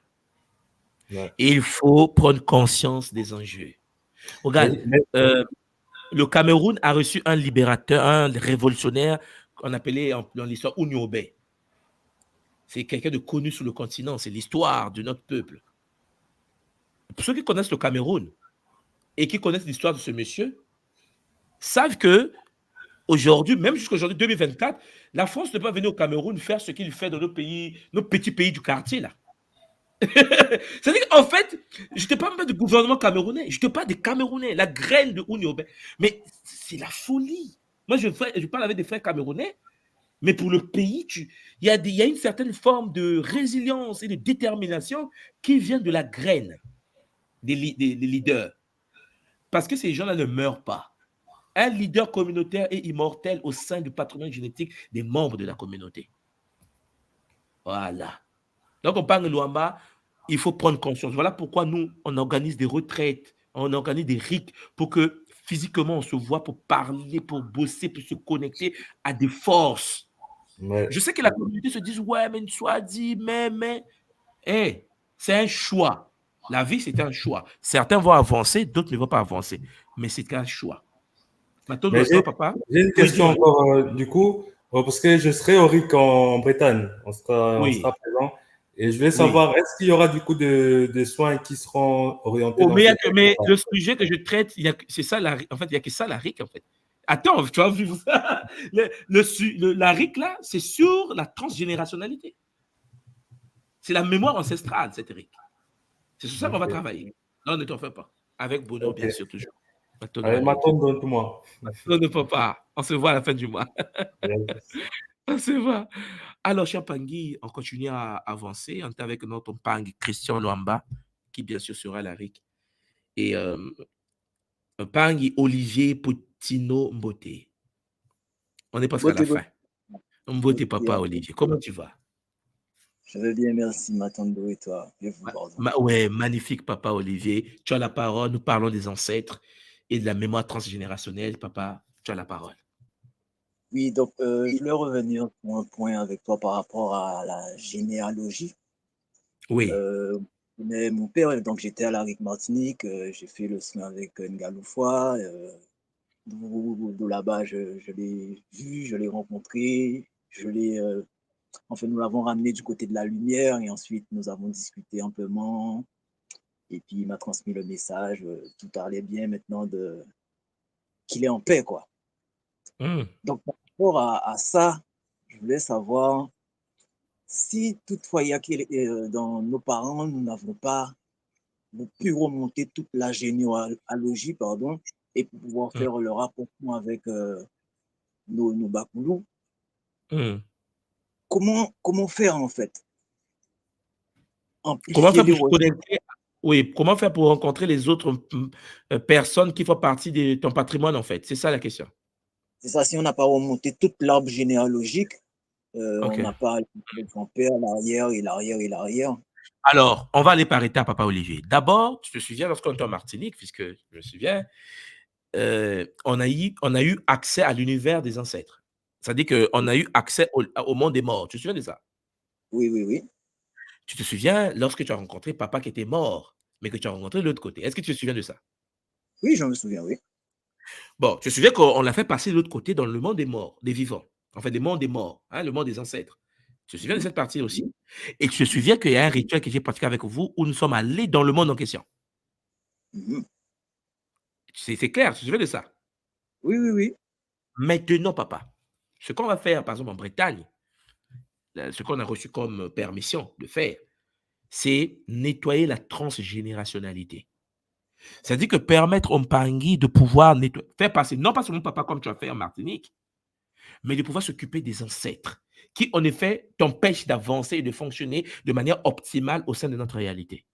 Ouais. Et il faut prendre conscience des enjeux. Regarde, le Cameroun a reçu un libérateur, un révolutionnaire qu'on appelait dans l'histoire Ouniobé. C'est quelqu'un de connu sur le continent, c'est l'histoire de notre peuple. Pour ceux qui connaissent le Cameroun et qui connaissent l'histoire de ce monsieur, savent que aujourd'hui, même jusqu'à aujourd'hui, 2024, la France ne peut pas venir au Cameroun faire ce qu'il fait dans nos petits pays du quartier, là. C'est-à-dire qu'en fait, je ne te parle pas du gouvernement camerounais, je te parle des Camerounais, la graine de Ouniobé. Mais c'est la folie. Moi, je parle avec des frères camerounais, mais pour le pays, il y a une certaine forme de résilience et de détermination qui vient de la graine des leaders. Parce que ces gens-là ne meurent pas. Un leader communautaire est immortel au sein du patrimoine génétique des membres de la communauté. Voilà. Donc, on parle de Luamba, il faut prendre conscience. Voilà pourquoi nous, on organise des retraites, on organise des RIC pour que physiquement, on se voit pour parler, pour bosser, pour se connecter à des forces. Ouais. Je sais que la communauté se dit, ouais, mais soit dit, mais. Hey, c'est un choix. La vie, c'est un choix. Certains vont avancer, d'autres ne vont pas avancer. Mais c'est un choix. Maintenant, papa. J'ai une question encore, du coup, parce que je serai au RIC en Bretagne. On sera présent. Et je voulais savoir, est-ce qu'il y aura du coup des soins qui seront orientés dans mais le sujet que je traite, c'est ça, en fait, il n'y a que ça, la RIC, en fait. Attends, tu vas vivre ça. La RIC, là, c'est sur la transgénérationnalité. C'est la mémoire ancestrale, cette RIC. C'est sur ça qu'on va travailler. Non, ne t'en fais pas. Avec bonheur, bien sûr, toujours. Allez, Maton, donne-moi. Non, ne peut pas. On se voit à la fin du mois. On se voit. Alors, cher Pangui, on continue à avancer. On est avec notre Pang Christian Luamba, qui bien sûr sera la RIC. Et Pangui Olivier Potino Mbote. On est presque à la fin. Mbote, papa Olivier, comment tu vas? Je vais bien, merci, Matando, et toi? Ouais, magnifique, papa Olivier. Tu as la parole. Nous parlons des ancêtres et de la mémoire transgénérationnelle. Papa, tu as la parole. Oui, donc je voulais revenir sur un point avec toi par rapport à la généalogie. Oui. Mais mon père, donc j'étais à la RIC Martinique, j'ai fait le soin avec Ngaloufoua. De là-bas, je l'ai vu, je l'ai rencontré, enfin, nous l'avons ramené du côté de la lumière et ensuite nous avons discuté amplement. Et puis il m'a transmis le message, tout allait bien maintenant qu'il est en paix, quoi. Donc, par rapport à ça, je voulais savoir si toutefois il y a dans nos parents, nous n'avons pas pu remonter toute la généalogie, et pour pouvoir faire le rapprochement avec nos Bakoulou. Comment faire en fait? Comment faire pour se connecter? Oui, comment faire pour rencontrer les autres personnes qui font partie de ton patrimoine en fait? C'est ça la question. C'est ça, si on n'a pas remonté toute l'arbre généalogique, on n'a pas le grand-père, l'arrière et l'arrière et l'arrière. Alors, on va aller par étapes, papa Olivier. D'abord, tu te souviens, lorsqu'on était en Martinique, puisque je me souviens, on a eu accès à l'univers des ancêtres. C'est-à-dire qu'on a eu accès au monde des morts. Tu te souviens de ça? Oui. Tu te souviens lorsque tu as rencontré papa qui était mort, mais que tu as rencontré de l'autre côté. Est-ce que tu te souviens de ça? Oui, je me souviens, oui. Bon, tu te souviens qu'on l'a fait passer de l'autre côté dans le monde des morts, des vivants. En fait, des mondes des morts, hein, le monde des ancêtres. Tu te souviens de cette partie aussi? Et tu te souviens qu'il y a un rituel que j'ai pratiqué avec vous où nous sommes allés dans le monde en question. C'est clair, tu te souviens de ça? Oui. Maintenant, papa, ce qu'on va faire, par exemple, en Bretagne, ce qu'on a reçu comme permission de faire, c'est nettoyer la transgénérationnalité. C'est-à-dire que permettre au Mpangui de pouvoir faire passer, non pas seulement papa comme tu as fait en Martinique, mais de pouvoir s'occuper des ancêtres qui, en effet, t'empêchent d'avancer et de fonctionner de manière optimale au sein de notre réalité.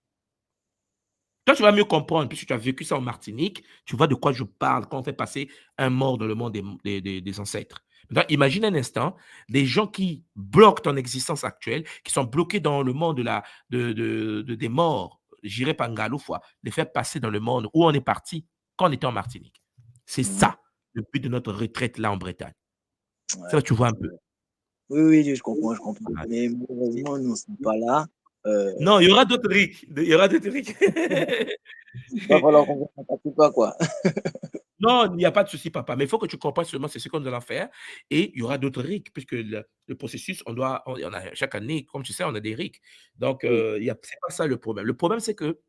Toi, tu vas mieux comprendre, puisque tu as vécu ça en Martinique, tu vois de quoi je parle quand on fait passer un mort dans le monde des ancêtres. Maintenant, imagine un instant des gens qui bloquent ton existence actuelle, qui sont bloqués dans le monde des morts, j'irai pas Ngaloufwa, les faire passer dans le monde où on est parti quand on était en Martinique. C'est ça le but de notre retraite là en Bretagne. Ouais. Ça, tu vois un peu. Oui, je comprends. Mais malheureusement, nous ne sommes pas là. Non, il y aura d'autres rics. Il y aura d'autres rics. Il va falloir qu'on ne s'en pas, quoi. Non, il n'y a pas de souci, papa. Mais il faut que tu comprennes seulement c'est ce qu'on doit faire. Et il y aura d'autres RIC, puisque le processus, on a, chaque année, comme tu sais, on a des RIC. Donc, c'est pas ça le problème. Le problème, c'est que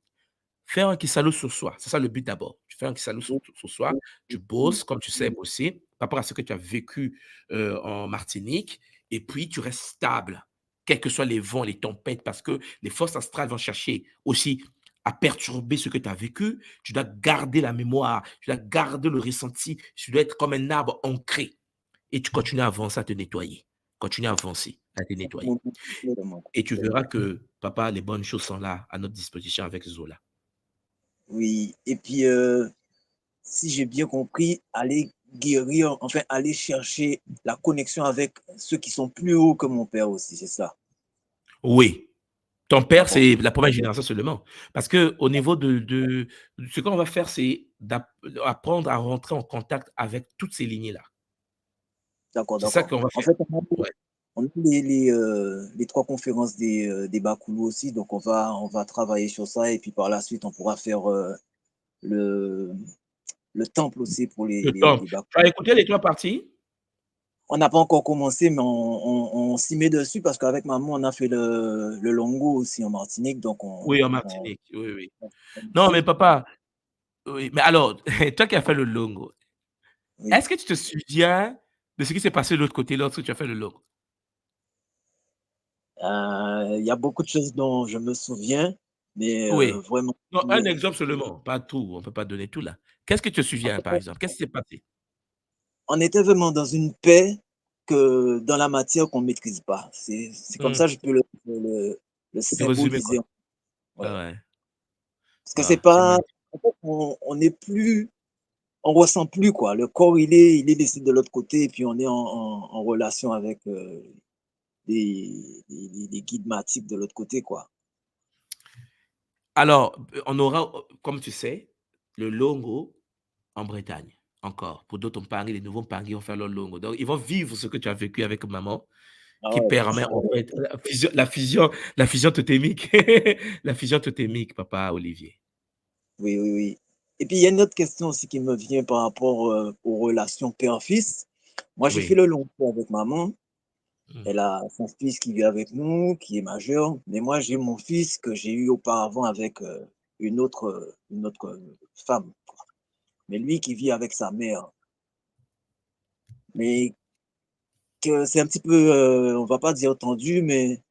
faire un Kisalo sur soi, c'est ça le but d'abord. Tu fais un Kisalo sur soi, tu bosses, comme tu sais bosser, par rapport à ce que tu as vécu en Martinique, et puis tu restes stable, quels que soient les vents, les tempêtes, parce que les forces astrales vont chercher aussi à perturber ce que tu as vécu. Tu dois garder la mémoire, tu dois garder le ressenti, tu dois être comme un arbre ancré. Et tu continues à avancer, à te nettoyer. Continue à avancer, à te nettoyer. Et tu verras que, papa, les bonnes choses sont là, à notre disposition avec Zola. Oui, et puis, si j'ai bien compris, aller guérir, enfin, aller chercher la connexion avec ceux qui sont plus hauts que mon père aussi, c'est ça? Oui. Ton père, c'est la première génération seulement. Parce qu'au niveau de ce qu'on va faire, c'est d'apprendre à rentrer en contact avec toutes ces lignées-là. D'accord. C'est ça qu'on va En faire. fait, Ouais. on a les 3 conférences des Bakoulou aussi, donc on va travailler sur ça et puis par la suite, on pourra faire le, le temple aussi pour Le les temple. Bakoulou. Tu as écouté les 3 parties? On n'a pas encore commencé, mais on s'y met dessus parce qu'avec maman, on a fait le Longo aussi en Martinique. Donc Oui, en Martinique. Oui. Non, mais papa, oui. Mais alors, toi qui as fait le Longo, oui. est-ce que tu te souviens de ce qui s'est passé de l'autre côté lorsque tu as fait le Longo? Il y a beaucoup de choses dont je me souviens, mais Oui. vraiment. Non, un exemple seulement, pas tout. On ne peut pas donner tout là. Qu'est-ce que tu te souviens, par exemple? Qu'est-ce qui s'est passé? On était vraiment dans une paix que dans la matière qu'on ne maîtrise pas. C'est comme ça que je peux le Résumé, quoi. symboliser. Ouais. Ah ouais. Parce que c'est Ah, c'est pas. magnifique. En fait, on n'est plus. On ressent plus, quoi. Le corps, il est laissé de l'autre côté et puis on est en relation avec les guides matiques de l'autre côté, quoi. Alors, on aura, comme tu sais, le Longo en Bretagne, encore. Pour d'autres, on parie, les nouveaux paris vont faire leur Longo. Donc, ils vont vivre ce que tu as vécu avec maman, Ah qui ouais. permet en fait la fusion totémique. La fusion totémique, papa Olivier. Oui. Et puis, il y a une autre question aussi qui me vient par rapport aux relations père-fils. Moi, j'ai fait Oui. le long cours avec maman. Mm. Elle a son fils qui vit avec nous, qui est majeur. Mais moi, j'ai mon fils que j'ai eu auparavant avec une autre femme. Mais lui qui vit avec sa mère. Mais que c'est un petit peu, on va pas dire tendu, mais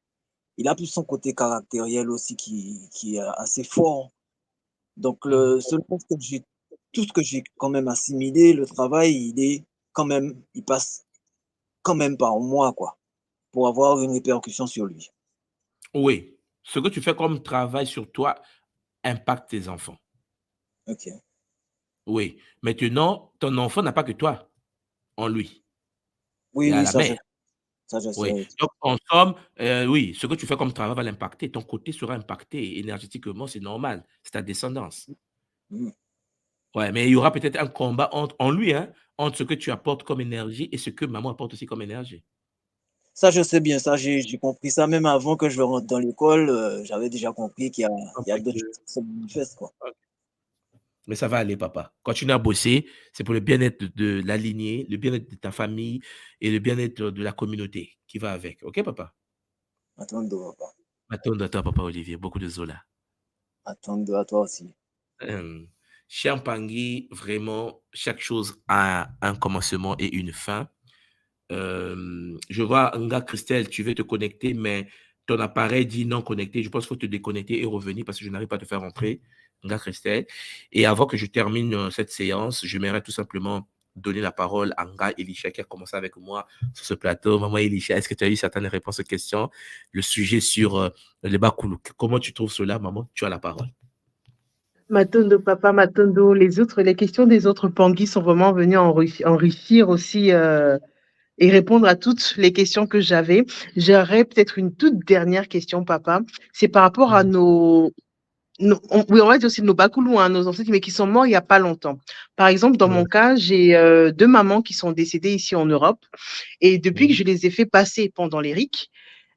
il a plus son côté caractériel aussi qui est assez fort. Donc, Mm. tout ce que j'ai quand même assimilé, le travail, il passe quand même par moi, quoi, pour avoir une répercussion sur lui. Oui. Ce que tu fais comme travail sur toi impacte tes enfants. Ok. Oui. Maintenant, ton enfant n'a pas que toi en lui. Il y a Oui, la mère. ça, je Oui. sais. Donc, en somme, oui, ce que tu fais comme travail va l'impacter. Ton côté sera impacté énergétiquement, c'est normal. C'est ta descendance. Mm. Ouais, mais il y aura peut-être un combat en lui, hein, entre ce que tu apportes comme énergie et ce que maman apporte aussi comme énergie. Ça, je sais bien, ça, j'ai compris ça même avant que je rentre dans l'école. J'avais déjà compris il y a d'autres choses qui se manifestent, quoi. Mais ça va aller, papa. Continue à bosser. C'est pour le bien-être de la lignée, le bien-être de ta famille et le bien-être de la communauté qui va avec. OK, papa? Attends, papa. Attends à toi, papa Olivier. Beaucoup de Zola. Attends à toi aussi. Cher Pangui, vraiment, chaque chose a un commencement et une fin. Je vois, Nga Christelle, tu veux te connecter, mais ton appareil dit non connecté. Je pense qu'il faut te déconnecter et revenir parce que je n'arrive pas à te faire rentrer, Nga Christelle. Et avant que je termine cette séance, j'aimerais tout simplement donner la parole à Nga Elisha qui a commencé avec moi sur ce plateau. Maman Elisha, est-ce que tu as eu certaines réponses aux questions? Le sujet sur les Bakoulou. Comment tu trouves cela, maman? Tu as la parole. Matondo, papa, Matondo, les questions des autres Pangui sont vraiment venues enrichir aussi et répondre à toutes les questions que j'avais. J'aurais peut-être une toute dernière question, papa. C'est par rapport à oui, on va dire aussi nos Bakoulou, hein, nos ancêtres, mais qui sont morts il n'y a pas longtemps. Par exemple, dans mon cas, j'ai 2 mamans qui sont décédées ici en Europe. Et depuis que je les ai fait passer pendant les RIC,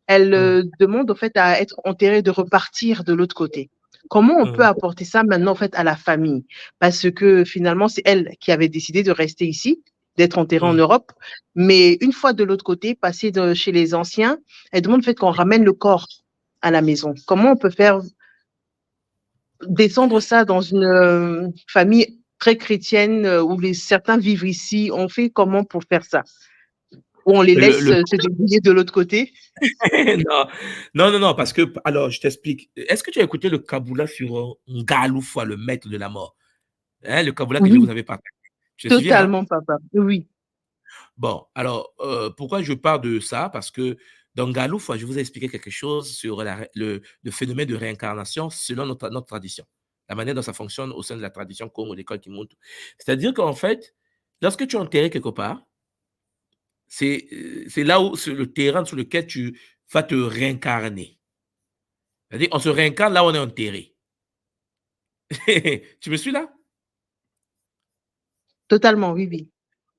elles demandent en fait à être enterrées, de repartir de l'autre côté. Comment on peut apporter ça maintenant en fait à la famille? Parce que finalement, c'est elles qui avaient décidé de rester ici, d'être enterrées en Europe. Mais une fois de l'autre côté, passer chez les anciens, elles demandent en fait qu'on ramène le corps à la maison. Comment on peut faire descendre ça dans une famille très chrétienne où certains vivent ici? On fait comment pour faire ça? Ou on les laisse se débrouiller de l'autre côté? Non, parce que, alors, je t'explique. Est-ce que tu as écouté le Kaboula sur Ngaloufwa, le maître de la mort? Hein, le Kaboula que je vous avais partagé. Tu te souviens, hein? Totalement, papa. Oui. Bon, alors, pourquoi je parle de ça? Parce que dans Ngaloufwa, je vous ai expliqué quelque chose sur le phénomène de réincarnation selon notre tradition. La manière dont ça fonctionne au sein de la tradition Congo, l'école qui monte. C'est-à-dire qu'en fait, lorsque tu es enterré quelque part, c'est là où c'est le terrain sur lequel tu vas te réincarner. C'est-à-dire, on se réincarne là où on est enterré. Tu me suis là? Totalement, oui, oui.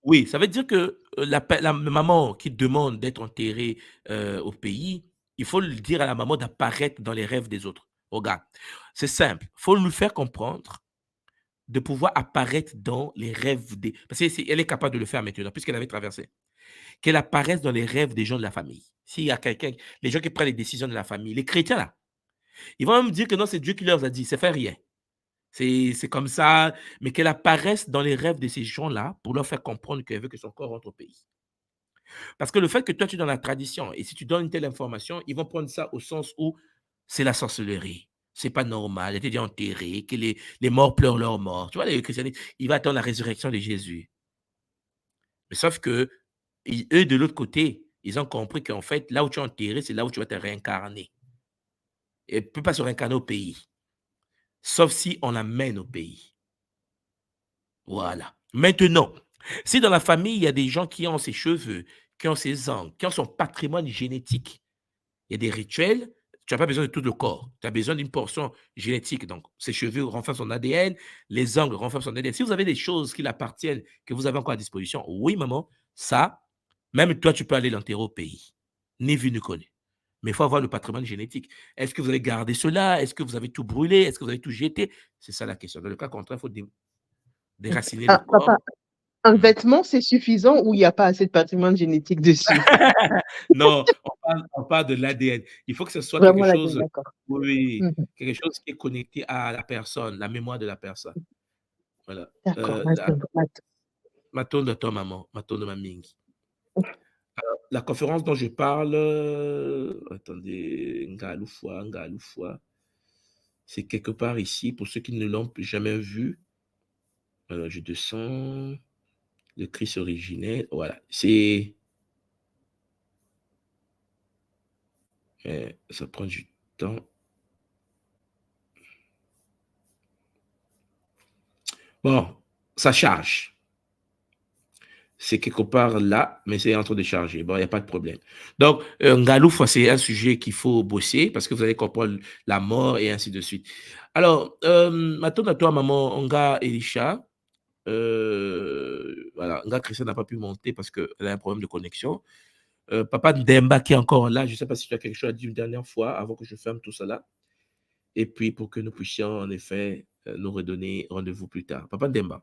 Oui, ça veut dire que la maman qui demande d'être enterrée au pays, il faut lui dire à la maman d'apparaître dans les rêves des autres. Regarde, c'est simple. Il faut lui faire comprendre de pouvoir apparaître dans les rêves des... Parce qu'elle est capable de le faire maintenant, puisqu'elle avait traversé. Qu'elle apparaisse dans les rêves des gens de la famille. S'il y a quelqu'un, les gens qui prennent les décisions de la famille, les chrétiens là, ils vont même dire que non, c'est Dieu qui leur a dit, c'est fait rien. C'est comme ça, mais qu'elle apparaisse dans les rêves de ces gens-là pour leur faire comprendre qu'elle veut que son corps rentre au pays. Parce que le fait que toi, tu es dans la tradition, et si tu donnes une telle information, ils vont prendre ça au sens où c'est la sorcellerie. C'est pas normal, elle était déjà enterrée, que les morts pleurent leurs morts. Tu vois, les chrétiens, ils vont attendre la résurrection de Jésus. Mais sauf que, eux, de l'autre côté, ils ont compris qu'en fait, là où tu es enterré, c'est là où tu vas te réincarner. Et elle ne peut pas se réincarner au pays. Sauf si on l'amène au pays. Voilà. Maintenant, si dans la famille, il y a des gens qui ont ses cheveux, qui ont ses ongles, qui ont son patrimoine génétique, il y a des rituels, tu n'as pas besoin de tout le corps. Tu as besoin d'une portion génétique. Donc, ses cheveux renforcent son ADN, les ongles renforcent son ADN. Si vous avez des choses qui l'appartiennent, que vous avez encore à disposition, oui, maman, ça, même toi, tu peux aller l'enterrer au pays. Ni vu ni connu. Mais il faut avoir le patrimoine génétique. Est-ce que vous avez gardé cela? Est-ce que vous avez tout brûlé? Est-ce que vous avez tout jeté? C'est ça la question. Dans le cas contraire, il faut déraciner le corps. Papa, un vêtement, c'est suffisant ou il n'y a pas assez de patrimoine génétique dessus? Non, on parle de l'ADN. Il faut que ce soit Vraiment quelque l'ADN, chose, d'accord. oui, quelque chose qui est connecté à la personne, la mémoire de la personne. Voilà. D'accord, Maton de ton maman, maton de ma mingi. Alors, la conférence dont je parle, attendez, Ngaloufwa, c'est quelque part ici, pour ceux qui ne l'ont jamais vu. Alors, je descends, le Christ originel, voilà, c'est... ça prend du temps. Bon, ça charge. C'est quelque part là, mais c'est en train de charger. Bon, il n'y a pas de problème. Donc, Ngaloufwa, c'est un sujet qu'il faut bosser parce que vous allez comprendre la mort et ainsi de suite. Alors, maintenant, à toi, maman, Nga Elisha, voilà, Nga Christian n'a pas pu monter parce qu'elle a un problème de connexion. Papa Ndemba qui est encore là, je ne sais pas si tu as quelque chose à dire une dernière fois avant que je ferme tout cela. Et puis, pour que nous puissions, en effet, nous redonner rendez-vous plus tard. Papa Ndemba.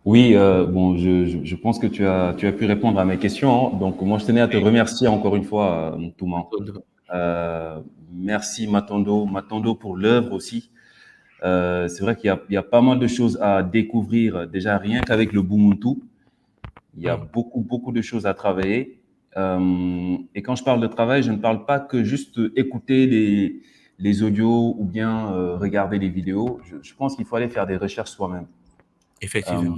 Oui, bon, je pense que tu as pu répondre à mes questions. Donc, moi, je tenais à te remercier encore une fois, Touman. Merci Matondo pour l'œuvre aussi. C'est vrai qu'il y a pas mal de choses à découvrir, déjà rien qu'avec le Bumuntu. Il y a beaucoup de choses à travailler. Et quand je parle de travail, je ne parle pas que juste écouter les audios ou bien regarder les vidéos. Je pense qu'il faut aller faire des recherches soi-même. Effectivement.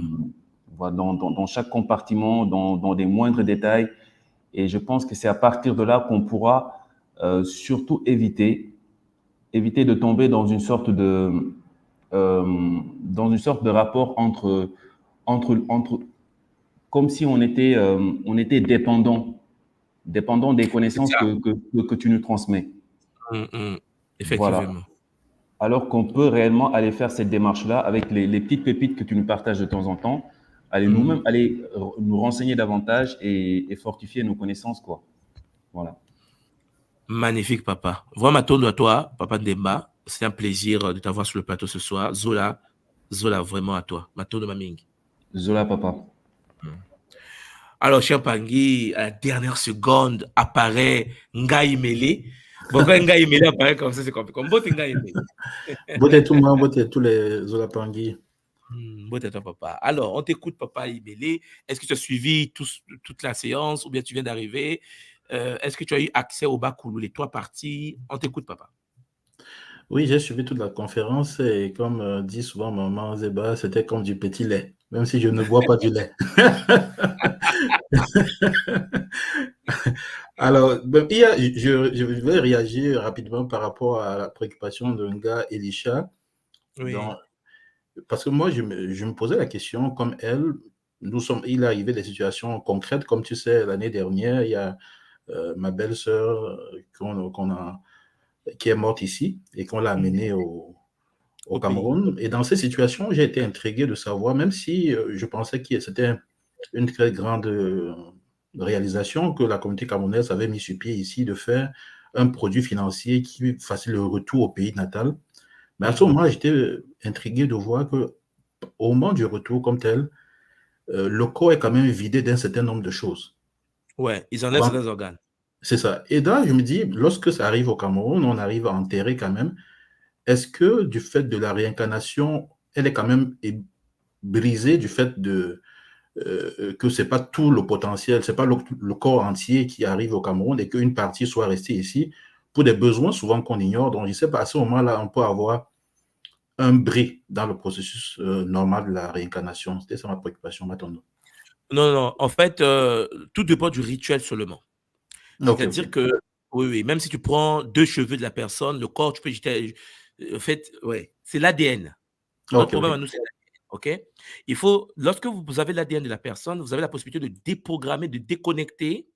Dans chaque compartiment, dans des moindres détails. Et je pense que c'est à partir de là qu'on pourra surtout éviter éviter de tomber dans une sorte de rapport entre comme si on était dépendant des connaissances que tu nous transmets. Effectivement. Voilà. Alors qu'on peut réellement aller faire cette démarche-là avec les petites pépites que tu nous partages de temps en temps, nous-mêmes aller nous renseigner davantage et fortifier nos connaissances, quoi. Voilà. Magnifique, papa. Vraiment, tourne à toi, papa Ndemba. C'est un plaisir de t'avoir sur le plateau ce soir. Zola, vraiment à toi. Mato de Maming. Zola, papa. Alors, Champangui, à la dernière seconde, apparaît Ngaï Mele. Bon, quand Ngaï Mele apparaît comme ça, c'est compliqué. Comme Bote Ngaï Mele. Bote tout le monde, bote tous les Zola Pangui. Bote toi, papa. Alors, on t'écoute, papa Imele. Est-ce que tu as suivi toute la séance ou bien tu viens d'arriver? Est-ce que tu as eu accès au Bakoulou, les 3 parties? On t'écoute, papa. Oui, j'ai suivi toute la conférence et comme dit souvent maman Zeba, c'était comme du petit lait, même si je ne bois pas du lait. Alors, je vais réagir rapidement par rapport à la préoccupation de Nga Elisha. Oui. Parce que moi, je me posais la question, comme elle, il est arrivé des situations concrètes, comme tu sais, l'année dernière, il y a ma belle-sœur qui est morte ici et qu'on l'a amenée au Cameroun. Et dans ces situations, j'ai été intrigué de savoir, même si je pensais que c'était une très grande réalisation que la communauté camerounaise avait mis sur pied ici, de faire un produit financier qui facilite le retour au pays natal. Mais à ce moment, j'étais intrigué de voir qu'au moment du retour comme tel, le corps est quand même vidé d'un certain nombre de choses. Ouais, ils enlèvent certains organes. C'est ça. Et là, je me dis, lorsque ça arrive au Cameroun, on arrive à enterrer quand même. Est-ce que du fait de la réincarnation, elle est quand même brisée du fait que ce n'est pas tout le potentiel, ce n'est pas le corps entier qui arrive au Cameroun et qu'une partie soit restée ici pour des besoins souvent qu'on ignore. Donc, je ne sais pas, à ce moment-là, on peut avoir un bris dans le processus normal de la réincarnation. C'était ça ma préoccupation, maintenant. Non. En fait, tout dépend du rituel seulement. C'est-à-dire que, oui, même si tu prends 2 cheveux de la personne, le corps, tu peux jeter. En fait, ouais, c'est l'ADN. Notre problème à nous, c'est l'ADN. OK? Il faut, lorsque vous avez l'ADN de la personne, vous avez la possibilité de déprogrammer, de déconnecter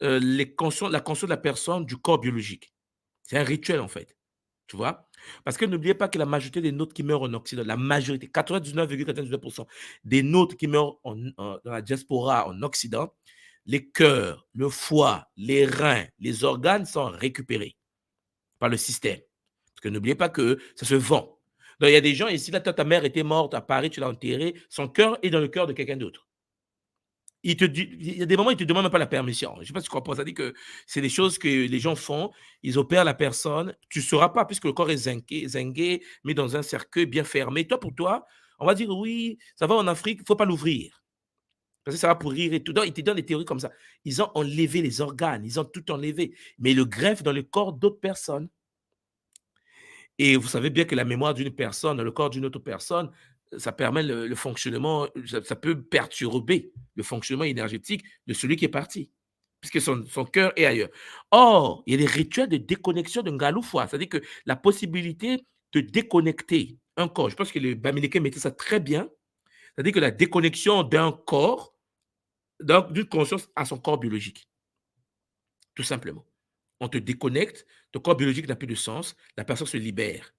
la conscience de la personne du corps biologique. C'est un rituel, en fait. Tu vois? Parce que n'oubliez pas que la majorité des nôtres qui meurent en Occident, la majorité, 99,99% des nôtres qui meurent dans la diaspora en Occident, les cœurs, le foie, les reins, les organes sont récupérés par le système. Parce que n'oubliez pas que ça se vend. Donc, il y a des gens ici, là, ta mère était morte à Paris, tu l'as enterrée, son cœur est dans le cœur de quelqu'un d'autre. Il y a des moments où ils ne te demandent même pas la permission. Je ne sais pas si tu comprends. Ça dit que c'est des choses que les gens font. Ils opèrent la personne. Tu ne sauras pas, puisque le corps est zingué, mis dans un cercueil bien fermé. Toi, pour toi, on va dire oui, ça va en Afrique, il ne faut pas l'ouvrir. Parce que ça va pourrir et tout. Donc, ils te donnent des théories comme ça. Ils ont enlevé les organes, ils ont tout enlevé. Mais ils le greffent dans le corps d'autres personnes. Et vous savez bien que la mémoire d'une personne dans le corps d'une autre personne, ça permet le fonctionnement, ça peut perturber le fonctionnement énergétique de celui qui est parti, puisque son cœur est ailleurs. Or, il y a des rituels de déconnexion de Ngaloufwa, c'est-à-dire que la possibilité de déconnecter un corps, je pense que le Bamileke mettait ça très bien, c'est-à-dire que la déconnexion d'un corps, d'une conscience à son corps biologique, tout simplement. On te déconnecte, ton corps biologique n'a plus de sens, la personne se libère.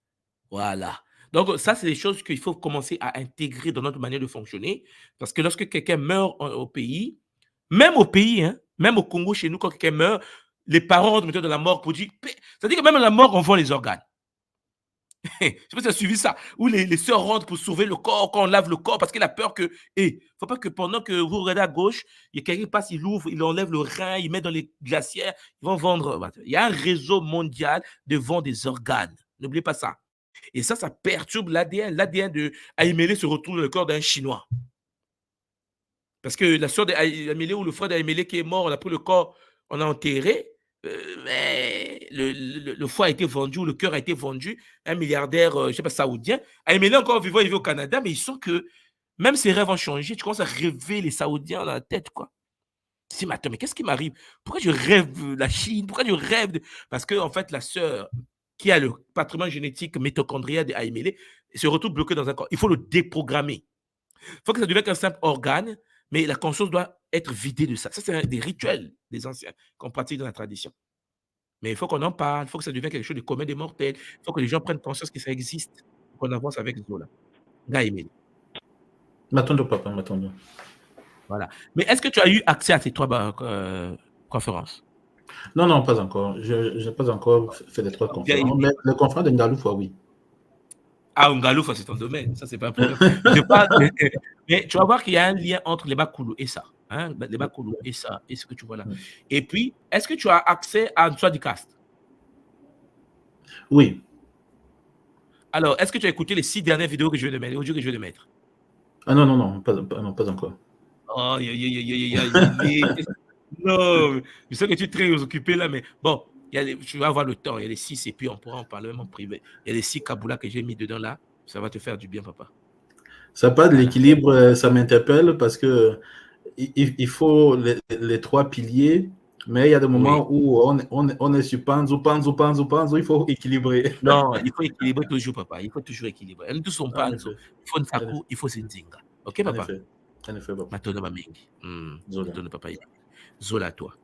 Voilà. Donc, ça, c'est des choses qu'il faut commencer à intégrer dans notre manière de fonctionner. Parce que lorsque quelqu'un meurt au pays, même hein, même au Congo, chez nous, quand quelqu'un meurt, les parents rentrent de la mort pour dire. C'est-à-dire que même à la mort, on vend les organes. Je ne sais pas si tu as suivi ça. Où les sœurs rentrent pour sauver le corps, quand on lave le corps, parce qu'il a peur que. Il ne faut pas que pendant que vous regardez à gauche, il y a quelqu'un qui passe, il ouvre, il enlève le rein, il met dans les glacières, ils vont vendre. Il y a un réseau mondial de vente des organes. N'oubliez pas ça. Et ça perturbe l'ADN. L'ADN de Aïmele se retrouve dans le corps d'un Chinois. Parce que la sœur d'Aïmele ou le frère d'Aïmele qui est mort, on a pris le corps, on a enterré, mais le foie a été vendu ou le cœur a été vendu. Un milliardaire, je ne sais pas, saoudien. Aïmele encore vivant, il vit au Canada, mais ils sont que même ses rêves ont changé. Tu commences à rêver les Saoudiens dans la tête, quoi. Tu dis, mais qu'est-ce qui m'arrive? Pourquoi je rêve la Chine? Pourquoi je rêve Parce que, en fait, la sœur qui a le patrimoine génétique mitochondrial de AML se retrouve bloqué dans un corps. Il faut le déprogrammer. Il faut que ça devienne un simple organe, mais la conscience doit être vidée de ça. Ça, c'est des rituels des anciens qu'on pratique dans la tradition. Mais il faut qu'on en parle, il faut que ça devienne quelque chose de commun des mortels. Il faut que les gens prennent conscience que ça existe, qu'on avance avec Zola. AML. M'attends, papa, m'attends. Voilà. Mais est-ce que tu as eu accès à ces 3 conférences? Non, pas encore. Je n'ai pas encore fait les 3 conférences, mais les conférences de Ngaloufwa, oui. Ah, Ngaloufwa, c'est ton domaine. Ça, c'est pas un problème. Mais tu vas voir qu'il y a un lien entre les Bakulu et ça. Hein, les Bakulu et ça, et ce que tu vois là. Et puis, est-ce que tu as accès à Nswa Dicast? Oui. Alors, est-ce que tu as écouté les 6 dernières vidéos que je viens de mettre, audio que je viens de mettre? Ah non, pas encore. Oh, non, je sais que tu es très occupé là, mais bon, tu vas avoir le temps. Il y a les 6 et puis on pourra en parler même en privé. Il y a les 6 Kabula que j'ai mis dedans là. Ça va te faire du bien, papa. Ça part de l'équilibre, ça m'interpelle parce que il faut les 3 piliers, mais il y a des moments où on est sur Panzo, il faut équilibrer. Non, il faut équilibrer toujours, papa. Il faut toujours équilibrer. Nous tous sommes Panzo. Il faut Nsaku, il faut Zinzinga. Ok, papa? En effet, papa. Maintenant, ma mingi. Papa. Zola, toi.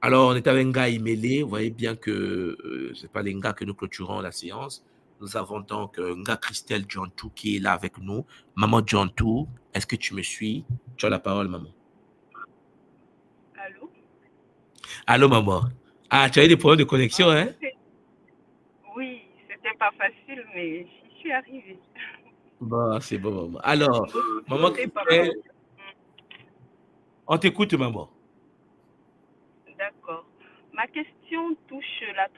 Alors, on est avec Nga Imele. Vous voyez bien que ce n'est pas les Nga que nous clôturons la séance. Nous avons donc Nga Christelle Djantou qui est là avec nous. Maman Djantou, est-ce que tu me suis? Tu as la parole, maman. Allô? Allô, maman. Ah, tu as eu des problèmes de connexion, hein? Oui, c'était pas facile, mais j'y suis arrivée. Bon, c'est bon, maman. Alors, maman Christelle, on t'écoute, maman. D'accord. Ma question touche la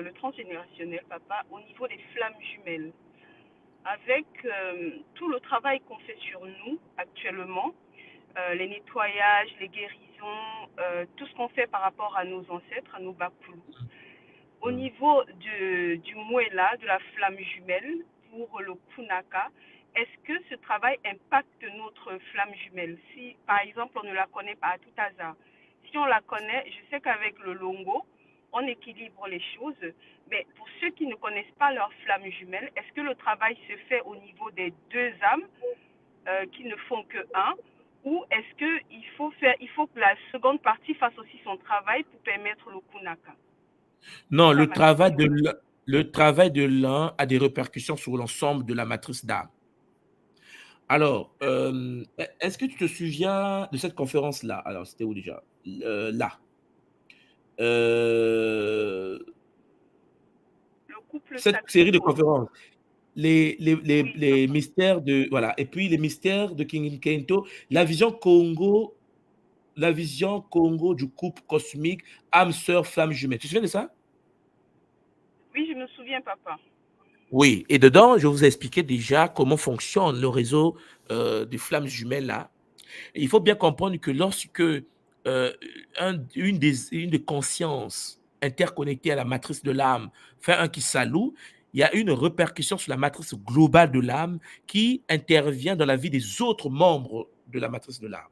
le transgénérationnel, papa, au niveau des flammes jumelles. Avec tout le travail qu'on fait sur nous actuellement, les nettoyages, les guérisons, tout ce qu'on fait par rapport à nos ancêtres, à nos Bakulu, au niveau du Mwela, de la flamme jumelle, pour le Kunaka, est-ce que ce travail impacte notre flamme jumelle? Si, par exemple, on ne la connaît pas à tout hasard, si on la connaît, je sais qu'avec le Longo, on équilibre les choses, mais pour ceux qui ne connaissent pas leur flamme jumelle, est-ce que le travail se fait au niveau des 2 âmes qui ne font que un, ou est-ce qu'il faut que la seconde partie fasse aussi son travail pour permettre le Kunaka? Non, le travail de l'un a des répercussions sur l'ensemble de la matrice d'âme. Alors, est-ce que tu te souviens de cette conférence-là? Alors, c'était où déjà? Là. Cette série de conférences. Les mystères de... Voilà. Et puis, les mystères de King Kento, la vision Congo du couple cosmique, âme, sœur, flamme jumelle. Tu te souviens de ça? Oui, je me souviens, papa. Oui, et dedans, je vous ai expliqué déjà comment fonctionne le réseau de flammes jumelles là. Et il faut bien comprendre que lorsque une des consciences interconnectées à la matrice de l'âme fait un Kisalou, il y a une répercussion sur la matrice globale de l'âme qui intervient dans la vie des autres membres de la matrice de l'âme.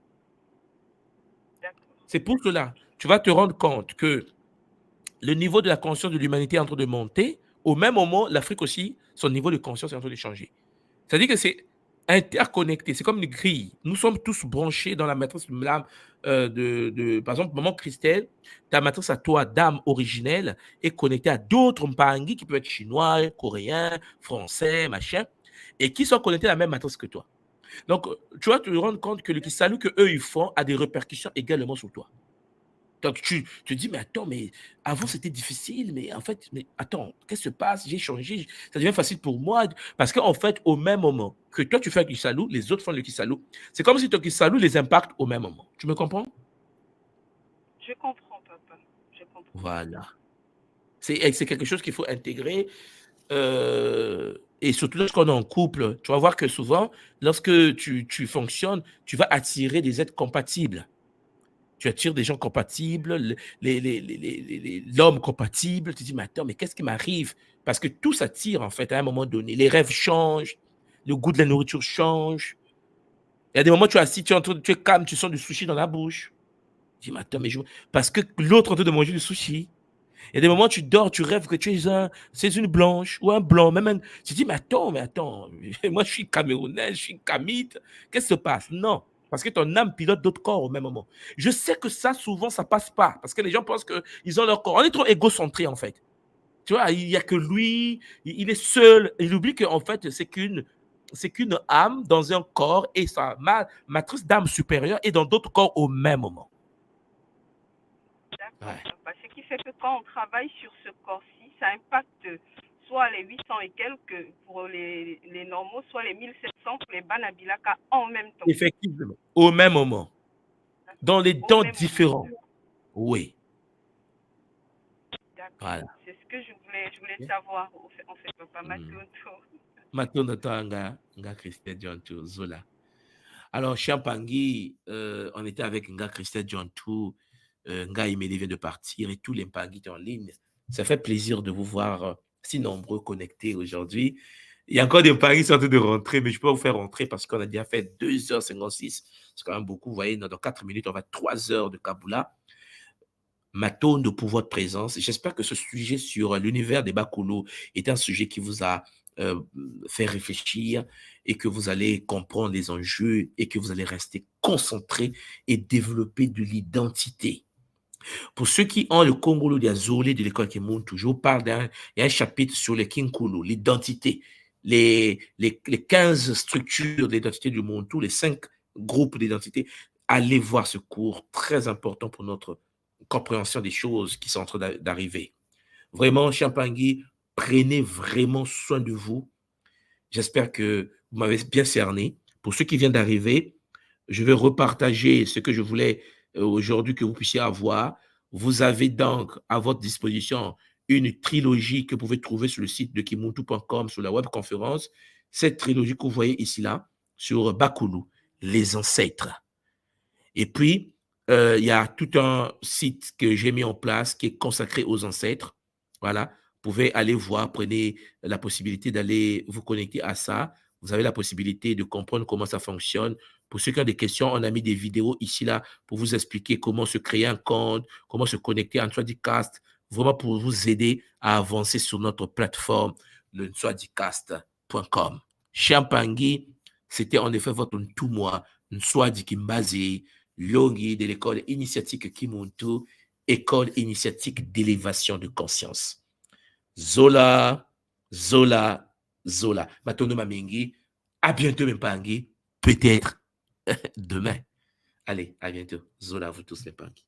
C'est pour cela, tu vas te rendre compte que le niveau de la conscience de l'humanité est en train de monter. Au même moment, l'Afrique aussi, son niveau de conscience est en train de changer. C'est-à-dire que c'est interconnecté, c'est comme une grille. Nous sommes tous branchés dans la matrice de l'âme. Par exemple, maman Christelle, ta matrice à toi d'âme originelle est connectée à d'autres Mpangi qui peuvent être chinois, coréens, français, machin, et qui sont connectés à la même matrice que toi. Donc, tu vas te rendre compte que le Kisalu que eux ils font a des répercussions également sur toi. Donc, tu te dis, mais attends, mais avant c'était difficile, mais en fait, mais attends, qu'est-ce qui se passe? J'ai changé, ça devient facile pour moi. Parce qu'en fait, au même moment que toi tu fais le Kisalu, les autres font le Kisalu. C'est comme si ton Kisalu les impacte au même moment. Tu me comprends? Je comprends, papa. Je comprends. Voilà. C'est quelque chose qu'il faut intégrer. Et surtout lorsqu'on est en couple, tu vas voir que souvent, lorsque tu fonctionnes, tu vas attirer des êtres compatibles. Tu attires des gens compatibles, l'homme compatible. Tu te dis, mais attends, mais qu'est-ce qui m'arrive? Parce que tout s'attire, en fait, à un moment donné. Les rêves changent, le goût de la nourriture change. Il y a des moments où tu es assis, tu es calme, tu sens du sushi dans la bouche. Tu dis, mais attends, mais parce que l'autre est en train de manger du sushi. Il y a des moments où tu dors, tu rêves que c'est une blanche ou un blanc. Tu te dis, mais attends, moi je suis camerounais, je suis kamite. Qu'est-ce qui se passe? Non, parce que ton âme pilote d'autres corps au même moment. Je sais que ça, souvent, ça passe pas, parce que les gens pensent qu'ils ont leur corps. On est trop égocentré, en fait. Tu vois, il n'y a que lui, il est seul. Il oublie qu'en fait, c'est qu'une âme dans un corps et sa matrice d'âme supérieure est dans d'autres corps au même moment. D'accord. Ouais. Ce qui fait que quand on travaille sur ce corps-ci, ça impacte soit les 800 et quelques pour les normaux, soit les 1700 pour les Banabilaka en même temps. Effectivement, au même moment. Dans les temps différents. Oui. D'accord. Voilà. C'est ce que je voulais savoir, en fait, Papa Matondo nga Christian Diontou Zola. Alors, Champangui, on était avec nga Christian Diontou, nga Imeli vient de partir et tous les Mpangui en ligne. Ça fait plaisir de vous voir si nombreux connectés aujourd'hui. Il y a encore des Mpangui qui sont en train de rentrer, mais je peux vous faire rentrer parce qu'on a déjà fait 2h56. C'est quand même beaucoup. Vous voyez, dans 4 minutes, on va 3 heures de Kaboula. Matondo pour votre présence. J'espère que ce sujet sur l'univers des Bakolo est un sujet qui vous a fait réfléchir et que vous allez comprendre les enjeux et que vous allez rester concentré et développer de l'identité. Pour ceux qui ont le Kongolo d'Azolé de l'école qui monte toujours, il y a un chapitre sur le Kinkolo, l'identité, les 15 structures d'identité du monde, tous les 5 groupes d'identité. Allez voir ce cours très important pour notre compréhension des choses qui sont en train d'arriver. Vraiment, Champangui, prenez vraiment soin de vous. J'espère que vous m'avez bien cerné. Pour ceux qui viennent d'arriver, je vais repartager ce que je voulais aujourd'hui que vous puissiez avoir. Vous avez donc à votre disposition une trilogie que vous pouvez trouver sur le site de kimuntu.com, sur la webconférence. Cette trilogie que vous voyez ici, là, sur Bakulu, les ancêtres. Et puis, il y a tout un site que j'ai mis en place qui est consacré aux ancêtres. Voilà, vous pouvez aller voir, prenez la possibilité d'aller vous connecter à ça. Vous avez la possibilité de comprendre comment ça fonctionne. Pour ceux qui ont des questions, on a mis des vidéos ici, là, pour vous expliquer comment se créer un compte, comment se connecter à Nswadicast, vraiment pour vous aider à avancer sur notre plateforme, le nswadicast.com. Champangui, c'était en effet votre tout moi, Nswadi Kimbazi, Longi de l'école initiatique Kimuntu, école initiatique d'élévation de conscience. Zola, Zola, Zola. Matondo Mamengi, à bientôt Mpangi, peut-être demain. Allez, à bientôt. Zola, vous tous les Mpangi.